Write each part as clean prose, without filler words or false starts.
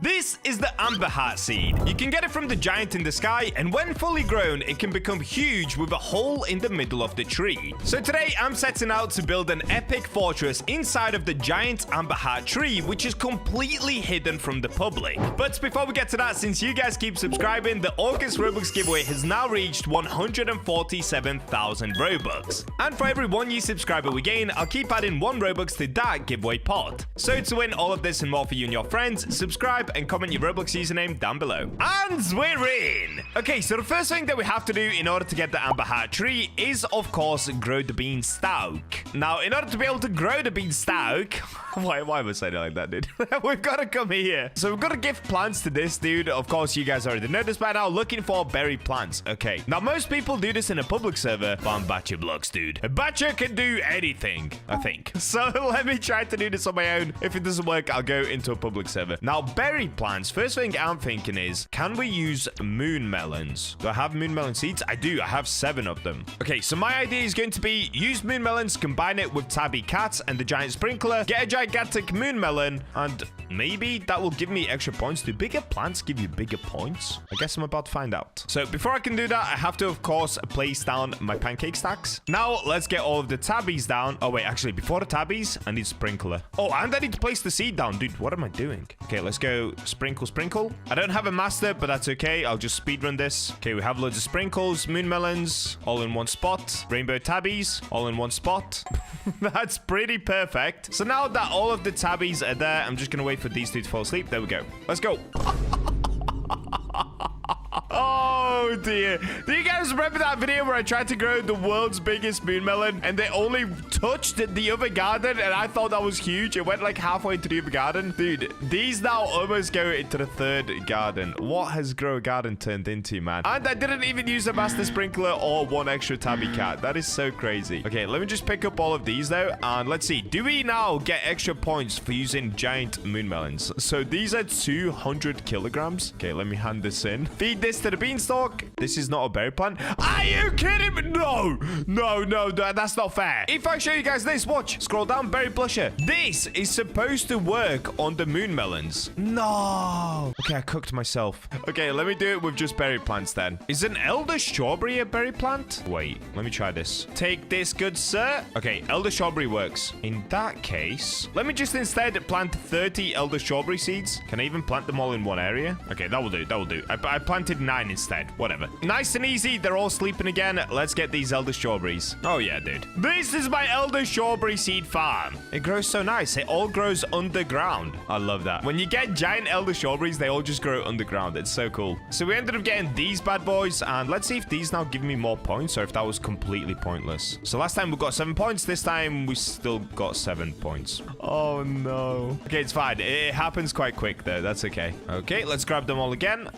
This is the amber heart seed. You can get it from the giant in the sky, and when fully grown, it can become huge with a hole in the middle of the tree. So today, I'm setting out to build an epic fortress inside of the giant amber heart tree, which is completely hidden from the public. But before we get to that, since you guys keep subscribing, the August Robux giveaway has now reached 147,000 Robux. And for every 1 new subscriber we gain, I'll keep adding 1 Robux to that giveaway pot. So to win all of this and more for you and your friends, subscribe and comment your Roblox username down below. And we're in! Okay, so the first thing that we have to do in order to get the amber heart tree is, of course, grow the beanstalk. Now, in order to be able to grow the beanstalk... Why was I saying it like that, dude? We've got to come here. So we've got to give plants to this dude. Of course, you guys already know this by now. Looking for berry plants. Okay. Now, most people do this in a public server, but I'm BachaBlox, dude. Bacha can do anything, I think. So let me try to do this on my own. If it doesn't work, I'll go into a public server. Now, berry plants. First thing I'm thinking is, can we use moon melons? Do I have moon melon seeds? I do. I have 7 of them. Okay, so my idea is going to be use moon melons, combine it with tabby cats and the giant sprinkler, get a gigantic moon melon, and maybe that will give me extra points. Do bigger plants give you bigger points? I guess I'm about to find out. So before I can do that, I have to, of course, place down my pancake stacks. Now, let's get all of the tabbies down. Oh, wait, actually, before the tabbies, I need sprinkler. Oh, and I need to place the seed down. Dude, what am I doing? Okay, let's go sprinkle, sprinkle. I don't have a master, but that's okay. I'll just speedrun this. Okay, we have loads of sprinkles, moon melons, all in one spot. Rainbow tabbies, all in one spot. That's pretty perfect. So now that all of the tabbies are there, I'm just gonna wait for these two to fall asleep. There we go. Let's go. Oh dear. Do you guys remember that video where I tried to grow the world's biggest moon melon and they only touched the other garden and I thought that was huge? It went like halfway into the other garden. Dude, these now almost go into the 3rd garden. What has Grow a Garden turned into, man? And I didn't even use a master sprinkler or 1 extra tabby cat. That is so crazy. Okay, let me just pick up all of these though. And let's see. Do we now get extra points for using giant moon melons? So these are 200 kilograms. Okay, let me hand this in. Feed this to the beanstalk. This is not a berry plant. Are you kidding me? No, that's not fair. If I show you guys this, watch. Scroll down, berry blusher. This is supposed to work on the moon melons. No. Okay, I cooked myself. Okay, let me do it with just berry plants then. Is an elder strawberry a berry plant? Wait, let me try this. Take this, good sir. Okay, elder strawberry works. In that case, let me just instead plant 30 elder strawberry seeds. Can I even plant them all in one area? Okay, that will do. That will do. I planted 9 instead. Whatever. Nice and easy. They're all sleeping again. Let's get these elder strawberries. Oh, yeah, dude. This is my elder strawberry seed farm. It grows so nice. It all grows underground. I love that. When you get giant elder strawberries, they all just grow underground. It's so cool. So we ended up getting these bad boys. And let's see if these now give me more points or if that was completely pointless. So last time we got 7 points. This time we still got 7 points. Oh, no. Okay, it's fine. It happens quite quick, though. That's okay. Okay, let's grab them all again.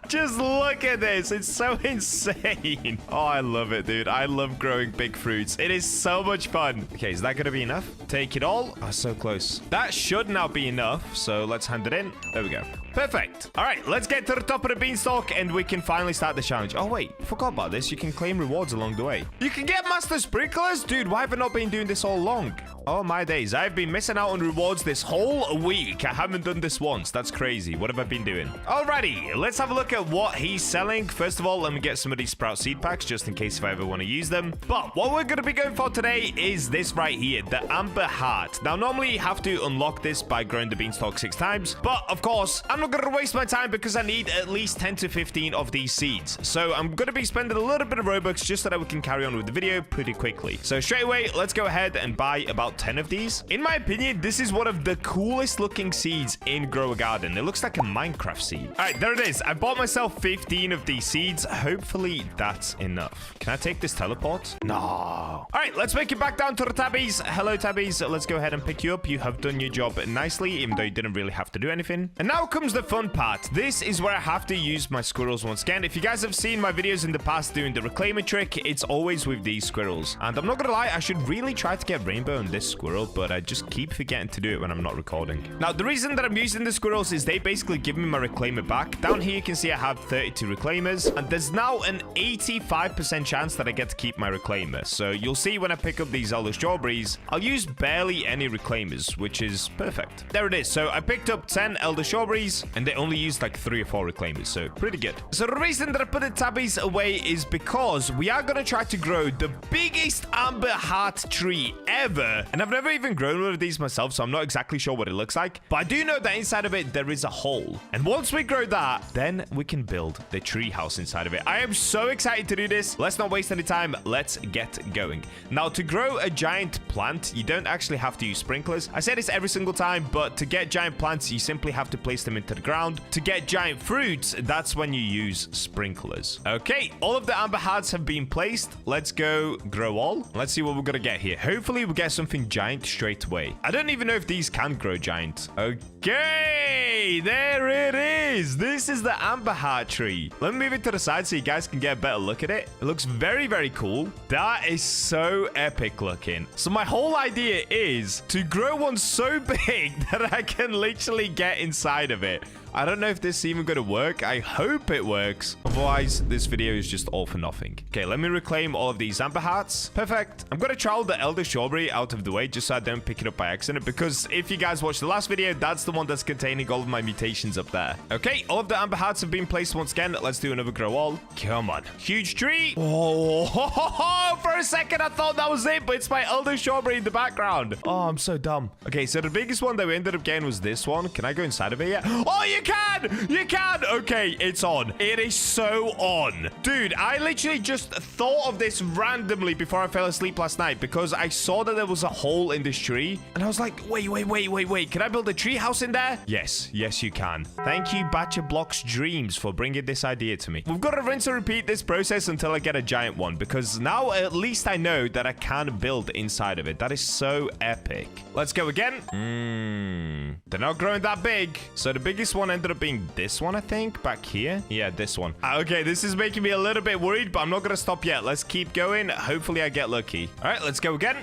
Just look at this. It's so insane. Oh, I love it, dude. I love growing big fruits. It is so much fun. Okay, is that going to be enough? Take it all. Oh, so close. That should now be enough. So let's hand it in. There we go. Perfect. All right, let's get to the top of the beanstalk and we can finally start the challenge. Oh, wait. I forgot about this. You can claim rewards along the way. You can get master sprinklers? Dude, why have I not been doing this all along? Oh, my days. I've been missing out on rewards this whole week. I haven't done this once. That's crazy. What have I been doing? Alrighty, let's have a look at what he's selling. First of all, let me get some of these sprout seed packs just in case if I ever want to use them. But what we're going to be going for today is this right here, the amber heart. Now, normally you have to unlock this by growing the beanstalk 6 times. But, of course, I'm not going to waste my time because I need at least 10 to 15 of these seeds. So I'm going to be spending a little bit of Robux just so that we can carry on with the video pretty quickly. So straight away, let's go ahead and buy about 10 of these. In my opinion, this is one of the coolest looking seeds in Grow a Garden. It looks like a Minecraft seed. All right, there it is. I bought myself 15 of these seeds. Hopefully that's enough. Can I take this teleport? No. All right, let's make it back down to the tabbies. Hello, tabbies. Let's go ahead and pick you up. You have done your job nicely, even though you didn't really have to do anything. And now comes the fun part. This is where I have to use my squirrels once again. If you guys have seen my videos in the past doing the reclaimer trick, it's always with these squirrels. And I'm not gonna lie, I should really try to get rainbow on this squirrel, but I just keep forgetting to do it when I'm not recording. Now, the reason that I'm using the squirrels is they basically give me my reclaimer back. Down here, you can see I have 32 reclaimers, and there's now an 85% chance that I get to keep my reclaimer. So you'll see when I pick up these elder strawberries, I'll use barely any reclaimers, which is perfect. There it is. So I picked up 10 elder strawberries, and they only used like 3 or 4 reclaimers, so pretty good. So the reason that I put the tabbies away is because we are going to try to grow the biggest amber heart tree ever. And I've never even grown one of these myself, so I'm not exactly sure what it looks like. But I do know that inside of it, there is a hole. And once we grow that, then we can build the tree house inside of it. I am so excited to do this. Let's not waste any time. Let's get going. Now, to grow a giant plant, you don't actually have to use sprinklers. I say this every single time, but to get giant plants, you simply have to place them into the ground. To get giant fruits, that's when you use sprinklers. Okay, all of the amber hearts have been placed. Let's go grow all. Let's see what we're gonna get here. Hopefully we get something giant straight away. I don't even know if these can grow giant. Okay, there it is. This is the amber heart tree. Let me move it to the side so you guys can get a better look at it. It looks very, very cool. That is so epic looking. So my whole idea is to grow one so big that I can literally get inside of it. I don't know if this is even going to work. I hope it works. Otherwise, this video is just all for nothing. Okay, let me reclaim all of these amber hearts. Perfect. I'm going to trowel the elder strawberry out of the way just so I don't pick it up by accident, because if you guys watched the last video, that's the one that's containing all of my mutations up there. Okay, all of the amber hearts have been placed once again. Let's do another grow all. Come on. Huge tree. Oh, for a second, I thought that was it, but it's my elder strawberry in the background. Oh, I'm so dumb. Okay, so the biggest one that we ended up getting was this one. Can I go inside of it yet? Oh, you can! You can! Okay, it's on. It is so on. Dude, I literally just thought of this randomly before I fell asleep last night because I saw that there was a hole in this tree. And I was like, wait. Can I build a tree house in there? Yes, you can. Thank you, BachaBlox Dreams, for bringing this idea to me. We've got to rinse and repeat this process until I get a giant one, because now at least I know that I can build inside of it. That is so epic. Let's go again. They're not growing that big. So the biggest one ended up being this one, I think, back here. Yeah, this one. Okay, this is making me a little bit worried, but I'm not going to stop yet. Let's keep going. Hopefully I get lucky. All right, let's go again.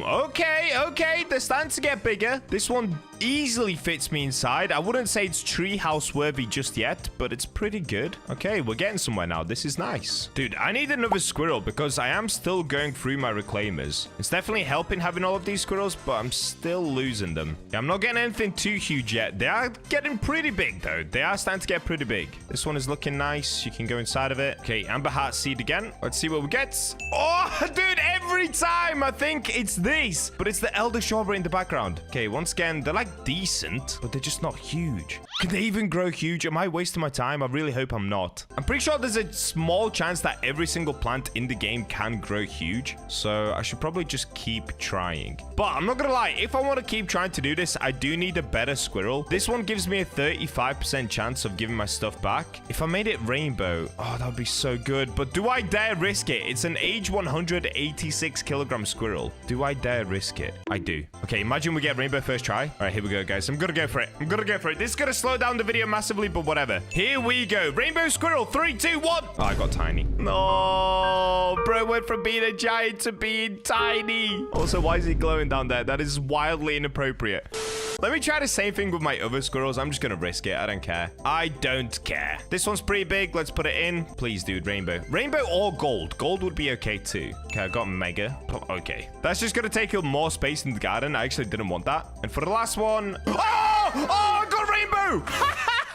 Okay. They're starting to get bigger. This one easily fits me inside. I wouldn't say it's treehouse worthy just yet, but it's pretty good. Okay, we're getting somewhere now. This is nice. Dude, I need another squirrel because I am still going through my reclaimers. It's definitely helping having all of these squirrels, but I'm still losing them. Yeah, I'm not getting anything too huge yet. They are getting pretty big, though. They are starting to get pretty big. This one is looking nice. You can go inside of it. Okay, amber heart seed again. Let's see what we get. Oh, dude, every time I think it's this, but it's the elder strawberry in the background. Okay, once again, they're like decent, but they're just not huge. Can they even grow huge? Am I wasting my time? I really hope I'm not. I'm pretty sure there's a small chance that every single plant in the game can grow huge, so I should probably just keep trying. But I'm not gonna lie, if I want to keep trying to do this, I do need a better squirrel. This one gives me a 35% chance of giving my stuff back. If I made it rainbow, oh, that would be so good. But do I dare risk it? It's an age 186 kilogram squirrel. Do I dare risk it? I do. Okay, imagine we get rainbow first try. All right, here we go, guys. I'm gonna go for it. This is gonna slow down the video massively, but whatever. Here we go. Rainbow squirrel. 3, 2, 1. Oh, I got tiny. No, bro went from being a giant to being tiny. Also, why is he glowing down there? That is wildly inappropriate. Let me try the same thing with my other squirrels. I'm just gonna risk it. I don't care. I don't care. This one's pretty big. Let's put it in. Please, dude, rainbow. Rainbow or gold. Gold would be okay, too. Okay, I got mega. Okay. That's just gonna take up more space in the garden. I actually didn't want that. And for the last one... Oh, I got rainbow!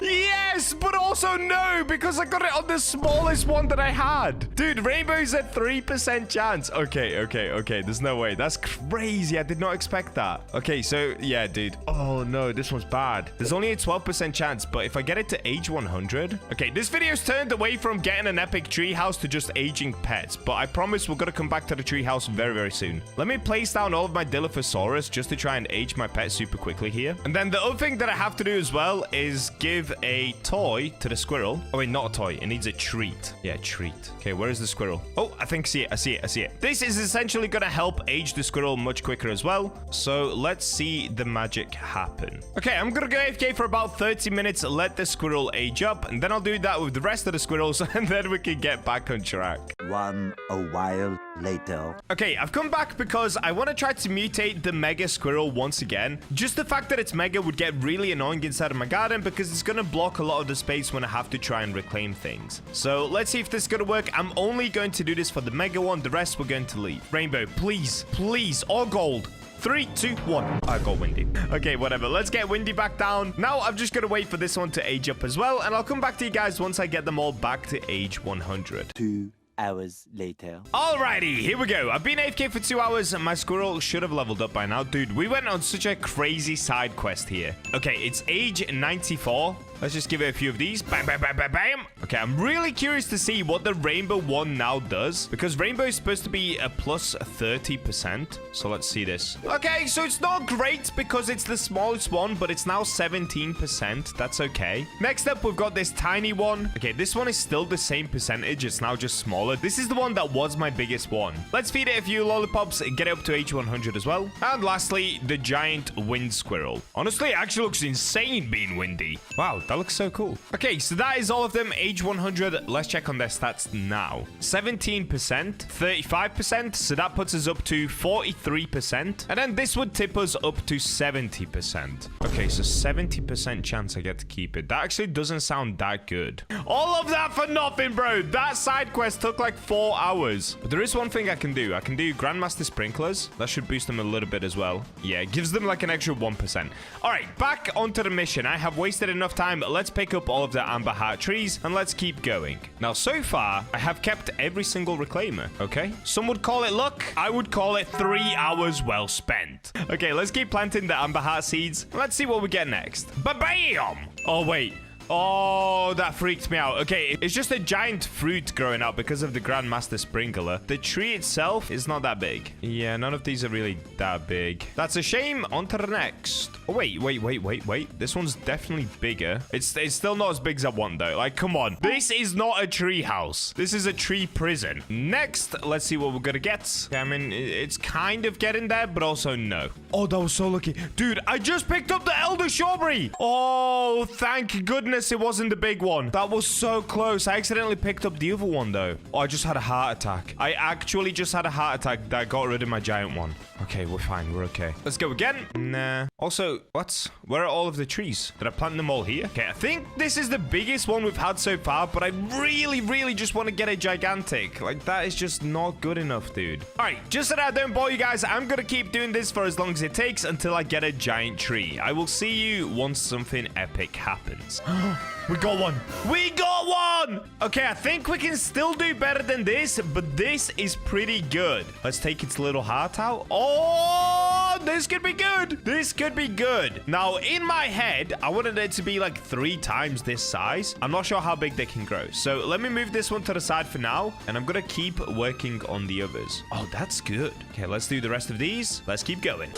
Yes, but also no, because I got it on the smallest one that I had. Dude, rainbow's a 3% chance. Okay. There's no way. That's crazy. I did not expect that. Okay, so yeah, dude. Oh no, this one's bad. There's only a 12% chance, but if I get it to age 100. Okay, this video's turned away from getting an epic treehouse to just aging pets, but I promise we're gonna come back to the treehouse very, very soon. Let me place down all of my Dilophosaurus just to try and age my pet super quickly here. And then the other thing that I have to do as well is give a toy to the squirrel. Oh, wait, not a toy. It needs a treat. Yeah, treat. Okay, where is the squirrel? Oh, I think I see it. This is essentially going to help age the squirrel much quicker as well. So let's see the magic happen. Okay, I'm going to go AFK for about 30 minutes, let the squirrel age up, and then I'll do that with the rest of the squirrels, and then we can get back on track. A while later. Okay, I've come back because I want to try to mutate the mega squirrel once again. Just the fact that it's mega would get really annoying inside of my garden because it's going to block a lot of the space when I have to try and reclaim things. So let's see if this is going to work. I'm only going to do this for the mega one. The rest we're going to leave. Rainbow, please, or gold. 3, 2, 1. I got Windy. Okay, whatever. Let's get Windy back down. Now, I'm just going to wait for this one to age up as well. And I'll come back to you guys once I get them all back to age 100. 2 hours later. Alrighty, here we go. I've been AFK for 2 hours and my squirrel should have leveled up by now. Dude, we went on such a crazy side quest here. Okay, it's age 94. Let's just give it a few of these. Bam, bam, bam, bam, bam. Okay, I'm really curious to see what the rainbow one now does, because rainbow is supposed to be a plus 30%. So let's see this. Okay, so it's not great because it's the smallest one, but it's now 17%. That's okay. Next up, we've got this tiny one. Okay, this one is still the same percentage. It's now just smaller. This is the one that was my biggest one. Let's feed it a few lollipops, get it up to age 100 as well. And lastly, the giant wind squirrel. Honestly, it actually looks insane being windy. Wow. That looks so cool. Okay, so that is all of them. Age 100. Let's check on their stats now. 17%, 35%. So that puts us up to 43%. And then this would tip us up to 70%. Okay, so 70% chance I get to keep it. That actually doesn't sound that good. All of that for nothing, bro. That side quest took like 4 hours. But there is one thing I can do. I can do Grandmaster Sprinklers. That should boost them a little bit as well. Yeah, it gives them like an extra 1%. All right, back onto the mission. I have wasted enough time. Let's pick up all of the amber heart trees and let's keep going. Now, so far, I have kept every single reclaimer, okay? Some would call it luck. I would call it 3 hours well spent. Okay, let's keep planting the amber heart seeds. Let's see what we get next. Ba-bam! Oh, wait. Oh, that freaked me out. Okay, it's just a giant fruit growing out because of the Grandmaster Sprinkler. The tree itself is not that big. Yeah, none of these are really that big. That's a shame. On to the next. Oh, wait. This one's definitely bigger. It's still not as big as I want, though. Like, come on. This is not a tree house. This is a tree prison. Next, let's see what we're gonna get. I mean, it's kind of getting there, but also no. Oh, that was so lucky. Dude, I just picked up the Elder Strawberry. Oh, thank goodness it wasn't the big one. That was so close. I accidentally picked up the other one, though. Oh, I just had a heart attack. I actually just had a heart attack that got rid of my giant one. Okay, we're fine. We're okay. Let's go again. Nah. Also, where are all of the trees? Did I plant them all here? Okay, I think this is the biggest one we've had so far, but I really just want to get a gigantic. Like, that is just not good enough, dude. All right, just so that I don't bore you guys, I'm going to keep doing this for as long as it takes until I get a giant tree. I will see you once something epic happens. We got one. We got one! Okay, I think we can still do better than this, but this is pretty good. Let's take its little heart out. Oh, this could be good. This could be good. Now, in my head, I wanted it to be like 3 times this size. I'm not sure how big they can grow. So let me move this one to the side for now, and I'm going to keep working on the others. Oh, that's good. Okay, let's do the rest of these. Let's keep going.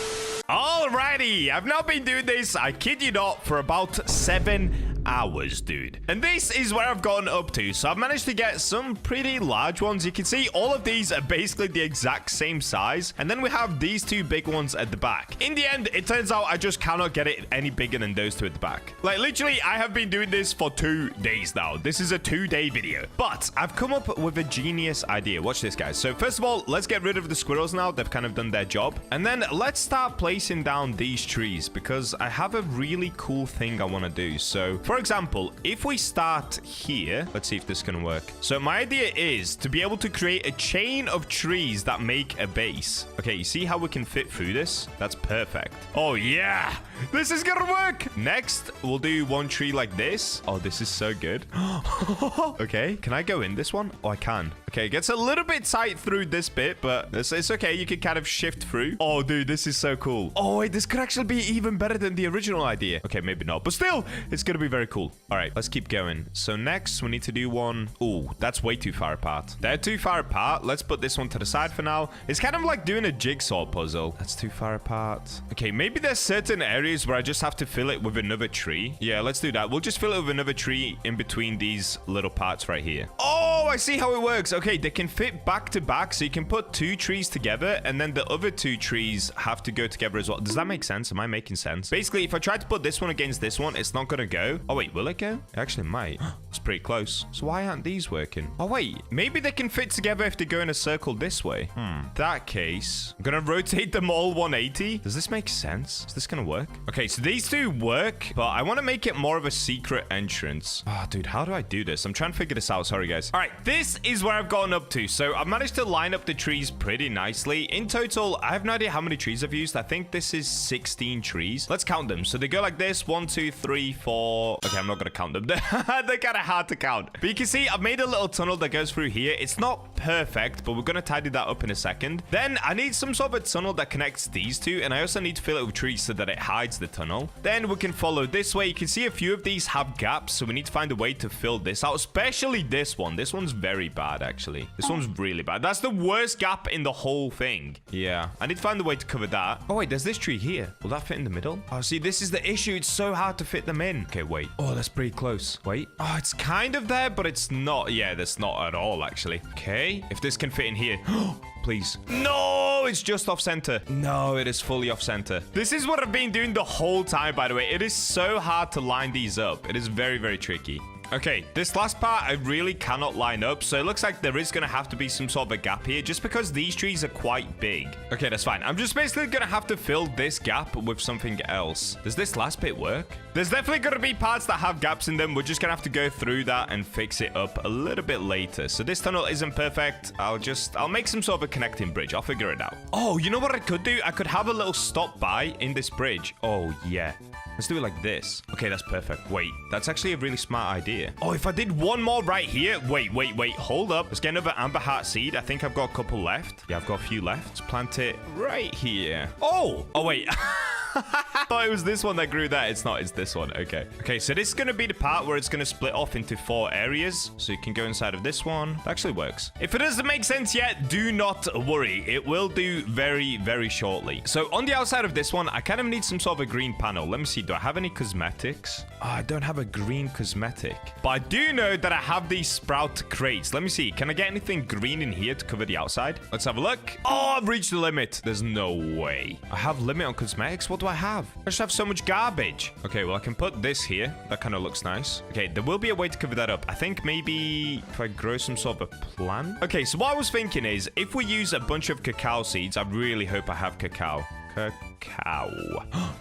Alrighty, I've now been doing this, I kid you not, for about 7 hours, dude. And this is where I've gotten up to. So I've managed to get some pretty large ones. You can see all of these are basically the exact same size. And then we have these 2 big ones at the back. In the end, it turns out I just cannot get it any bigger than those 2 at the back. Like, literally, I have been doing this for 2 days now. This is a 2-day video. But I've come up with a genius idea. Watch this, guys. So first of all, let's get rid of the squirrels now. They've kind of done their job. And then let's start placing down these trees because I have a really cool thing I want to do. So for example, if we start here, let's see if this can work. So my idea is to be able to create a chain of trees that make a base. Okay, you see how we can fit through this? That's perfect. Oh yeah, this is gonna work. Next, we'll do 1 tree like this. Oh, this is so good. Okay, can I go in this one? Oh, I can. Okay, it gets a little bit tight through this bit, but it's okay. You can kind of shift through. Oh, dude, this is so cool. Oh, wait, this could actually be even better than the original idea. Okay, maybe not, but still, it's gonna be very very cool. All right, let's keep going. So next, we need to do one. Oh, that's way too far apart. They're too far apart. Let's put this one to the side for now. It's kind of like doing a jigsaw puzzle. That's too far apart. Okay, maybe there's certain areas where I just have to fill it with another tree. Yeah, let's do that. We'll just fill it with another tree in between these little parts right here. Oh, I see how it works. Okay, they can fit back to back, so you can put 2 trees together, and then the other 2 trees have to go together as well. Does that make sense? Am I making sense? Basically, if I try to put this one against this one, it's not gonna go. Oh wait, will it go? It actually might. It's pretty close. So why aren't these working? Oh wait, maybe they can fit together if they go in a circle this way. That case, I'm gonna rotate them all 180. Does this make sense? Is this gonna work? Okay, so these 2 work, but I want to make it more of a secret entrance. Oh, dude, how do I do this? I'm trying to figure this out. Sorry, guys. All right, this is where I've gotten up to. So I've managed to line up the trees pretty nicely. In total, I have no idea how many trees I've used. I think this is 16 trees. Let's count them. So they go like this. 1, 2, 3, 4. Okay, I'm not gonna count them. They're kind of hard to count. But you can see I've made a little tunnel that goes through here. It's not perfect, but we're gonna tidy that up in a second. Then I need some sort of a tunnel that connects these 2, and I also need to fill it with trees so that it hides the tunnel. Then we can follow this way. You can see a few of these have gaps, so we need to find a way to fill this out, especially this one. This one's very bad, actually. This one's really bad. That's the worst gap in the whole thing. Yeah, I need to find a way to cover that. Oh wait, there's this tree here. Will that fit in the middle? Oh, see, this is the issue. It's so hard to fit them in. Okay, wait. Oh, that's pretty close. Wait. Oh, it's kind of there, but it's not. Yeah, that's not at all, actually. Okay, if this can fit in here. Please. No, it's just off center. No, it is fully off center. This is what I've been doing the whole time, by the way. It is so hard to line these up. It is very, very tricky. Okay, this last part I really cannot line up, so it looks like there is going to have to be some sort of a gap here just because these trees are quite big. Okay, that's fine. I'm just basically going to have to fill this gap with something else. Does this last bit work? There's definitely going to be parts that have gaps in them. We're just going to have to go through that and fix it up a little bit later. So this tunnel isn't perfect. I'll make some sort of a connecting bridge. I'll figure it out. Oh, you know what I could do? I could have a little stop by in this bridge. Oh, yeah. Let's do it like this. Okay, that's perfect. Wait, that's actually a really smart idea. Oh, if I did one more right here. Wait. Hold up. Let's get another amber heart seed. I think I've got a couple left. Yeah, I've got a few left. Let's plant it right here. Oh, wait. I thought it was this one that grew there. It's not. It's this one. Okay. Okay, so this is going to be the part where it's going to split off into 4 areas. So you can go inside of this one. That actually works. If it doesn't make sense yet, do not worry. It will do very, very shortly. So on the outside of this one, I kind of need some sort of a green panel. Let me see. Do I have any cosmetics? Oh, I don't have a green cosmetic. But I do know that I have these sprout crates. Let me see. Can I get anything green in here to cover the outside? Let's have a look. Oh, I've reached the limit. There's no way. I have limit on cosmetics. What do I have? I just have so much garbage. Okay, well, I can put this here. That kind of looks nice. Okay, there will be a way to cover that up. I think maybe if I grow some sort of a plant. Okay, so what I was thinking is if we use a bunch of cacao seeds, I really hope I have cacao. Cacao.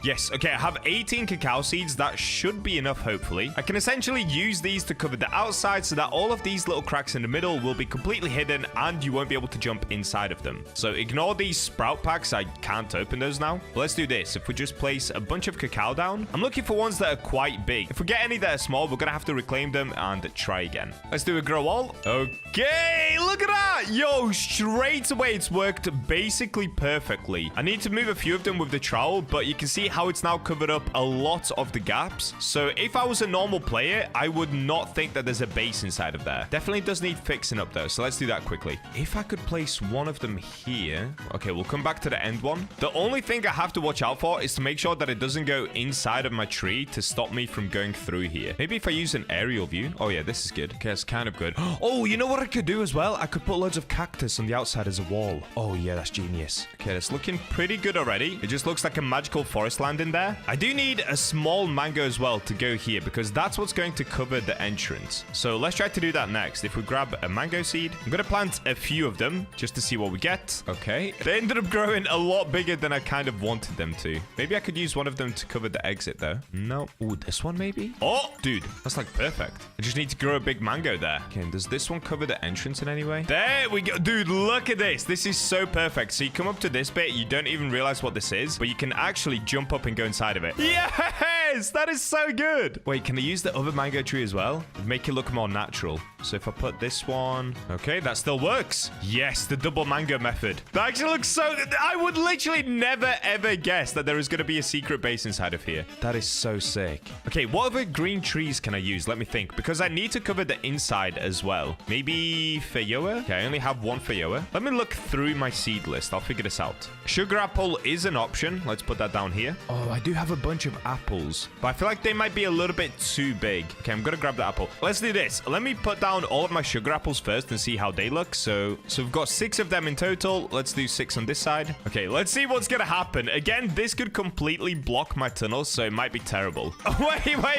Yes, okay, I have 18 cacao seeds. That should be enough, hopefully. I can essentially use these to cover the outside so that all of these little cracks in the middle will be completely hidden and you won't be able to jump inside of them. So ignore these sprout packs. I can't open those now. But let's do this. If we just place a bunch of cacao down, I'm looking for ones that are quite big. If we get any that are small, we're gonna have to reclaim them and try again. Let's do a grow all. Okay, look at that. Yo, straight away, it's worked basically perfectly. I need to move a few of them with the trowel, but you can see how it's now covered up a lot of the gaps. So if I was a normal player, I would not think that there's a base inside of there. Definitely does need fixing up though, so let's do that quickly. If I could place one of them here. Okay, we'll come back to the end one. The only thing I have to watch out for is to make sure that it doesn't go inside of my tree to stop me from going through here. Maybe if I use an aerial view. Oh yeah, this is good. Okay, it's kind of good. Oh, you know what I could do as well? I could put loads of cactus on the outside as a wall. Oh yeah, that's genius. Okay, that's looking pretty good already. It just looks like a magical forest land in there. I do need a small mango as well to go here because that's what's going to cover the entrance. So let's try to do that next. If we grab a mango seed, I'm going to plant a few of them just to see what we get. Okay. They ended up growing a lot bigger than I kind of wanted them to. Maybe I could use one of them to cover the exit though. No. Ooh, this one maybe? Oh, dude, that's like perfect. I just need to grow a big mango there. Okay, and does this one cover the entrance in any way? There we go. Dude, look at this. This is so perfect. So you come up to this bit, you don't even realize what this is, but you can actually jump up and go inside of it. Yes, that is so good. Wait, can I use the other mango tree as well? Make it look more natural. So if I put this one... Okay, that still works. Yes, the double mango method. That actually looks so... I would literally never, ever guess that there is going to be a secret base inside of here. That is so sick. Okay, what other green trees can I use? Let me think. Because I need to cover the inside as well. Maybe Feijoa? Okay, I only have one Feijoa. Let me look through my seed list. I'll figure this out. Sugar apple is an option. Let's put that down here. Oh, I do have a bunch of apples. But I feel like they might be a little bit too big. Okay, I'm going to grab the apple. Let's do this. Let me put down all of my sugar apples first and see how they look. So we've got 6 of them in total. Let's do 6 on this side. Okay, let's see what's going to happen. Again, this could completely block my tunnels, so it might be terrible.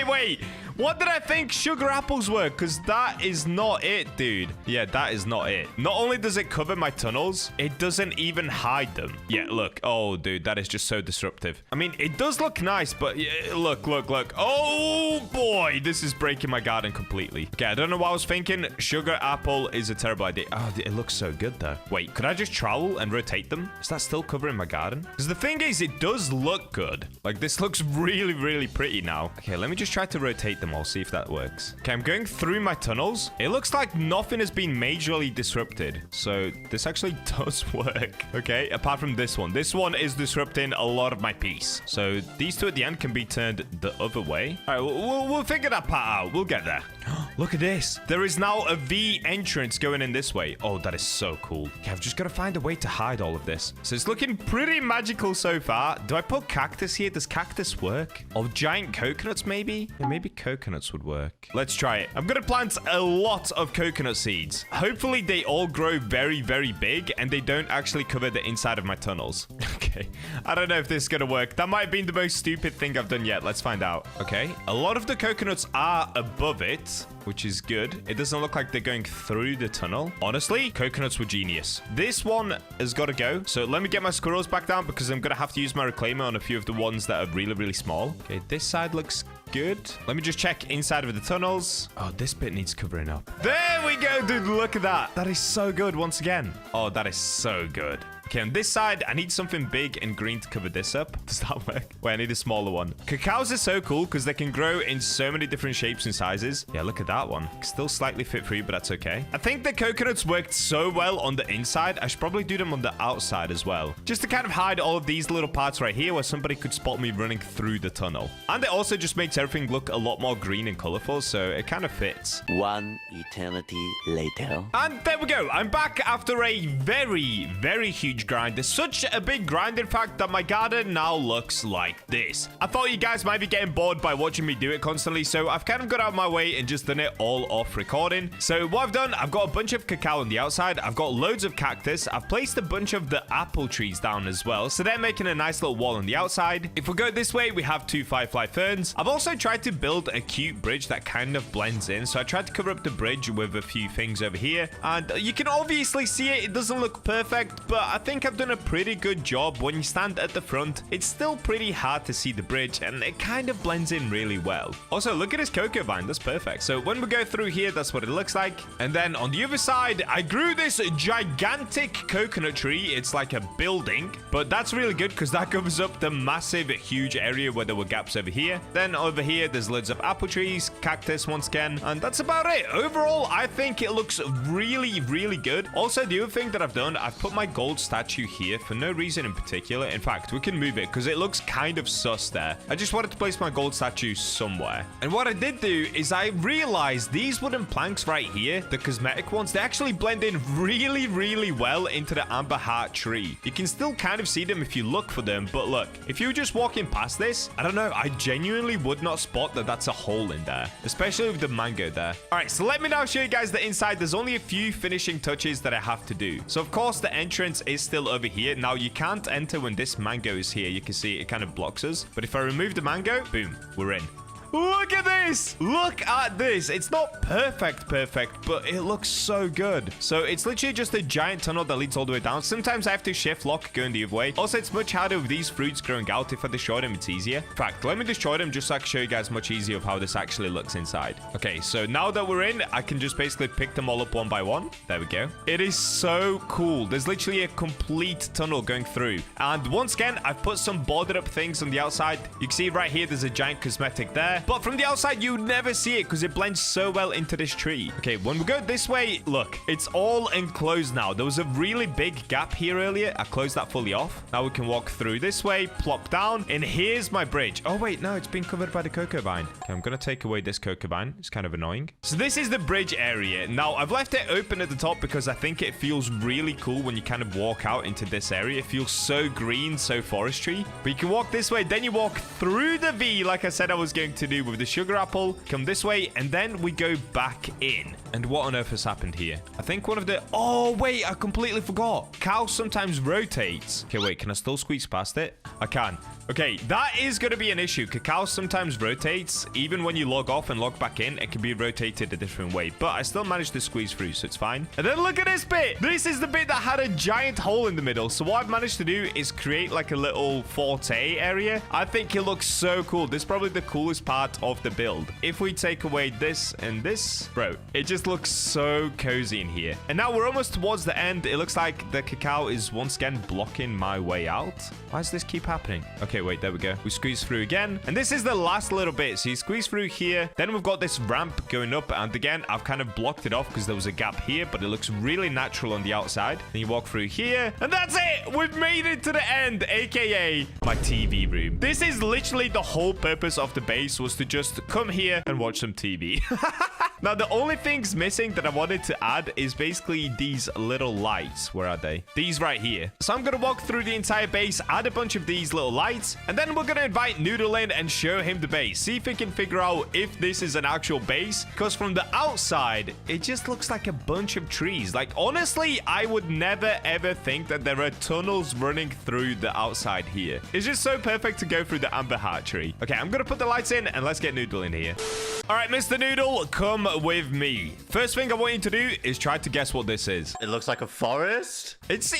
Wait. What did I think sugar apples were? Because that is not it, dude. Yeah, that is not it. Not only does it cover my tunnels, it doesn't even hide them. Yeah, look. Oh, dude, that is just so disruptive. I mean, it does look nice, but yeah, look. Oh, boy, this is breaking my garden completely. Okay, I don't know what I was thinking. Sugar apple is a terrible idea. Oh, it looks so good, though. Wait, could I just trowel and rotate them? Is that still covering my garden? Because the thing is, it does look good. Like, this looks really, really pretty now. Okay, let me just try to rotate them all, see if that works. Okay, I'm going through my tunnels. It looks like nothing has been majorly disrupted. So this actually does work. Okay, apart from this one. This one is disrupting a lot of my peace. So these two at the end can be turned the other way. All right, we'll figure that part out. We'll get there. Look at this. There is now a V entrance going in this way. Oh, that is so cool. Okay, I've just got to find a way to hide all of this. So it's looking pretty magical so far. Do I put cactus here? Does cactus work? Or giant coconuts, maybe? Yeah, maybe coconuts would work. Let's try it. I'm going to plant a lot of coconut seeds. Hopefully, they all grow very, very big and they don't actually cover the inside of my tunnels. Okay. I don't know if this is going to work. That might have been the most stupid thing I've done yet. Let's find out. Okay. A lot of the coconuts are above it, which is good. It doesn't look like they're going through the tunnel. Honestly, coconuts were genius. This one has got to go. So let me get my squirrels back down because I'm going to have to use my reclaimer on a few of the ones that are really, really small. Okay, this side looks good. Let me just check inside of the tunnels. Oh, this bit needs covering up. There we go, dude. Look at that. That is so good once again. Oh, that is so good. Okay, on this side, I need something big and green to cover this up. Does that work? Wait, I need a smaller one. Cacaos are so cool because they can grow in so many different shapes and sizes. Yeah, look at that one. Still slightly fit for you, but that's okay. I think the coconuts worked so well on the inside. I should probably do them on the outside as well. Just to kind of hide all of these little parts right here where somebody could spot me running through the tunnel. And it also just makes everything look a lot more green and colorful, so it kind of fits. One eternity later. And there we go. I'm back after a very, very huge grind. There's such a big grind, in fact, that my garden now looks like this. I thought you guys might be getting bored by watching me do it constantly, so I've kind of got out of my way and just done it all off recording. So what I've done, I've got a bunch of cacao on the outside. I've got loads of cactus. I've placed a bunch of the apple trees down as well, so they're making a nice little wall on the outside. If we go this way, we have 2 firefly ferns. I've also tried to build a cute bridge that kind of blends in, so I tried to cover up the bridge with a few things over here, and you can obviously see it. It doesn't look perfect, but I think I've done a pretty good job. When you stand at the front, it's still pretty hard to see the bridge, and it kind of blends in really well. Also, look at this cocoa vine. That's perfect. So when we go through here, that's what it looks like. And then on the other side, I grew this gigantic coconut tree. It's like a building, but that's really good because that covers up the massive, huge area where there were gaps over here. Then over here, there's loads of apple trees, cactus once again, and that's about it. Overall, I think it looks really, really good. Also, the other thing that I've done, I've put my gold statue here for no reason in particular. In fact, we can move it because it looks kind of sus there. I just wanted to place my gold statue somewhere. And what I did do is I realized these wooden planks right here, the cosmetic ones, they actually blend in really, really well into the amber heart tree. You can still kind of see them if you look for them, but look, if you were just walking past this, I don't know, I genuinely would not spot that that's a hole in there, especially with the mango there. All right, so let me now show you guys the inside. There's only a few finishing touches that I have to do. So of course, the entrance is still over here. Now you can't enter when this mango is here. You can see it kind of blocks us, but if I remove the mango, boom, we're in. Look at this. Look at this. It's not perfect, but it looks so good. So it's literally just a giant tunnel that leads all the way down. Sometimes I have to shift lock going the other way. Also, it's much harder with these fruits growing out. If I destroy them, it's easier. In fact, let me destroy them just so I can show you guys much easier of how this actually looks inside. Okay, so now that we're in, I can just basically pick them all up one by one. There we go. It is so cool. There's literally a complete tunnel going through. And once again, I've put some bordered up things on the outside. You can see right here, there's a giant cosmetic there. there. But from the outside, you never see it because it blends so well into this tree. Okay, when we go this way, look, it's all enclosed now. There was a really big gap here earlier. I closed that fully off. Now we can walk through this way, plop down, and here's my bridge. Oh, wait, no, it's been covered by the cocoa vine. Okay, I'm going to take away this cocoa vine. It's kind of annoying. So this is the bridge area. Now, I've left it open at the top because I think it feels really cool when you kind of walk out into this area. It feels so green, so forestry. But you can walk this way, then you walk through the V like I said I was going to do with the sugar apple. Come this way, and then we go back in. And what on earth has happened here? I think one of the... Oh, wait, I completely forgot. Cow sometimes rotates. Okay, wait, can I still squeeze past it? I can. Okay, that is going to be an issue. Cacao sometimes rotates. Even when you log off and log back in, it can be rotated a different way. But I still managed to squeeze through, so it's fine. And then look at this bit. This is the bit that had a giant hole in the middle. So what I've managed to do is create like a little forte area. I think it looks so cool. This is probably the coolest part of the build. If we take away this and this, bro, it just looks so cozy in here. And now we're almost towards the end. It looks like the cacao is once again blocking my way out. Why does this keep happening? Okay, wait, there we go. We squeeze through again. And this is the last little bit. So you squeeze through here. Then we've got this ramp going up. And again, I've kind of blocked it off because there was a gap here, but it looks really natural on the outside. Then you walk through here. And that's it. We've made it to the end, aka my TV room. This is literally the whole purpose of the base, was to just come here and watch some TV. Now, the only things missing that I wanted to add is basically these little lights. Where are they? These right here. So I'm going to walk through the entire base, add a bunch of these little lights, and then we're going to invite Noodle in and show him the base. See if he can figure out if this is an actual base, because from the outside, it just looks like a bunch of trees. Like, honestly, I would never, ever think that there are tunnels running through the outside here. It's just so perfect to go through the amber heart tree. Okay, I'm going to put the lights in, and let's get Noodle in here. All right, Mr. Noodle, come with me. First thing I want you to do is try to guess what this is. It looks like a forest. It's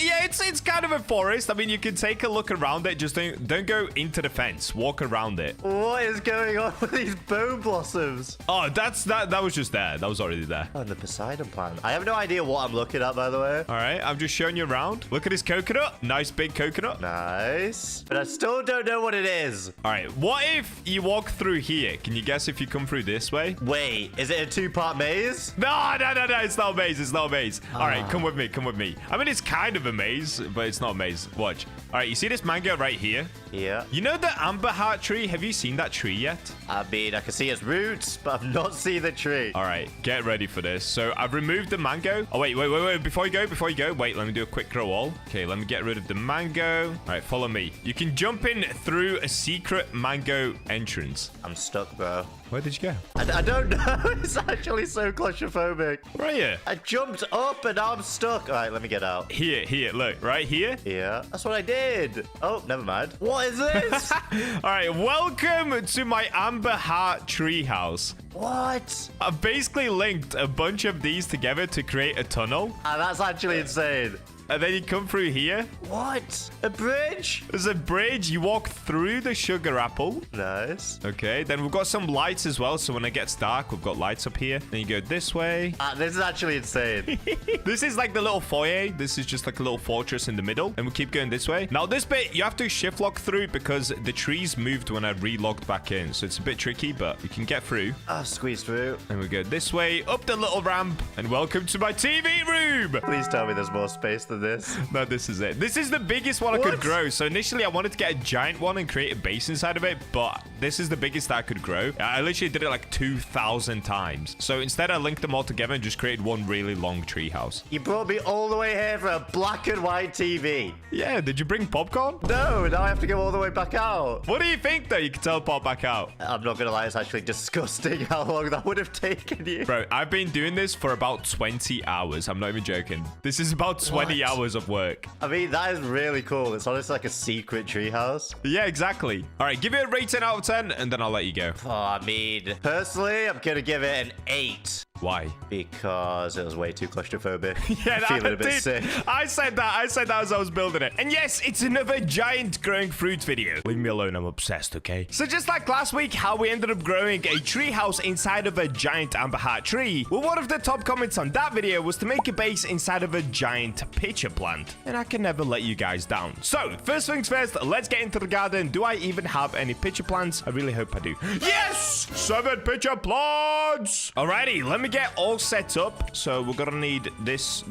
kind of a forest. I mean, you can take a look around it. Just don't go into the fence. Walk around it. What is going on with these bone blossoms? Oh, that was just there. That was already there. Oh, the Poseidon plant. I have no idea what I'm looking at, by the way. All right, I'm just showing you around. Look at this coconut. Nice big coconut. Nice. But I still don't know what it is. All right, what if you walk through here? Can you guess if you come through this way? Wait, is it a two-part maze? No. It's not a maze. It's not a maze. All right, come with me. Come with me. I mean, it's kind of a maze, but it's not a maze. Watch. All right, you see this mango right here? Yeah. You know the amber heart tree? Have you seen that tree yet? I mean, I can see its roots, but I've not seen the tree. All right, get ready for this. So I've removed the mango. Oh, wait. Before you go. Wait, let me do a quick grow wall. Okay, let me get rid of the mango. All right, follow me. You can jump in through a secret mango entrance. I'm stuck, bro. Where did you go? I don't know. It's actually so claustrophobic. Where are you? I jumped up and now I'm stuck. All right, let me get out. Here. Look, right here. Yeah, that's what I did. Oh, never mind. What is this? All right, welcome to my amber heart treehouse. What? I've basically linked a bunch of these together to create a tunnel. That's actually insane. And then you come through here. What? A bridge? There's a bridge. You walk through the sugar apple. Nice. Okay, then we've got some lights as well. So when it gets dark, we've got lights up here. Then you go this way. This is actually insane. This is like the little foyer. This is just like a little fortress in the middle. And we keep going this way. Now, this bit, you have to shift lock through because the trees moved when I re-logged back in. So it's a bit tricky, but you can get through. Squeeze through. And we go this way, up the little ramp. And welcome to my TV room. Please tell me there's more space than this. No, this is it. This is the biggest one I could grow. So initially, I wanted to get a giant one and create a base inside of it, but this is the biggest I could grow. I literally did it like 2,000 times. So instead, I linked them all together and just created one really long tree house. You brought me all the way here for a black and white TV. Yeah, did you bring popcorn? No, now I have to go all the way back out. What do you think, though? You can teleport back out. I'm not going to lie, it's actually disgusting how long that would have taken you. Bro, I've been doing this for about 20 hours. I'm not even joking. This is about 20 hours of work. I mean, that is really cool. It's honestly like a secret treehouse. Yeah, exactly. All right, give it a rating out of 10, and then I'll let you go. Oh, I mean, personally, I'm going to give it an 8. Why? Because it was way too claustrophobic. Yeah, Feeling a bit sick. I said that as I was building it. And yes, it's another giant growing fruits video. Leave me alone, I'm obsessed, okay? So just like last week, how we ended up growing a tree house inside of a giant amber heart tree. Well, one of the top comments on that video was to make a base inside of a giant pitcher plant. And I can never let you guys down. So, first things first, let's get into the garden. Do I even have any pitcher plants? I really hope I do. Yes! 7 pitcher plants! Alrighty, let me get all set up. So we're gonna need this,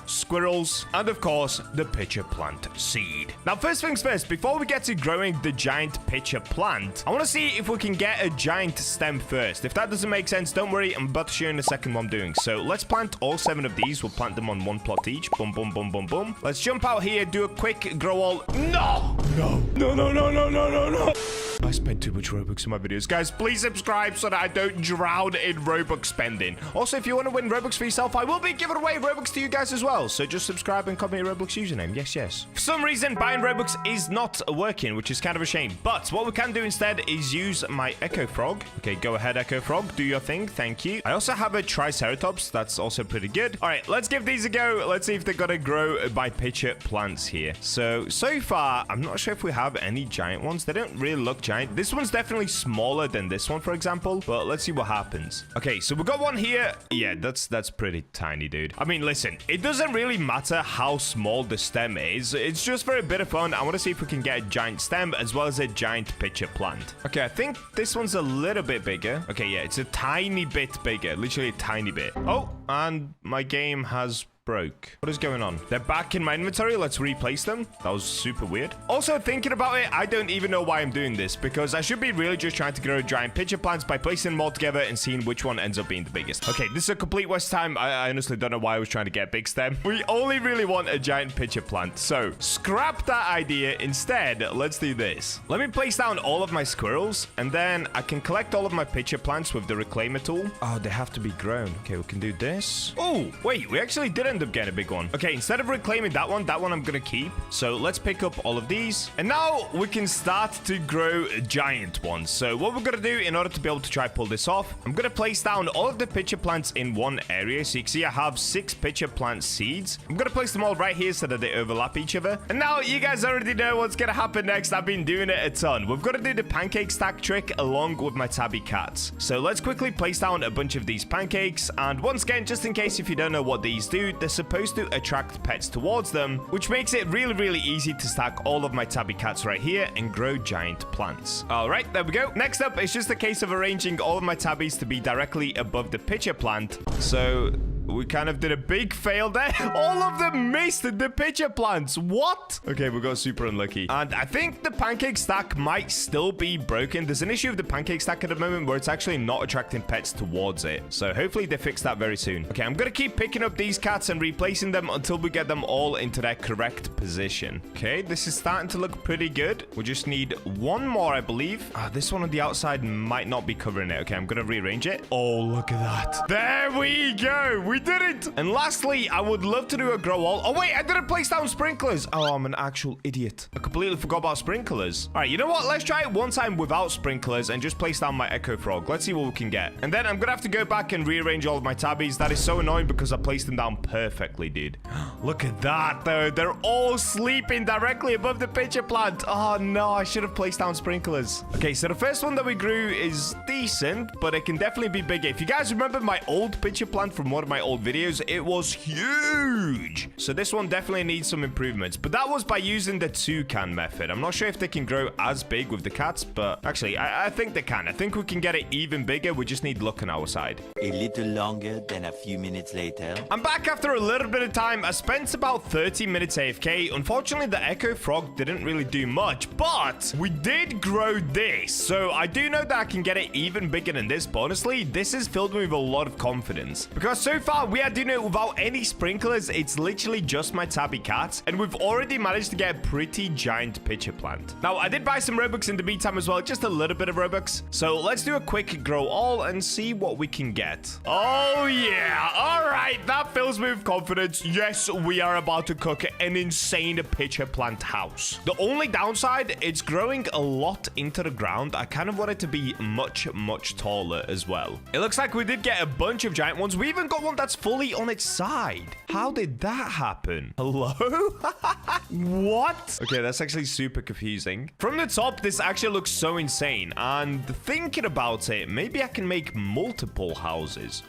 squirrels, and of course, the pitcher plant seed. Now, first things first, before we get to growing the giant pitcher plant, I want to see if we can get a giant stem first. If that doesn't make sense, don't worry, I'm about to show you in a second what I'm doing. So let's plant all 7 of these. We'll plant them on 1 plot each. Boom, boom, boom, boom, boom. Let's jump out here, do a quick grow all. No! No. I spend too much Robux in my videos. Guys, please subscribe so that I don't drown in Robux spending. Also, if you want to win Robux for yourself, I will be giving away Robux to you guys as well. So just subscribe and comment your Roblox username. Yes. For some reason, buying Robux is not working, which is kind of a shame. But what we can do instead is use my Echo Frog. Okay, go ahead, Echo Frog. Do your thing. Thank you. I also have a Triceratops. That's also pretty good. All right, let's give these a go. Let's see if they're going to grow by pitcher plants here. So far, I'm not sure if we have any giant ones. They don't really look giant. This one's definitely smaller than this one, for example. But let's see what happens. Okay, so we got one here. Yeah, that's pretty tiny, dude. I mean, listen, it doesn't really matter how small the stem is. It's just for a bit of fun. I want to see if we can get a giant stem as well as a giant pitcher plant. Okay, I think this one's a little bit bigger. Okay, yeah, it's a tiny bit bigger. Literally a tiny bit. Oh, and my game has broke. What is going on? They're back in my inventory. Let's replace them. That was super weird. Also, thinking about it, I don't even know why I'm doing this because I should be really just trying to grow giant pitcher plants by placing them all together and seeing which one ends up being the biggest. Okay, this is a complete waste of time. I honestly don't know why I was trying to get a big stem. We only really want a giant pitcher plant. So scrap that idea. Instead, let's do this. Let me place down all of my squirrels and then I can collect all of my pitcher plants with the reclaimer tool. Oh, they have to be grown. Okay, we can do this. Oh, wait, we actually did end up getting a big one. Okay, instead of reclaiming that one I'm gonna keep. So let's pick up all of these. And now we can start to grow giant ones. So what we're gonna do in order to be able to try pull this off, I'm gonna place down all of the pitcher plants in one area. So you can see I have 6 pitcher plant seeds. I'm gonna place them all right here so that they overlap each other. And now you guys already know what's gonna happen next. I've been doing it a ton. We've got to do the pancake stack trick along with my tabby cats. So let's quickly place down a bunch of these pancakes. And once again, just in case if you don't know what these do, they're supposed to attract pets towards them, which makes it really easy to stack all of my tabby cats right here and grow giant plants. All right, there we go. Next up, it's just a case of arranging all of my tabbies to be directly above the pitcher plant. So we kind of did a big fail there. All of them missed the pitcher plants. What? Okay, we got super unlucky. And I think the pancake stack might still be broken. There's an issue with the pancake stack at the moment where it's actually not attracting pets towards it. So hopefully they fix that very soon. Okay, I'm going to keep picking up these cats and replacing them until we get them all into their correct position. Okay, this is starting to look pretty good. We just need one more, I believe. This one on the outside might not be covering it. Okay, I'm going to rearrange it. Oh, look at that. There we go. We did it. And lastly, I would love to do a grow all. Oh, wait, I didn't place down sprinklers. Oh, I'm an actual idiot. I completely forgot about sprinklers. All right, you know what? Let's try it one time without sprinklers and just place down my Echo Frog. Let's see what we can get. And then I'm going to have to go back and rearrange all of my tabbies. That is so annoying because I placed them down perfectly, dude. Look at that, though. They're all sleeping directly above the pitcher plant. Oh, no, I should have placed down sprinklers. Okay, so the first one that we grew is decent, but it can definitely be bigger. If you guys remember my old pitcher plant from one of my old videos, it was huge. So this one definitely needs some improvements, but that was by using the toucan method. I'm not sure if they can grow as big with the cats, but actually, I think they can. I think we can get it even bigger. We just need luck on our side. A little longer than a few minutes later. I'm back after a little bit of time. I spent about 30 minutes AFK. Unfortunately, the Echo Frog didn't really do much, but we did grow this. So I do know that I can get it even bigger than this, but honestly, this has filled me with a lot of confidence because so far far, we are doing it without any sprinklers. It's literally just my tabby cat. And we've already managed to get a pretty giant pitcher plant. Now, I did buy some Robux in the meantime as well. Just a little bit of Robux. So let's do a quick grow all and see what we can get. Oh, yeah. All right. That fills me with confidence. Yes, we are about to cook an insane pitcher plant house. The only downside, it's growing a lot into the ground. I kind of want it to be much, much taller as well. It looks like we did get a bunch of giant ones. We even got one that's fully on its side. How did that happen? Hello? What? Okay, that's actually super confusing. From the top, this actually looks so insane. And thinking about it, maybe I can make multiple houses.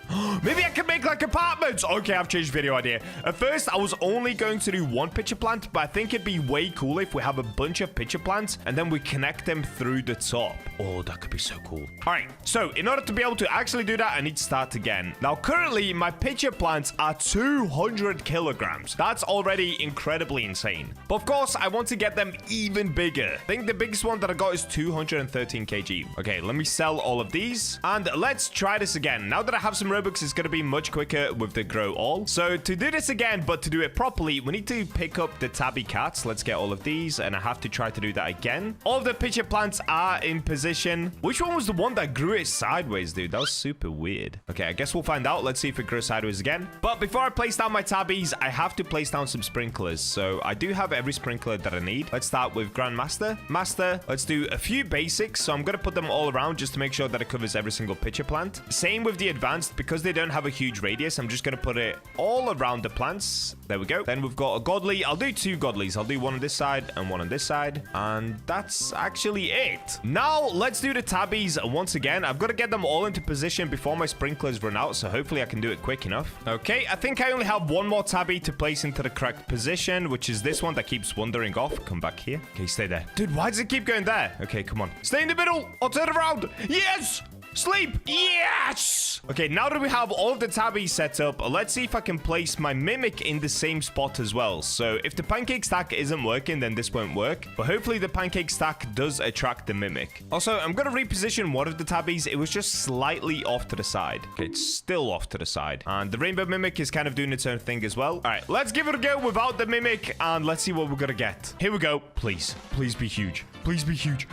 Maybe I can make like apartments. Okay, I've changed video idea. At first, I was only going to do one pitcher plant, but I think it'd be way cool if we have a bunch of pitcher plants and then we connect them through the top. Oh, that could be so cool. All right, so in order to be able to actually do that, I need to start again. Now, currently, my pitcher plants are 200 kilograms. That's already incredibly insane. But of course, I want to get them even bigger. I think the biggest one that I got is 213 kg. Okay, let me sell all of these. And let's try this again. Now that I have some Robux, it's going to be much quicker with the grow all. So to do this again, but to do it properly, we need to pick up the tabby cats. Let's get all of these. And I have to try to do that again. All of the pitcher plants are in position. Which one was the one that grew it sideways, dude? That was super weird. Okay, I guess we'll find out. Let's see if it grows sideways again. But before I place down my tabbies, I have to place down some sprinklers. So I do have every sprinkler that I need. Let's start with Grandmaster. Master. Let's do a few basics. So I'm going to put them all around just to make sure that it covers every single pitcher plant. Same with the advanced. Because they don't have a huge radius, I'm just going to put it all around the plants. There we go. Then we've got a godly. I'll do two godlies. I'll do one on this side and one on this side. And that's actually it. Now, let's do the tabbies once again. I've got to get them all into position before my sprinklers run out. So hopefully I can do it quick enough. Okay, I think I only have one more tabby to place into the correct position, which is this one that keeps wandering off. Come back here. Okay, stay there. Dude, why does it keep going there? Okay, come on. Stay in the middle. I'll turn around. Yes! Sleep. Yes. Okay, now that we have all of the tabbies set up, let's see if I can place my mimic in the same spot as well. So if the pancake stack isn't working, then this won't work. But hopefully the pancake stack does attract the mimic. Also, I'm going to reposition one of the tabbies. It was just slightly off to the side. Okay, it's still off to the side. And the rainbow mimic is kind of doing its own thing as well. All right, let's give it a go without the mimic. And let's see what we're going to get. Here we go. Please. Please be huge. Please be huge.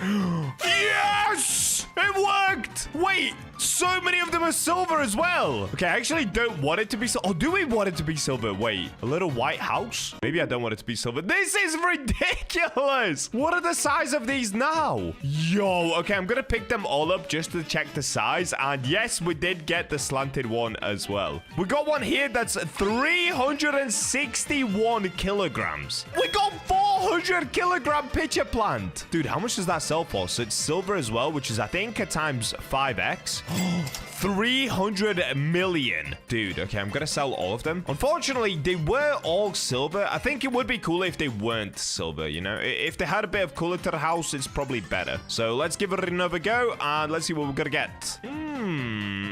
Yes! It worked! Wait, so many of them are silver as well. Okay, I actually don't want it to be silver. Oh, do we want it to be silver? Wait, a little white house? Maybe I don't want it to be silver. This is ridiculous. What are the size of these now? Yo, okay, I'm going to pick them all up just to check the size. And yes, we did get the slanted one as well. We got one here that's 361 kilograms. We got 400 kilogram pitcher plant. Dude, how much does that sell for? So it's silver as well, which is, I think, a times 5x. 300 million. Dude, okay, I'm gonna sell all of them. Unfortunately, they were all silver. I think it would be cooler if they weren't silver, you know? If they had a bit of color to the house, it's probably better. So let's give it another go, and let's see what we're gonna get.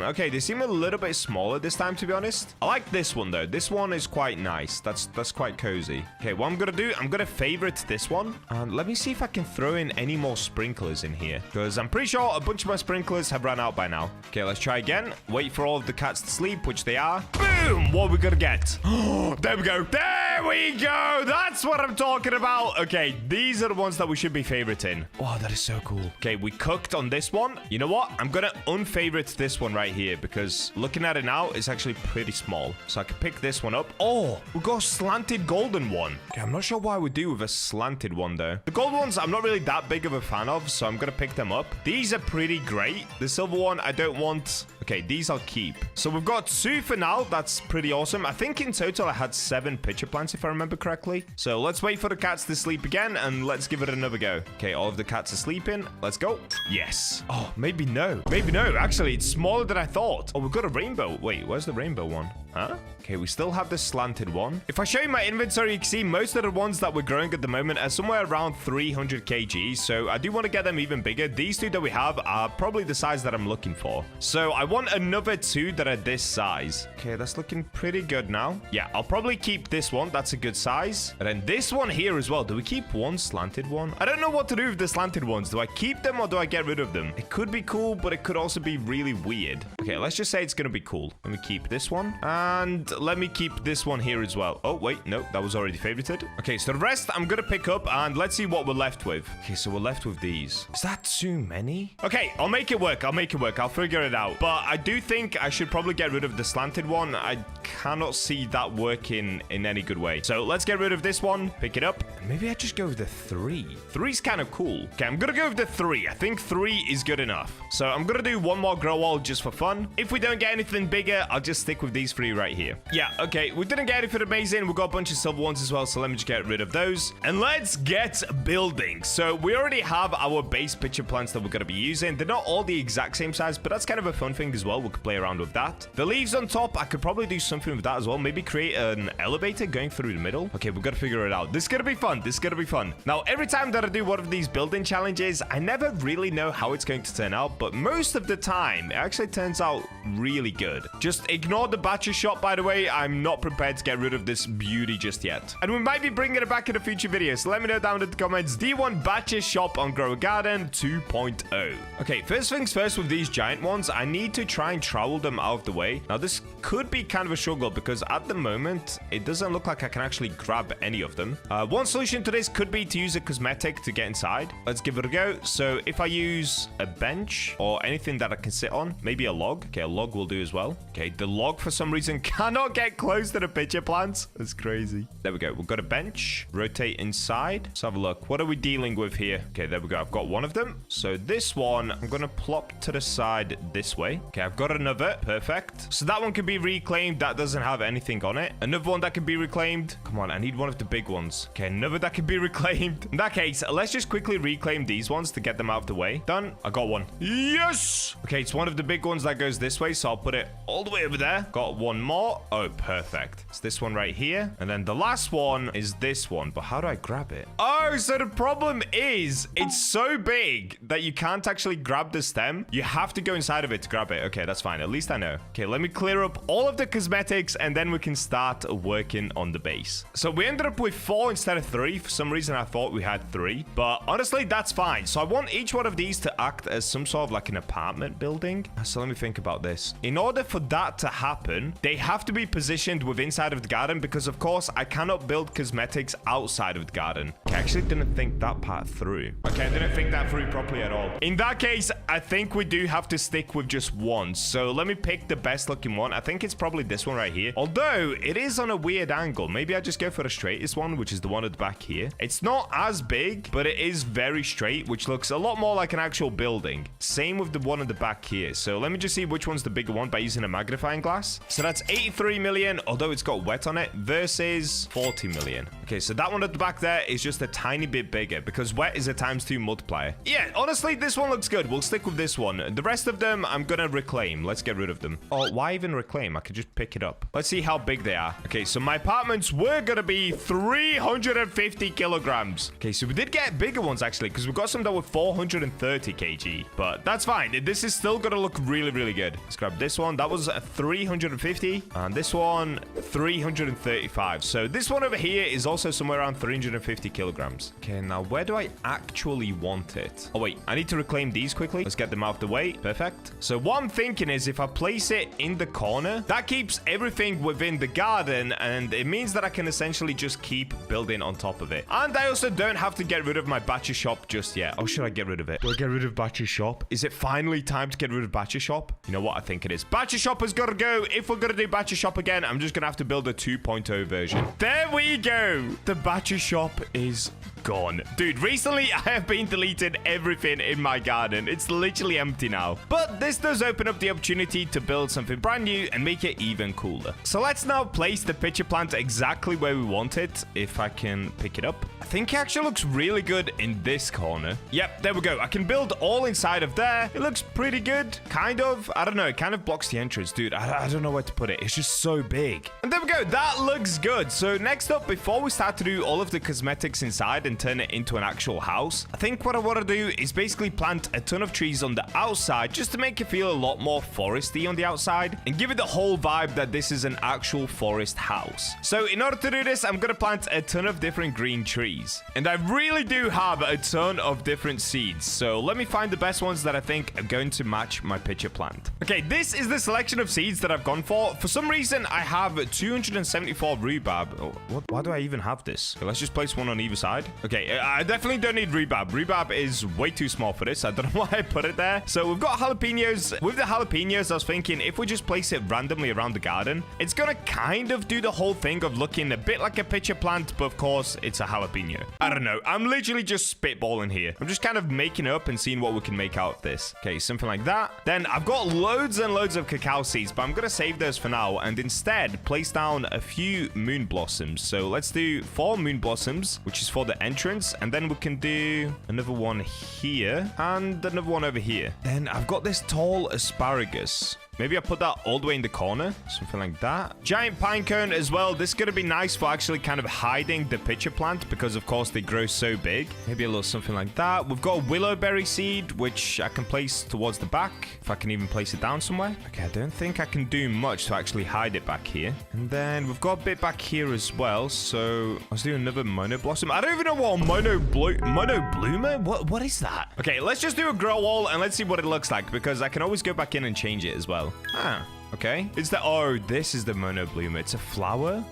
Okay, they seem a little bit smaller this time, to be honest. I like this one, though. This one is quite nice. That's quite cozy. Okay, what I'm gonna do, I'm gonna favorite this one. And let me see if I can throw in any more sprinklers in here, because I'm pretty sure a bunch of my sprinklers have run out by now. Okay, let's try again. Wait for all of the cats to sleep, which they are. Boom! What are we gonna get? There we go. There we go. That's what I'm talking about. Okay, these are the ones that we should be favoriting. Oh, that is so cool. Okay, we cooked on this one. You know what? I'm gonna unfavorite this one right here, because looking at it now, it's actually pretty small. So I can pick this one up. Oh, we got a slanted golden one. Okay, I'm not sure why we do with a slanted one, though. The gold ones, I'm not really that big of a fan of, so I'm gonna pick them up. These are pretty great. The silver one, I don't want. Okay, these I'll keep. So we've got 2 for now. That's pretty awesome. I think in total I had 7 pitcher plants, if I remember correctly. So let's wait for the cats to sleep again, and let's give it another go. Okay, all of the cats are sleeping. Let's go. Yes. Oh, maybe no. Maybe no. Actually, it's smaller than I thought. Oh, we've got a rainbow. Wait, where's the rainbow one? Huh? Okay, we still have the slanted one. If I show you my inventory, you can see most of the ones that we're growing at the moment are somewhere around 300 kg. So I do want to get them even bigger. These 2 that we have are probably the size that I'm looking for. So I want another 2 that are this size. Okay, that's looking pretty good now. Yeah, I'll probably keep this one. That's a good size. And then this one here as well. Do we keep one slanted one? I don't know what to do with the slanted ones. Do I keep them or do I get rid of them? It could be cool, but it could also be really weird. Okay, let's just say it's going to be cool. Let me keep this one. And let me keep this one here as well. Oh, wait. No, that was already favorited. Okay, so the rest I'm going to pick up, and let's see what we're left with. Okay, so we're left with these. Is that too many? Okay, I'll make it work. I'll make it work. I'll figure it out. But I do think I should probably get rid of the slanted one. I cannot see that working in any good way. So let's get rid of this one. Pick it up. And maybe I just go with the 3. 3's kind of cool. Okay, I'm going to go with the 3. I think 3 is good enough. So I'm going to do one more grow wall just for fun. If we don't get anything bigger, I'll just stick with these 3 right here. Yeah, okay. We didn't get anything amazing. We got a bunch of silver ones as well. So let me just get rid of those. And let's get building. So we already have our base pitcher plants that we're going to be using. They're not all the exact same size, but that's kind of a fun thing as well. We could play around with that. The leaves on top, I could probably do something with that as well. Maybe create an elevator going through the middle. Okay, we've got to figure it out. This is going to be fun. This is going to be fun. Now, every time that I do one of these building challenges, I never really know how it's going to turn out, but most of the time, it actually turns out really good. Just ignore the Bacha shop, by the way. I'm not prepared to get rid of this beauty just yet. And we might be bringing it back in a future video, so let me know down in the comments. Do you want Bacha shop on Grow a Garden 2.0? Okay, first things first with these giant ones, I need to try and trowel them out of the way. Now, this could be kind of a struggle because at the moment, it doesn't look like I can actually grab any of them. One solution to this could be to use a cosmetic to get inside. Let's give it a go. So if I use a bench or anything that I can sit on, maybe a log. Okay, a log will do as well. Okay, the log for some reason cannot get close to the pitcher plants. That's crazy. There we go. We've got a bench. Rotate inside. Let's have a look. What are we dealing with here? Okay, there we go. I've got one of them. So this one, I'm going to plop to the side this way. Okay, I've got another. Perfect. So that one can be reclaimed. That doesn't have anything on it. Another one that can be reclaimed. Come on, I need one of the big ones. Okay, another that can be reclaimed. In that case, let's just quickly reclaim these ones to get them out of the way. Done. I got one. Yes! Okay, it's one of the big ones that goes this way, so I'll put it all the way over there. Got one more. Oh, perfect. It's this one right here. And then the last one is this one. But how do I grab it? Oh, so the problem is it's so big that you can't actually grab the stem. You have to go inside of it to grab it. Okay, that's fine. At least I know. Okay, let me clear up all of the cosmetics and then we can start working on the base. So we ended up with 4 instead of 3. For some reason, I thought we had 3. But honestly, that's fine. So I want each one of these to act as some sort of like an apartment building. So let me think about this. In order for that to happen, they have to be positioned within inside of the garden because, of course, I cannot build cosmetics outside of the garden. Okay, I actually didn't think that part through. Okay, I didn't think that through properly at all. In that case, I think we do have to stick with just one. So let me pick the best looking one. I think it's probably this one right here. Although it is on a weird angle. Maybe I just go for the straightest one, which is the one at the back here. It's not as big, but it is very straight, which looks a lot more like an actual building. Same with the one at the back here. So let me just see which one's the bigger one by using a magnifying glass. So that's 83 million, although it's got wet on it, versus 40 million. Okay, so that one at the back there is just a tiny bit bigger because wet is a ×2 multiplier. Yeah, honestly, this one looks good. We'll stick with this one. The rest of them, I'm gonna reclaim. Let's get rid of them. Oh, why even reclaim? I could just pick it up. Let's see how big they are. Okay, so my apartments were gonna be 350 kilograms. Okay, so we did get bigger ones actually because we got some that were 430 kg, but that's fine. This is still gonna look really, really good. Let's grab this one. That was 350, and this one 335. So this one over here is also somewhere around 350 kilograms. Okay, now where do I actually want it? Oh wait, I need to reclaim these quickly. Let's get them out of the way. Perfect. So what I'm thinking is if I place it in the corner, that keeps everything within the garden, and it means that I can essentially just keep building on top of it. And I also don't have to get rid of my Bacha shop just yet. Or should I get rid of it? Do I get rid of Bacha shop? Is it finally time to get rid of Bacha shop? You know what? I think it is. Bacha shop has got to go. If we're going to do Bacha shop again, I'm just going to have to build a 2.0 version. There we go. The Bacha shop is gone. Dude, recently I have been deleting everything in my garden. It's literally empty now. But this does open up the opportunity to build something brand new and make it even cooler. So let's now place the pitcher plant exactly where we want it. If I can pick it up. I think it actually looks really good in this corner. Yep, there we go. I can build all inside of there. It looks pretty good. Kind of. I don't know. It kind of blocks the entrance. Dude, I don't know where to put it. It's just so big. And there we go. That looks good. So next up, before we start to do all of the cosmetics inside and and turn it into an actual house. I think what I want to do is basically plant a ton of trees on the outside just to make it feel a lot more foresty on the outside and give it the whole vibe that this is an actual forest house. So in order to do this, I'm going to plant a ton of different green trees. And I really do have a ton of different seeds. So let me find the best ones that I think are going to match my pitcher plant. Okay, this is the selection of seeds that I've gone for. For some reason, I have 274 rhubarb. Oh, why do I even have this? Okay, let's just place one on either side. Okay, I definitely don't need rhubarb. Rhubarb is way too small for this. I don't know why I put it there. So we've got jalapenos. With the jalapenos, I was thinking if we just place it randomly around the garden, it's gonna kind of do the whole thing of looking a bit like a pitcher plant, but of course, it's a jalapeno. I don't know. I'm literally just spitballing here. I'm just kind of making up and seeing what we can make out of this. Okay, something like that. Then I've got loads and loads of cacao seeds, but I'm gonna save those for now and instead place down a few moon blossoms. So let's do 4 moon blossoms, which is for the entrance, and then we can do another one here and another one over here. Then I've got this tall asparagus. Maybe I put that all the way in the corner. Something like that. Giant pine cone as well. This is going to be nice for actually kind of hiding the pitcher plant because, of course, they grow so big. Maybe a little something like that. We've got a willowberry seed, which I can place towards the back. If I can even place it down somewhere. Okay, I don't think I can do much to actually hide it back here. And then we've got a bit back here as well. So let's do another mono blossom. I don't even know what mono bloomer? What is that? Okay, let's just do a grow wall and let's see what it looks like because I can always go back in and change it as well. Ah, okay. It's the... Oh, this is the mono bloomer. It's a flower?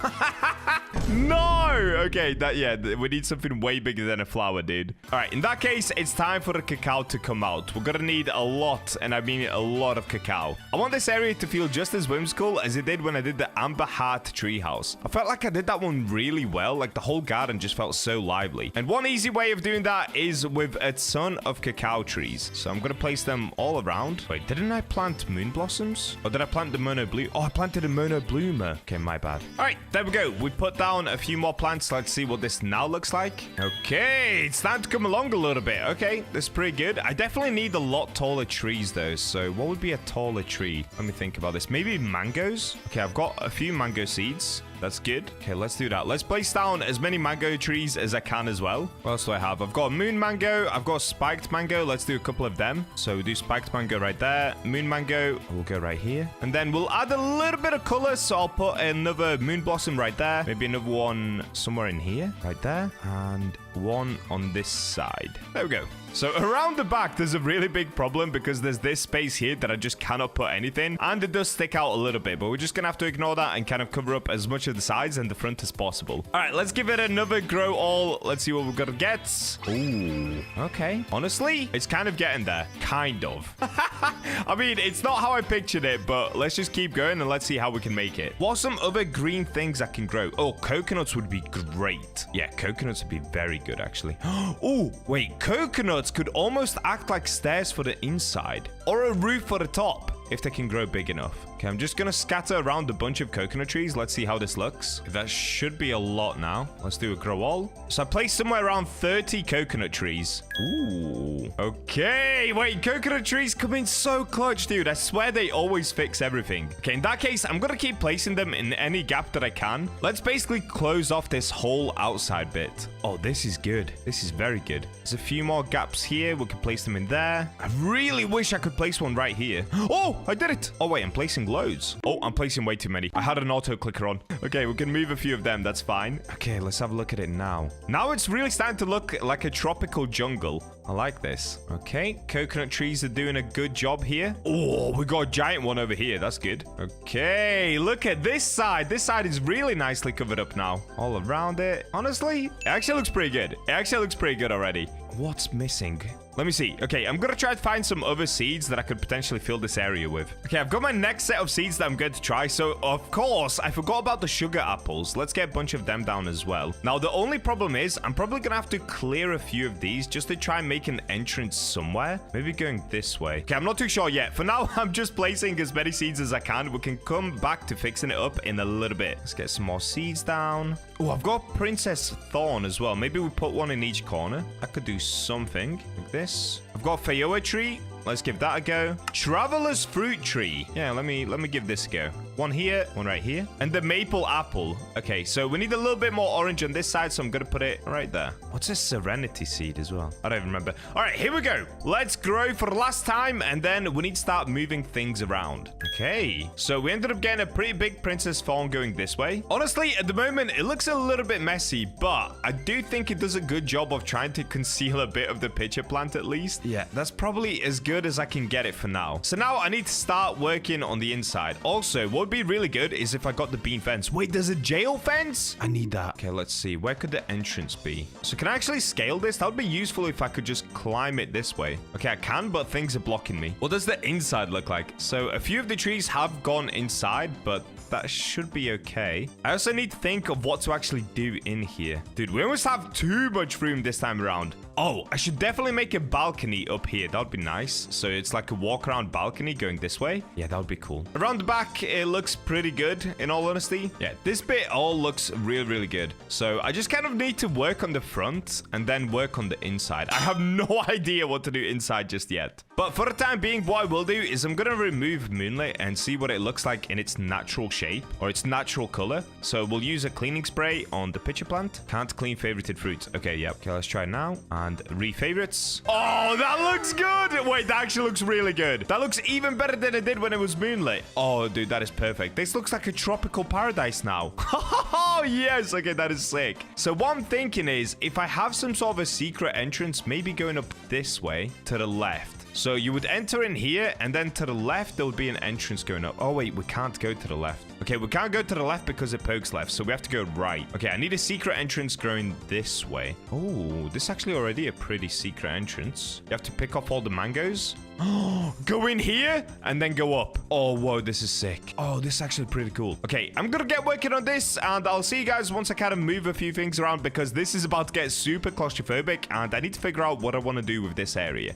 No! Okay, yeah, we need something way bigger than a flower, dude. All right, in that case, it's time for the cacao to come out. We're gonna need a lot, and I mean a lot of cacao. I want this area to feel just as whimsical as it did when I did the Amber Heart treehouse. I felt like I did that one really well. Like, the whole garden just felt so lively. And one easy way of doing that is with a ton of cacao trees. So I'm gonna place them all around. Wait, didn't I plant moon blossoms? Or did I plant the mono blue? Oh, I planted a mono bloomer. Okay, my bad. All right, there we go. We put down a few more plants. Let's see what this now looks like. Okay, it's time to come along a little bit. Okay, that's pretty good. I definitely need a lot taller trees though. So what would be a taller tree? Let me think about this. Maybe mangoes? Okay, I've got a few mango seeds. That's good. Okay, let's do that. Let's place down as many mango trees as I can as well. What else do I have? I've got a moon mango. I've got a spiked mango. Let's do a couple of them. So we'll do spiked mango right there. Moon mango. We'll go right here. And then we'll add a little bit of color. So I'll put another moon blossom right there. Maybe another one somewhere in here. Right there. And one on this side. There we go. So around the back, there's a really big problem because there's this space here that I just cannot put anything. And it does stick out a little bit, but we're just going to have to ignore that and kind of cover up as much of the sides and the front as possible. All right, let's give it another grow all. Let's see what we're going to get. Ooh, okay. Honestly, it's kind of getting there. Kind of. I mean, it's not how I pictured it, but let's just keep going and let's see how we can make it. What are some other green things I can grow? Oh, coconuts would be great. Yeah, coconuts would be very good, actually. Oh, wait, coconuts could almost act like stairs for the inside or a roof for the top if they can grow big enough. Okay, I'm just gonna scatter around a bunch of coconut trees. Let's see how this looks. That should be a lot now. Let's do a grow all. So I placed somewhere around 30 coconut trees. Ooh. Okay, wait, coconut trees come in so clutch, dude. I swear they always fix everything. Okay, in that case, I'm gonna keep placing them in any gap that I can. Let's basically close off this whole outside bit. Oh, this is good. This is very good. There's a few more gaps here. We can place them in there. I really wish I could place one right here. Oh, I did it. Oh, wait, I'm placing loads. Oh, I'm placing way too many. I had an auto clicker on. Okay, we can move a few of them. That's fine. Okay, let's have a look at it now. Now it's really starting to look like a tropical jungle. I like this. Okay, coconut trees are doing a good job here. Oh, we got a giant one over here. That's good. Okay, look at this side. This side is really nicely covered up now. All around it. Honestly, it actually looks pretty good. It actually looks pretty good already. What's missing? Let me see. Okay, I'm gonna try to find some other seeds that I could potentially fill this area with. Okay, I've got my next set of seeds that I'm going to try. So, of course, I forgot about the sugar apples. Let's get a bunch of them down as well. Now, the only problem is I'm probably gonna have to clear a few of these just to try and make an entrance somewhere. Maybe going this way. Okay, I'm not too sure yet. For now, I'm just placing as many seeds as I can. We can come back to fixing it up in a little bit. Let's get some more seeds down. Oh, I've got Princess Thorn as well. Maybe we put one in each corner. I could do something like this. I've got Feijoa tree. Let's give that a go. Traveler's fruit tree. Yeah, let me give this a go. One here, one right here. And the maple apple. Okay, so we need a little bit more orange on this side, so I'm going to put it right there. What's a serenity seed as well? I don't even remember. All right, here we go. Let's grow for the last time, and then we need to start moving things around. Okay, so we ended up getting a pretty big princess farm going this way. Honestly, at the moment, it looks a little bit messy, but I do think it does a good job of trying to conceal a bit of the pitcher plant at least. Yeah, that's probably as good as I can get it for now. So now I need to start working on the inside. Also, what would be really good is if I got the bean fence. Wait, there's a jail fence? I need that. Okay, let's see. Where could the entrance be? So can I actually scale this? That would be useful if I could just climb it this way. Okay, I can, but things are blocking me. What does the inside look like? So a few of the trees have gone inside, but that should be okay. I also need to think of what to actually do in here. Dude, we almost have too much room this time around. Oh, I should definitely make a balcony up here. That would be nice. So it's like a walk around balcony going this way. Yeah, that would be cool. Around the back, it looks pretty good, in all honesty. Yeah, this bit all looks really, really good. So I just kind of need to work on the front and then work on the inside. I have no idea what to do inside just yet. But for the time being, what I will do is I'm going to remove Moonlit and see what it looks like in its natural shape or its natural color. So we'll use a cleaning spray on the pitcher plant. Can't clean favorited fruits. Okay, yeah. Okay, let's try it now. And re-favorites. Oh, that looks good. Wait, that actually looks really good. That looks even better than it did when it was Moonlit. Oh, dude, that is perfect. This looks like a tropical paradise now. Oh, yes. Okay, that is sick. So what I'm thinking is if I have some sort of a secret entrance, maybe going up this way to the left. So you would enter in here, and then to the left, there would be an entrance going up. Oh, wait, we can't go to the left. Okay, we can't go to the left because it pokes left, so we have to go right. Okay, I need a secret entrance going this way. Oh, this is actually already a pretty secret entrance. You have to pick off all the mangoes. Oh, go in here and then go up. Oh, whoa, this is sick. Oh, this is actually pretty cool. Okay, I'm gonna get working on this, and I'll see you guys once I kind of move a few things around because this is about to get super claustrophobic, and I need to figure out what I want to do with this area.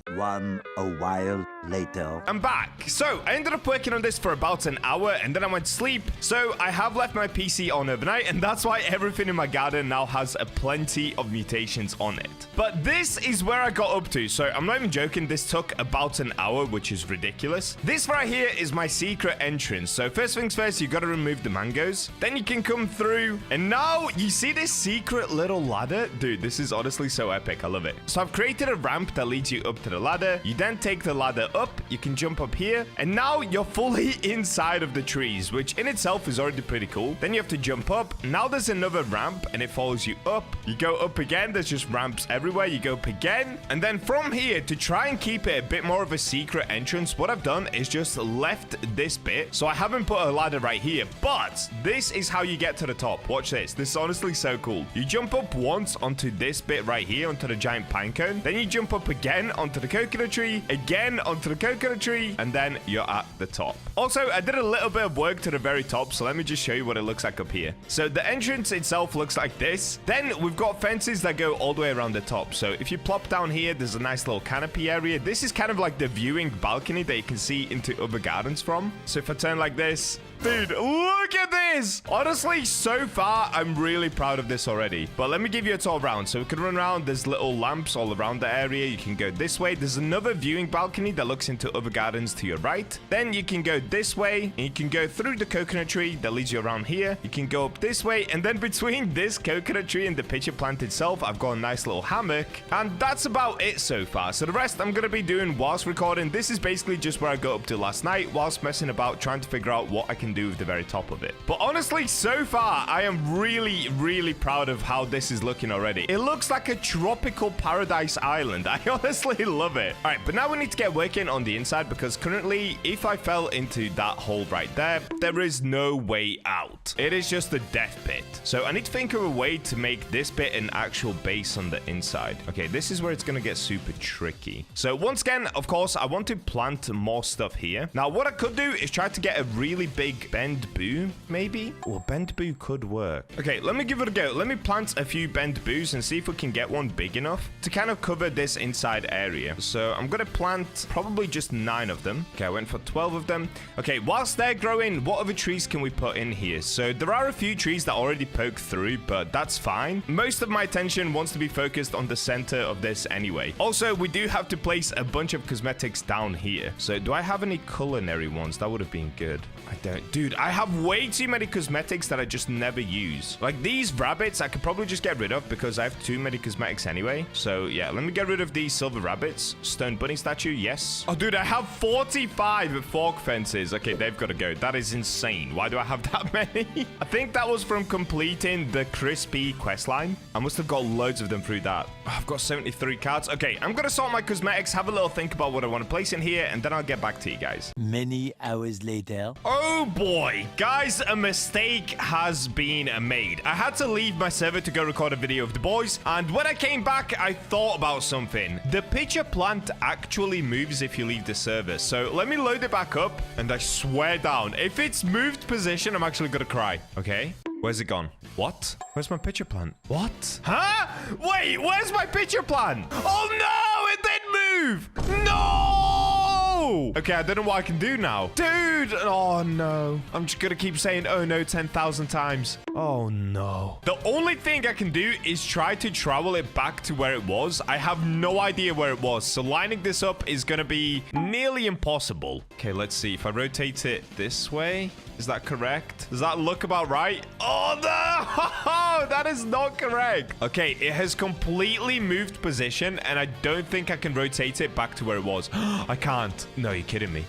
A while later. I'm back. So I ended up working on this for about an hour, and then I went to sleep. So I have left my PC on overnight, and that's why everything in my garden now has a plenty of mutations on it. But this is where I got up to. So I'm not even joking. This took about an hour, which is ridiculous. This right here is my secret entrance. So first things first, you got to remove the mangoes. Then you can come through, and now you see this secret little ladder. Dude, this is honestly so epic. I love it. So I've created a ramp that leads you up to the ladder. You then take the ladder up. You can jump up here, and now you're fully inside of the trees, which in itself is already pretty cool. Then you have to jump up. Now there's another ramp, and it follows you up. You go up again. There's just ramps everywhere. You go up again, and then from here, to try and keep it a bit more of a secret entrance, what I've done is just left this bit. So I haven't put a ladder right here, but this is how you get to the top. Watch this. This is honestly so cool. You jump up once onto this bit right here, onto the giant pine cone. Then you jump up again onto the coconut tree, again onto the coconut tree, and then you're at the top. Also, I did a little bit of work to the very top, so let me just show you what it looks like up here. So the entrance itself looks like this. Then we've got fences that go all the way around the top. So if you plop down here, there's a nice little canopy area. This is kind of like the viewing balcony that you can see into other gardens from. So if I turn like this, dude, look at this. Honestly, so far, I'm really proud of this already. But let me give you a tour around. So we can run around. There's little lamps all around the area. You can go this way. There's another viewing balcony that looks into other gardens to your right. Then you can go this way, and you can go through the coconut tree that leads you around here. You can go up this way, and then between this coconut tree and the pitcher plant itself, I've got a nice little hammock. And that's about it so far. So the rest I'm going to be doing whilst recording. This is basically just where I got up to last night whilst messing about trying to figure out what I can do with the very top of it. But honestly, so far, I am really, really proud of how this is looking already. It looks like a tropical paradise island. I honestly love it. All right, but now we need to get working on the inside because currently, if I fell into that hole right there, there is no way out. It is just a death pit. So I need to think of a way to make this bit an actual base on the inside. Okay, this is where it's going to get super tricky. So once again, of course, I want to plant more stuff here. Now, what I could do is try to get a really big bend boom, maybe? maybe? Well, bamboo could work. Okay, let me give it a go. Let me plant a few bamboos and see if we can get one big enough to kind of cover this inside area. So I'm going to plant probably just 9 of them. Okay, I went for 12 of them. Okay, whilst they're growing, what other trees can we put in here? So there are a few trees that already poke through, but that's fine. Most of my attention wants to be focused on the center of this anyway. Also, we do have to place a bunch of cosmetics down here. So do I have any culinary ones? That would have been good. I don't. Dude, I have way too many cosmetics that I just never use. Like these rabbits, I could probably just get rid of because I have too many cosmetics anyway. So yeah, let me get rid of these silver rabbits. Stone bunny statue, yes. Oh, dude, I have 45 fork fences. Okay, they've got to go. That is insane. Why do I have that many? I think that was from completing the crispy quest line. I must have got loads of them through that. Oh, I've got 73 cards. Okay, I'm going to sort my cosmetics, have a little think about what I want to place in here, and then I'll get back to you guys. Many hours later. Oh boy, guys, a mistake has been made. I had to leave my server to go record a video of the boys, and when I came back, I thought about something. The pitcher plant actually moves if you leave the server, so let me load it back up, and I swear down, if it's moved position, I'm actually gonna cry. Okay, where's it gone? What? Where's my pitcher plant? What? Huh? Wait, where's my pitcher plant? Oh no, it did move! No! Okay, I don't know what I can do now. Dude! Oh, no. I'm just gonna keep saying, oh, no, 10,000 times. Oh, no. The only thing I can do is try to travel it back to where it was. I have no idea where it was. So lining this up is gonna be nearly impossible. Okay, let's see. If I rotate it this way, is that correct? Does that look about right? Oh, no! That is not correct. Okay, it has completely moved position, and I don't think I can rotate it back to where it was. I can't. No, you're kidding me.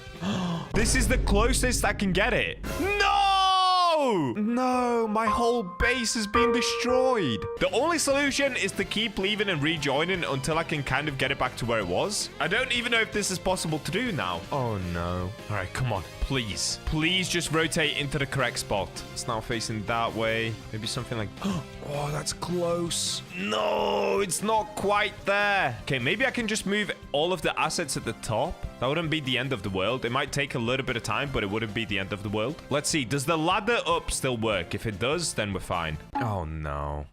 This is the closest I can get it. No! No, my whole base has been destroyed. The only solution is to keep leaving and rejoining until I can kind of get it back to where it was. I don't even know if this is possible to do now. Oh, no. All right, come on. Please. Please just rotate into the correct spot. It's now facing that way. Maybe something like... Oh, that's close. No, it's not quite there. Okay, maybe I can just move all of the assets at the top. That wouldn't be the end of the world. It might take a little bit of time, but it wouldn't be the end of the world. Let's see. Does the ladder up still work? If it does, then we're fine. Oh, no.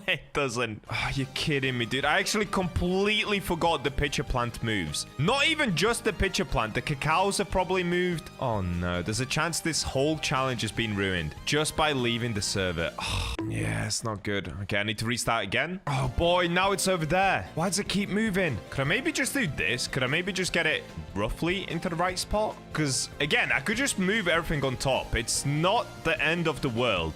It doesn't. Oh, you're kidding me, dude. I actually completely forgot the pitcher plant moves. Not even just the pitcher plant. The cacaos have probably moved. Oh, no. There's a chance this whole challenge has been ruined just by leaving the server. Oh, yeah, it's not good. Okay, I need to restart again. Oh, boy. Now it's over there. Why does it keep moving? Could I maybe just do this? Could I maybe just get it roughly into the right spot? Because, again, I could just move everything on top. It's not the end of the world.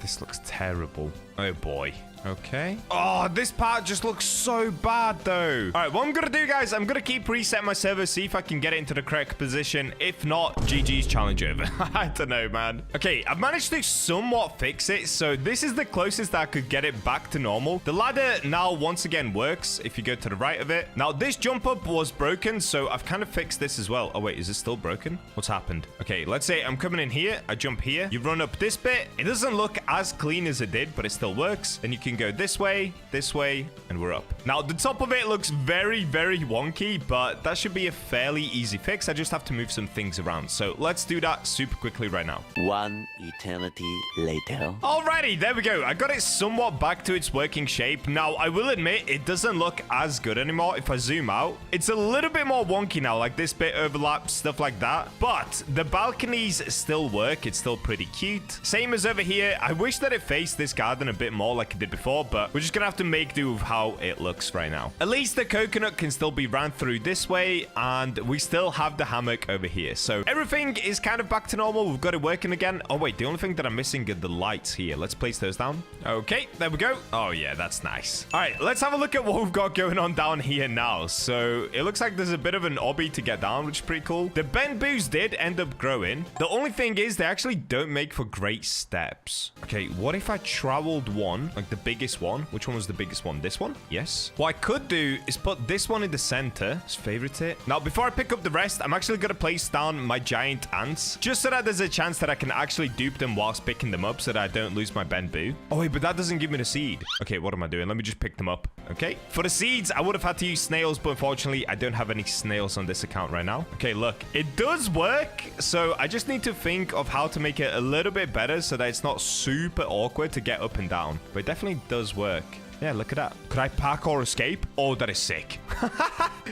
This looks terrible. Oh, boy. Okay. Oh, this part just looks so bad, though. All right, what I'm going to do, guys, I'm going to keep resetting my server, see if I can get it into the correct position. If not, GG's challenge over. I don't know, man. Okay, I've managed to somewhat fix it. So this is the closest that I could get it back to normal. The ladder now once again works if you go to the right of it. Now, this jump up was broken, so I've kind of fixed this as well. Oh, wait, is it still broken? What's happened? Okay, let's say I'm coming in here. I jump here. You run up this bit. It doesn't look as clean as it did, but it still works. Then you can go this way, and we're up. Now, the top of it looks very, very wonky, but that should be a fairly easy fix. I just have to move some things around. So let's do that super quickly right now. One eternity later. Alrighty, there we go. I got it somewhat back to its working shape. Now, I will admit, it doesn't look as good anymore if I zoom out. It's a little bit more wonky now, like this bit overlaps, stuff like that. But the balconies still work. It's still pretty cute. Same as over here. I wish that it faced this garden a bit more like it did before, but we're just gonna have to make do with how it looks right now. At least the coconut can still be ran through this way, and we still have the hammock over here. So everything is kind of back to normal. We've got it working again. Oh, wait, the only thing that I'm missing are the lights here. Let's place those down. Okay, there we go. Oh, yeah, that's nice. All right, let's have a look at what we've got going on down here now. So it looks like there's a bit of an obby to get down, which is pretty cool. The bamboos did end up growing. The only thing is they actually don't make for great steps. steps. Okay, what if I traveled one, like the biggest one? Which one was the biggest one? This one? Yes. What I could do is put this one in the center. Let's favorite it. Now, before I pick up the rest, I'm actually going to place down my giant ants, just so that there's a chance that I can actually dupe them whilst picking them up so that I don't lose my bamboo. Oh, wait, but that doesn't give me the seed. Okay, what am I doing? Let me just pick them up. Okay. For the seeds, I would have had to use snails, but unfortunately, I don't have any snails on this account right now. Okay, look, it does work. So I just need to think of how to make it a little bit better so that it's not super awkward to get up and down. But it definitely does work. Yeah, look at that. Could I parkour escape? Oh, that is sick.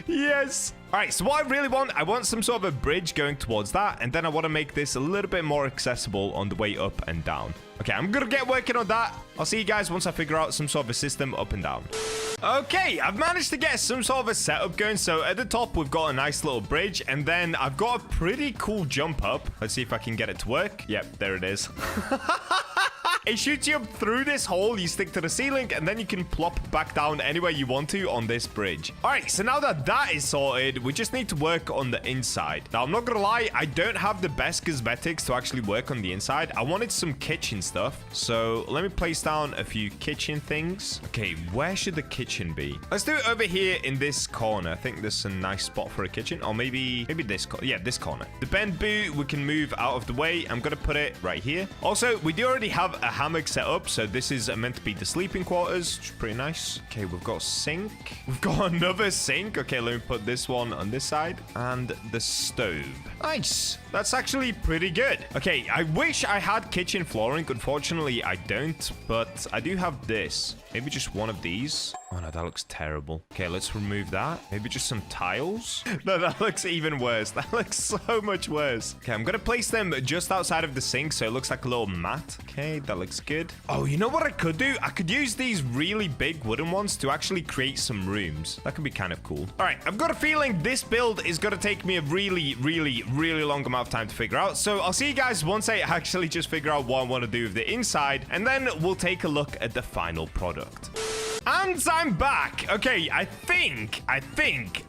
Yes. All right, so what I really want, I want some sort of a bridge going towards that. And then I want to make this a little bit more accessible on the way up and down. Okay, I'm going to get working on that. I'll see you guys once I figure out some sort of a system up and down. Okay, I've managed to get some sort of a setup going. So at the top, we've got a nice little bridge. And then I've got a pretty cool jump up. Let's see if I can get it to work. Yep, there it is. It shoots you up through this hole. You stick to the ceiling, and then you can plop back down anywhere you want to on this bridge. All right, so now that that is sorted, we just need to work on the inside. Now, I'm not gonna lie, I don't have the best cosmetics to actually work on the inside. I wanted some kitchen stuff, so let me place down a few kitchen things. Okay, where should the kitchen be? Let's do it over here in this corner. I think there's a nice spot for a kitchen, or maybe this corner. Yeah, this corner. The bamboo we can move out of the way. I'm gonna put it right here. Also, we do already have a hammock set up, so this is meant to be the sleeping quarters, which is pretty nice. Okay, we've got a sink. We've got another sink. Okay, let me put this one on this side, and the stove. Nice. That's actually pretty good. Okay, I wish I had kitchen flooring. Unfortunately, I don't, but I do have this. Maybe just one of these. Oh no, that looks terrible. Okay, let's remove that. Maybe just some tiles. No, that looks even worse. That looks so much worse. Okay, I'm gonna place them just outside of the sink so it looks like a little mat. Okay, that looks good. Oh, you know what I could do? I could use these really big wooden ones to actually create some rooms. That could be kind of cool. All right, I've got a feeling this build is gonna take me a really long amount of time to figure out. So I'll see you guys once I actually just figure out what I want to do with the inside, and then we'll take a look at the final product. And I'm back. Okay, I think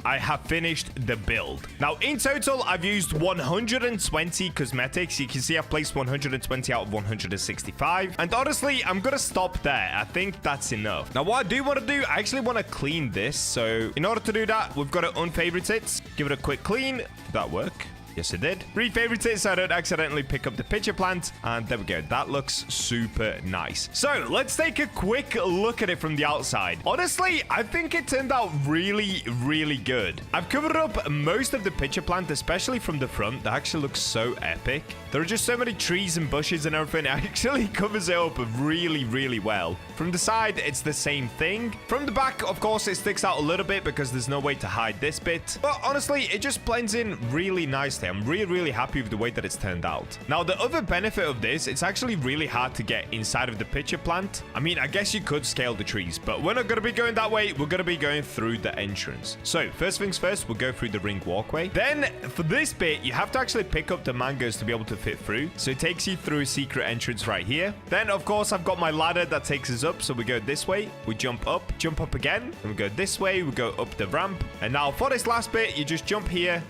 I have finished the build. Now, in total, I've used 120 cosmetics. You can see I've placed 120 out of 165. And honestly, I'm gonna stop there. I think that's enough. Now, what I do want to do, I actually want to clean this. So in order to do that, we've got to unfavorite it. Give it a quick clean. Did that work? Yes, it did. Refavorite it so I don't accidentally pick up the pitcher plant. And there we go. That looks super nice. So let's take a quick look at it from the outside. Honestly, I think it turned out really good. I've covered up most of the pitcher plant, especially from the front. That actually looks so epic. There are just so many trees and bushes and everything. It actually covers it up really well. From the side, it's the same thing. From the back, of course, it sticks out a little bit because there's no way to hide this bit. But honestly, it just blends in really nicely. I'm really happy with the way that it's turned out. Now, the other benefit of this, it's actually really hard to get inside of the pitcher plant. I mean, I guess you could scale the trees, but we're not going to be going that way. We're going to be going through the entrance. So first things first, we'll go through the ring walkway. Then for this bit, you have to actually pick up the mangoes to be able to fit through. So it takes you through a secret entrance right here. Then, of course, I've got my ladder that takes us up. So we go this way, we jump up again. Then we go this way, we go up the ramp. And now for this last bit, you just jump here,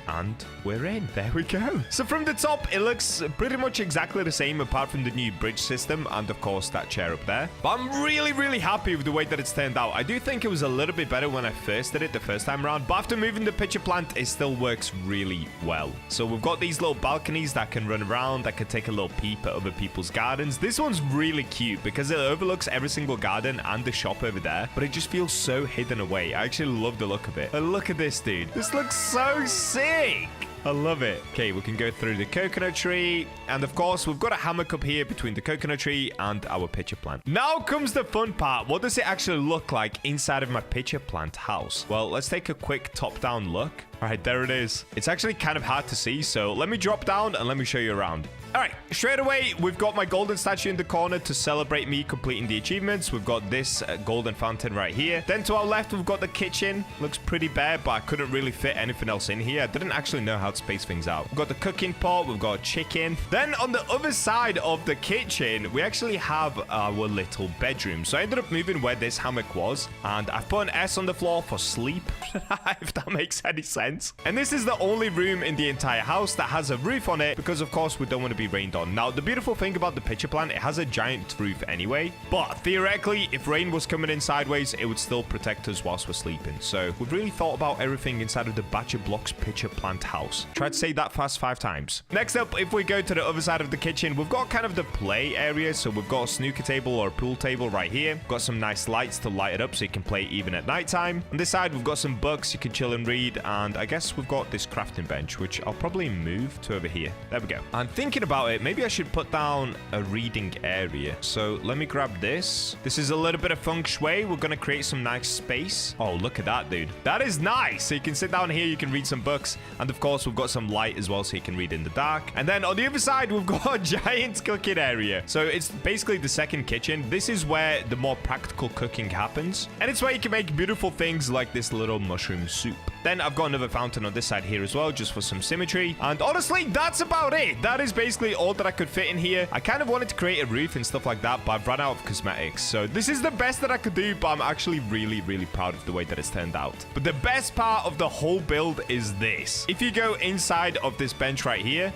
and we're in. There we go. So from the top, it looks pretty much exactly the same apart from the new bridge system and, of course, that chair up there. But I'm really happy with the way that it's turned out. I do think it was a little bit better when I first did it the first time around, but after moving the pitcher plant, it still works really well. So we've got these little balconies that can run around, that can take a little peep at other people's gardens. This one's really cute because it overlooks every single garden and the shop over there, but it just feels so hidden away. I actually love the look of it. But look at this, dude. This looks so sick. I love it. Okay, we can go through the coconut tree. And of course, we've got a hammock up here between the coconut tree and our pitcher plant. Now comes the fun part. What does it actually look like inside of my pitcher plant house? Well, let's take a quick top-down look. All right, there it is. It's actually kind of hard to see, so let me drop down and let me show you around. All right, straight away, we've got my golden statue in the corner to celebrate me completing the achievements. We've got this golden fountain right here. Then to our left, we've got the kitchen. Looks pretty bare, but I couldn't really fit anything else in here. I didn't actually know how to space things out. We've got the cooking pot. We've got chicken. Then on the other side of the kitchen, we actually have our little bedroom. So I ended up moving where this hammock was, and I've put an S on the floor for sleep, if that makes any sense. And this is the only room in the entire house that has a roof on it because, of course, we don't want to be rained on. Now, the beautiful thing about the pitcher plant, it has a giant roof anyway. But theoretically, if rain was coming in sideways, it would still protect us whilst we're sleeping. So we've really thought about everything inside of the BachaBlox pitcher plant house. Try to say that fast 5 times. Next up, if we go to the other side of the kitchen, we've got kind of the play area. So we've got a snooker table or a pool table right here. Got some nice lights to light it up so you can play even at nighttime. On this side, we've got some books you can chill and read. And I guess we've got this crafting bench, which I'll probably move to over here. There we go. And thinking about it, maybe I should put down a reading area. So let me grab this. This is a little bit of feng shui. We're going to create some nice space. Oh, look at that, dude. That is nice. So you can sit down here. You can read some books. And of course, we've got some light as well so you can read in the dark. And then on the other side, we've got a giant cooking area. So it's basically the second kitchen. This is where the more practical cooking happens. And it's where you can make beautiful things like this little mushroom soup. Then I've got another fountain on this side here as well, just for some symmetry. And honestly, that's about it. That is basically all that I could fit in here. I kind of wanted to create a roof and stuff like that, but I've run out of cosmetics. So this is the best that I could do, but I'm actually really, really proud of the way that it's turned out. But the best part of the whole build is this. If you go inside of this bench right here,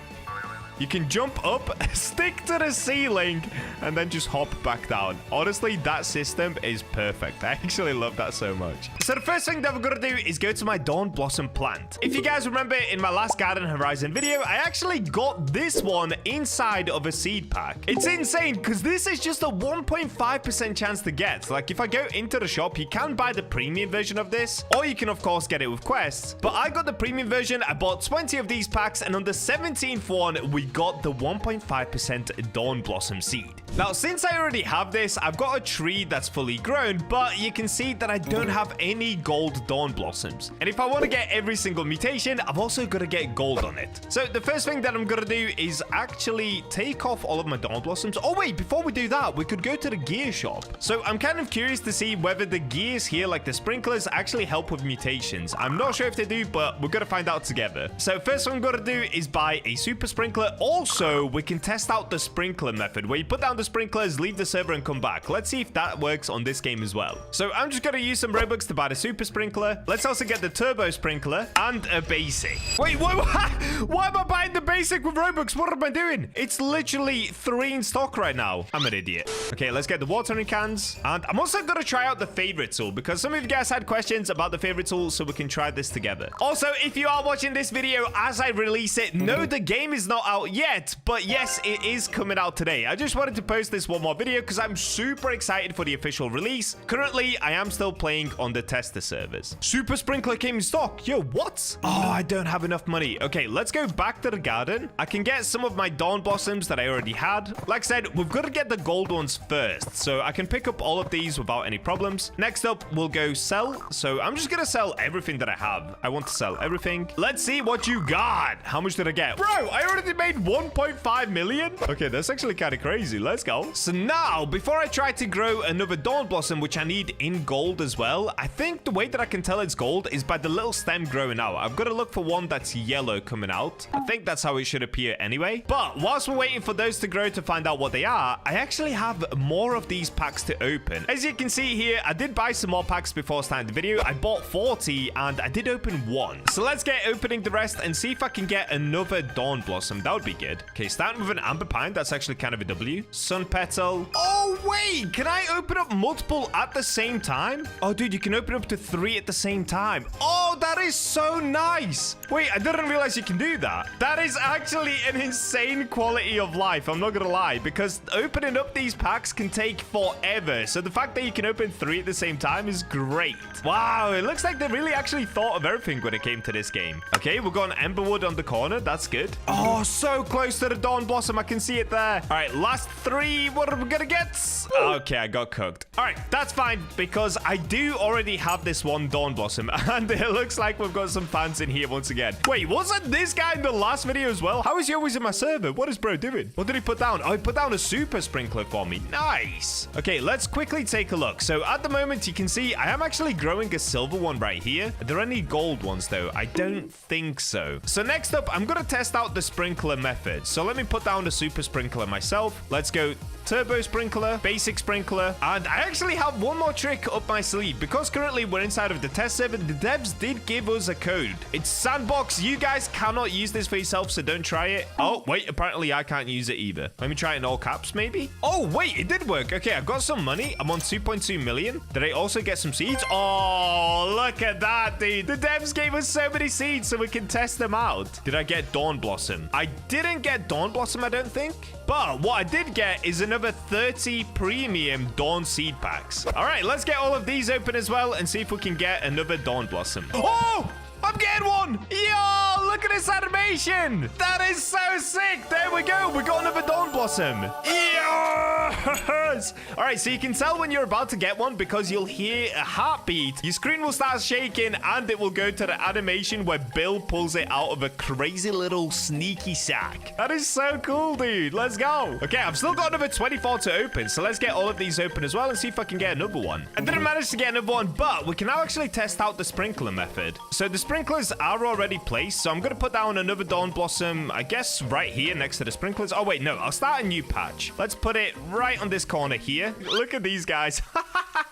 you can jump up, stick to the ceiling, and then just hop back down. Honestly, that system is perfect. I actually love that so much. So the first thing that we're going to do is go to my Dawn Blossom plant. If you guys remember in my last Garden Horizon video, I actually got this one inside of a seed pack. It's insane because this is just a 1.5% chance to get. Like if I go into the shop, you can buy the premium version of this, or you can of course get it with quests. But I got the premium version. I bought 20 of these packs, and on the 17th one, we got the 1.5% Dawn Blossom seed. Now, since I already have this, I've got a tree that's fully grown, but you can see that I don't have any gold Dawn Blossoms. And if I want to get every single mutation, I've also got to get gold on it. So the first thing that I'm going to do is actually take off all of my Dawn Blossoms. Oh wait, before we do that, we could go to the gear shop. So I'm kind of curious to see whether the gears here, like the sprinklers, actually help with mutations. I'm not sure if they do, but we're going to find out together. So first what I'm going to do is buy a super sprinkler. Also, we can test out the sprinkler method where you put down the sprinklers, leave the server, and come back. Let's see if that works on this game as well. So I'm just going to use some Robux to buy the super sprinkler. Let's also get the turbo sprinkler and a basic. Wait, why am I buying the basic with Robux? What am I doing? It's literally 3 in stock right now. I'm an idiot. Okay, let's get the watering cans. And I'm also going to try out the favorite tool because some of you guys had questions about the favorite tool, so we can try this together. Also, if you are watching this video as I release it, no, the game is not out yet, but yes, it is coming out today. I just wanted to post this one more video because I'm super excited for the official release. Currently, I am still playing on the tester servers. Super sprinkler came in stock. Yo, what? Oh, I don't have enough money. Okay, let's go back to the garden. I can get some of my Dawn Blossoms that I already had. Like I said, we've got to get the gold ones first, so I can pick up all of these without any problems. Next up, we'll go sell. So I'm just gonna sell everything that I have. I want to sell everything. Let's see what you got. How much did I get? Bro, I already made 1.5 million. Okay, that's actually kind of crazy. Let's go. So now, before I try to grow another Dawn Blossom, which I need in gold as well, I think the way that I can tell it's gold is by the little stem growing out. I've got to look for one that's yellow coming out. I think that's how it should appear anyway. But whilst we're waiting for those to grow to find out what they are, I actually have more of these packs to open. As you can see here, I did buy some more packs before starting the video. I bought 40 and I did open 1. So let's get opening the rest and see if I can get another Dawn Blossom. That would be good. Okay, starting with an Amber Pine. That's actually kind of a W. Sun Petal. Oh, wait. Can I open up multiple at the same time? Oh, dude, you can open up to 3 at the same time. Oh, that is so nice. Wait, I didn't realize you can do that. That is actually an insane quality of life. I'm not going to lie, because opening up these packs can take forever. So the fact that you can open 3 at the same time is great. Wow, it looks like they really actually thought of everything when it came to this game. Okay, we've got an Emberwood on the corner. That's good. Oh, so close to the Dawn Blossom. I can see it there. All right, last 3. What are we going to get? Okay, I got cooked. All right, that's fine because I do already have this one Dawn Blossom and it looks like we've got some fans in here once again. Wait, wasn't this guy in the last video as well? How is he always in my server? What is bro doing? What did he put down? Oh, he put down a super sprinkler for me. Nice. Okay, let's quickly take a look. So at the moment, you can see I am actually growing a silver one right here. Are there any gold ones though? I don't think so. So next up, I'm going to test out the sprinkler method. So let me put down the super sprinkler myself. Let's go turbo sprinkler, basic sprinkler, and I actually have one more trick up my sleeve. Because currently we're inside of the test server, the devs did give us a code. It's sandbox. You guys cannot use this for yourself, so don't try it. Oh, wait, apparently I can't use it either. Let me try it in all caps, maybe. Oh, wait, it did work. Okay, I've got some money. I'm on 2.2 million. Did I also get some seeds? Oh, look at that, dude. The devs gave us so many seeds so we can test them out. Did I get Dawn Blossom? I didn't get Dawn Blossom, I don't think. But what I did get is another 30 premium Dawn seed packs. All right, let's get all of these open as well and see if we can get another Dawn Blossom. Oh! I'm getting one! Yo, look at this animation! That is so sick! There we go! We got another Dawn Blossom! Yes! Alright, so you can tell when you're about to get one because you'll hear a heartbeat. Your screen will start shaking and it will go to the animation where Bill pulls it out of a crazy little sneaky sack. That is so cool, dude. Let's go. Okay, I've still got another 24 to open, so let's get all of these open as well and see if I can get another one. I didn't manage to get another one, but we can now actually test out the sprinkler method. So the sprinklers are already placed, so I'm going to put down another Dawn Blossom, I guess, right here next to the sprinklers. Oh, wait, no, I'll start a new patch. Let's put it right on this corner here. Look at these guys.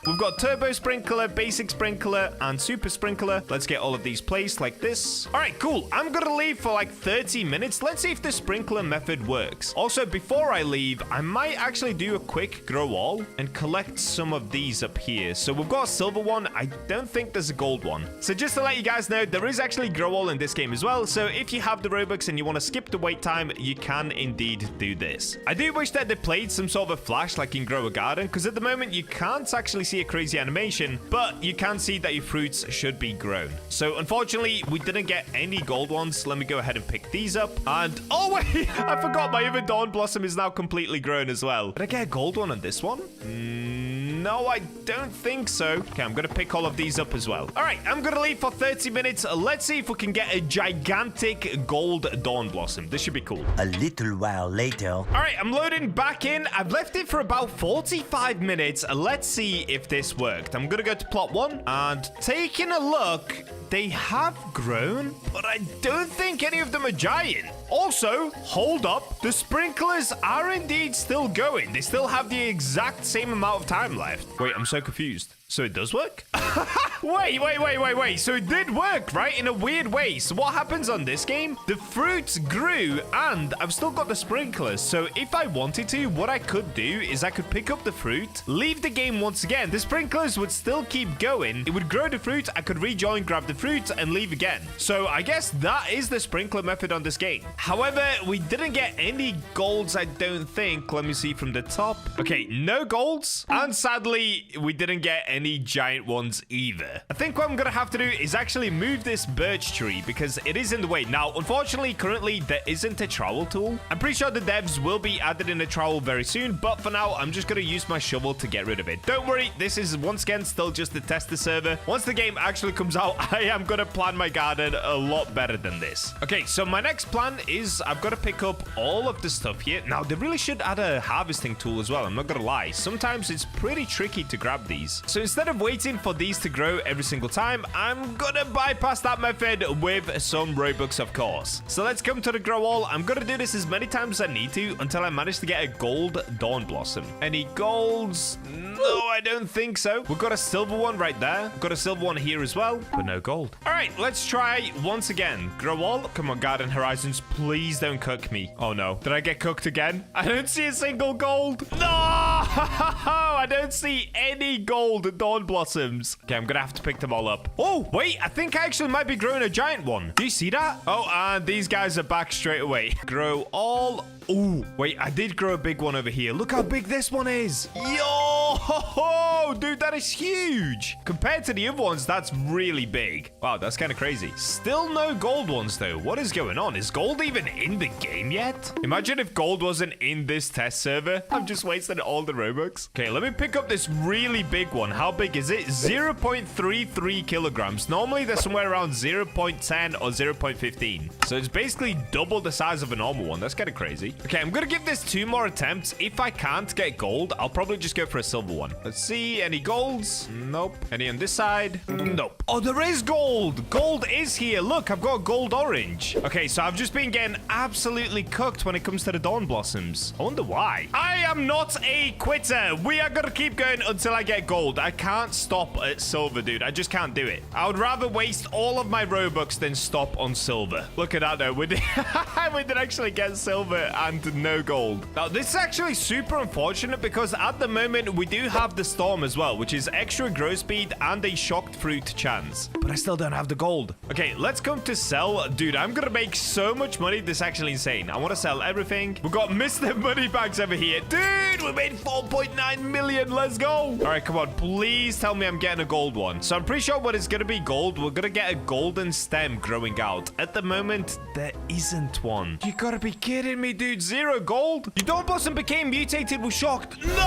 We've got turbo sprinkler, basic sprinkler, and super sprinkler. Let's get all of these placed like this. All right, cool. I'm going to leave for like 30 minutes. Let's see if the sprinkler method works. Also, before I leave, I might actually do a quick grow all and collect some of these up here. So we've got a silver one. I don't think there's a gold one. So just to let you guys know, there is actually grow all in this game as well. So if you have the Robux and you want to skip the wait time, you can indeed do this. I do wish that they played some sort of a flash like in Grow a Garden, because at the moment you can't actually see a crazy animation, but you can see that your fruits should be grown. So unfortunately, we didn't get any gold ones. Let me go ahead and pick these up. And oh wait, I forgot my other Dawn Blossom is now completely grown as well. Did I get a gold one on this one? No, I don't think so. Okay, I'm going to pick all of these up as well. All right, I'm going to leave for 30 minutes. Let's see if we can get a gigantic gold Dawn Blossom. This should be cool. A little while later. All right, I'm loading back in. I've left it for about 45 minutes. Let's see if this worked. I'm going to go to plot 1 and taking a look. They have grown, but I don't think any of them are giant. Also, hold up. The sprinklers are indeed still going. They still have the exact same amount of time left. Wait, I'm so confused. So it does work? Wait. So it did work, right? In a weird way. So what happens on this game? The fruits grew and I've still got the sprinklers. So if I wanted to, what I could do is I could pick up the fruit, leave the game once again. The sprinklers would still keep going. It would grow the fruit. I could rejoin, grab the fruit and leave again. So I guess that is the sprinkler method on this game. However, we didn't get any golds, I don't think. Let me see from the top. Okay, no golds. And sadly, we didn't get any giant ones either. I think what I'm gonna have to do is actually move this birch tree because it is in the way. Now, unfortunately, currently there isn't a trowel tool. I'm pretty sure the devs will be added in a trowel very soon, but for now, I'm just gonna use my shovel to get rid of it. Don't worry, this is once again still just the tester server. Once the game actually comes out, I am gonna plan my garden a lot better than this. Okay, so my next plan is I've got to pick up all of the stuff here. Now, they really should add a harvesting tool as well. I'm not gonna lie. Sometimes it's pretty tricky to grab these. So instead of waiting for these to grow every single time, I'm gonna bypass that method with some Robux, of course. So let's come to the grow all. I'm gonna do this as many times as I need to until I manage to get a gold Dawn Blossom. Any golds? No, I don't think so. We've got a silver one right there. We've got a silver one here as well, but no gold. All right, let's try once again. Grow all. Come on, Garden Horizons. Please don't cook me. Oh, no. Did I get cooked again? I don't see a single gold. No! I don't see any gold Dawn Blossoms. Okay, I'm gonna have to pick them all up. Oh, wait. I think I actually might be growing a giant one. Do you see that? Oh, and these guys are back straight away. Grow all. Oh, wait. I did grow a big one over here. Look how big this one is. Yo! Dude, that is huge. Compared to the other ones, that's really big. Wow, that's kind of crazy. Still no gold ones, though. What is going on? Is gold even in the game yet? Imagine if gold wasn't in this test server. I'm just wasting all the Robux. Okay, let me pick up this really big one. How big is it? 0.33 kilograms. Normally, they're somewhere around 0.10 or 0.15. So it's basically double the size of a normal one. That's kind of crazy. Okay, I'm going to give this 2 more attempts. If I can't get gold, I'll probably just go for a silver silver one. Let's see. Any golds? Nope. Any on this side? Nope. Oh, there is gold. Gold is here. Look, I've got gold orange. Okay, so I've just been getting absolutely cooked when it comes to the dawn blossoms. I wonder why. I am not a quitter. We are going to keep going until I get gold. I can't stop at silver, dude. I just can't do it. I would rather waste all of my Robux than stop on silver. Look at that, though. We did actually get silver and no gold. Now, this is actually super unfortunate because at the moment, we do have the storm as well, which is extra grow speed and a shocked fruit chance. But I still don't have the gold. Okay, let's come to sell. Dude, I'm going to make so much money. This is actually insane. I want to sell everything. We've got Mr. Moneybags over here. Dude, we made 4.9 million. Let's go. All right, come on. Please tell me I'm getting a gold one. So I'm pretty sure what is going to be gold, we're going to get a golden stem growing out. At the moment, there isn't one. You got to be kidding me, dude. 0 gold? Your dawn blossom became mutated with shocked. No!